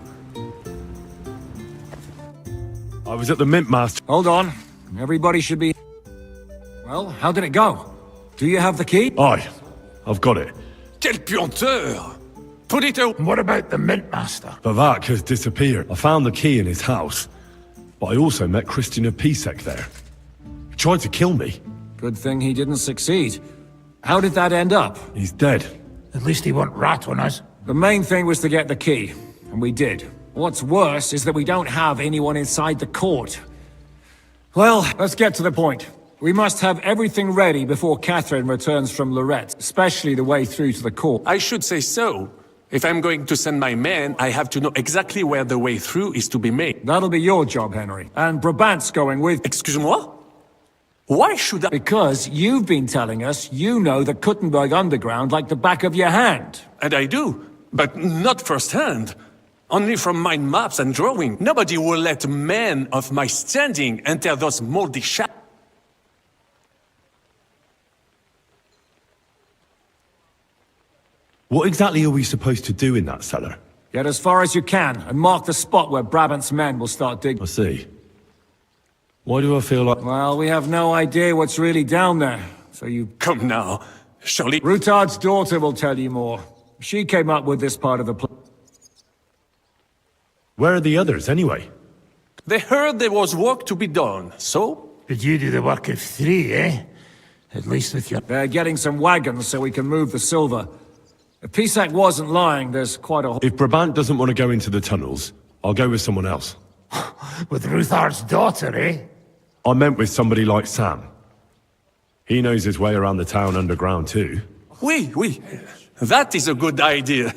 I was at the Mint Master. Hold on. Everybody should be... Well, how did it go? Do you have the key? Aye, I've got it. Quel puanteur! Put it out. What about the Mint Master? Vavak has disappeared. I found the key in his house. But I also met Christian of Pisek there. He tried to kill me. Good thing he didn't succeed. How did that end up? He's dead. At least he won't rat on us. The main thing was to get the key, and we did. What's worse is that we don't have anyone inside the court. Well, let's get to the point. We must have everything ready before Catherine returns from Lorette, especially the way through to the court. I should say so. If I'm going to send my men, I have to know exactly where the way through is to be made. That'll be your job, Henry. And Brabant's going with... Excuse-moi? Why should I? Because you've been telling us you know the Kuttenberg underground like the back of your hand. And I do, but not firsthand. Only from mind maps and drawing. Nobody will let men of my standing enter those moldy shafts. What exactly are we supposed to do in that cellar? Get as far as you can, and mark the spot where Brabant's men will start digging. I see. Why do I feel like... Well, we have no idea what's really down there, so you... Come now, surely... Rutard's daughter will tell you more. She came up with this part of the plan. Where are the others, anyway? They heard there was work to be done, so... But you do the work of 3, eh? At least with your... They're getting some wagons so we can move the silver. If Pisak wasn't lying, there's quite a... If Brabant doesn't want to go into the tunnels, I'll go with someone else. With Ruthar's daughter, eh? I meant with somebody like Sam. He knows his way around the town underground too. Oui. That is a good idea.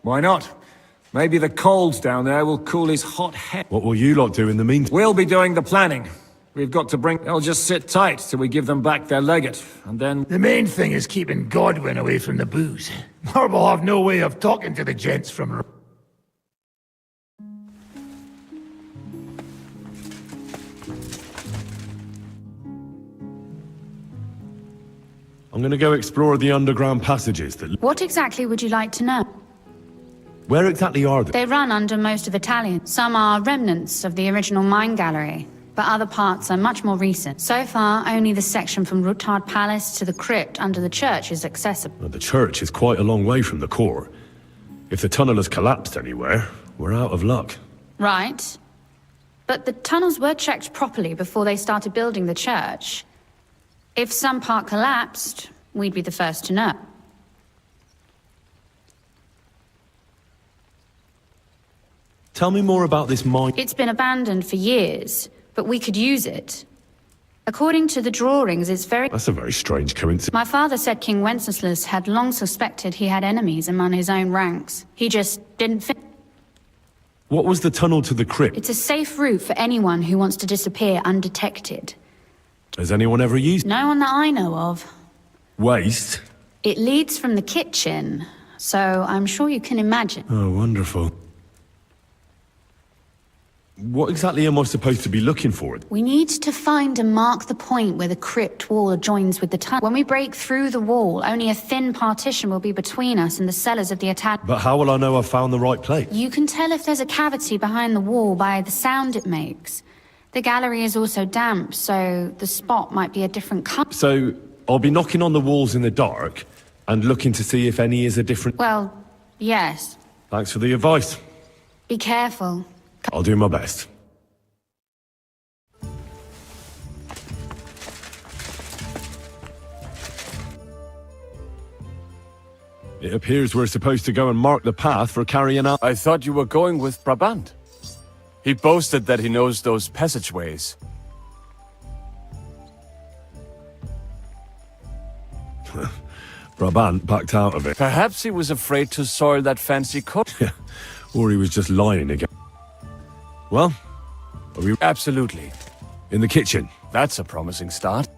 Why not? Maybe the cold down there will cool his hot head. What will you lot do in the meantime? We'll be doing the planning. We've got to bring... They'll just sit tight till we give them back their legate, and then... The main thing is keeping Godwin away from the booze. Or we'll have no way of talking to the gents from... I'm gonna go explore the underground passages that... What exactly would you like to know? Where exactly are they? They run under most of Italian. Some are remnants of the original mine gallery, but other parts are much more recent. So far, only the section from Rutard Palace to the crypt under the church is accessible. Well, the church is quite a long way from the core. If the tunnel has collapsed anywhere, we're out of luck. Right. But the tunnels were checked properly before they started building the church. If some part collapsed, we'd be the first to know. Tell me more about this mine. It's been abandoned for years, but we could use it. According to the drawings, it's very... That's a very strange coincidence. My father said King Wenceslas had long suspected he had enemies among his own ranks. He just didn't fit. What was the tunnel to the crypt? It's a safe route for anyone who wants to disappear undetected. Has anyone ever used... No one that I know of. Waste? It leads from the kitchen, so I'm sure you can imagine. Oh, wonderful. What exactly am I supposed to be looking for? We need to find and mark the point where the crypt wall joins with the tunnel. When we break through the wall, only a thin partition will be between us and the cellars of the attack. But how will I know I've found the right place? You can tell if there's a cavity behind the wall by the sound it makes. The gallery is also damp, so the spot might be a different color. So, I'll be knocking on the walls in the dark and looking to see if any is a different... Well, yes. Thanks for the advice. Be careful. I'll do my best. It appears we're supposed to go and mark the path for carrying out... I thought you were going with Brabant. He boasted that he knows those passageways. Brabant backed out of it. Perhaps he was afraid to soil that fancy coat. Or he was just lying again. Well, are we... Absolutely. In the kitchen? That's a promising start.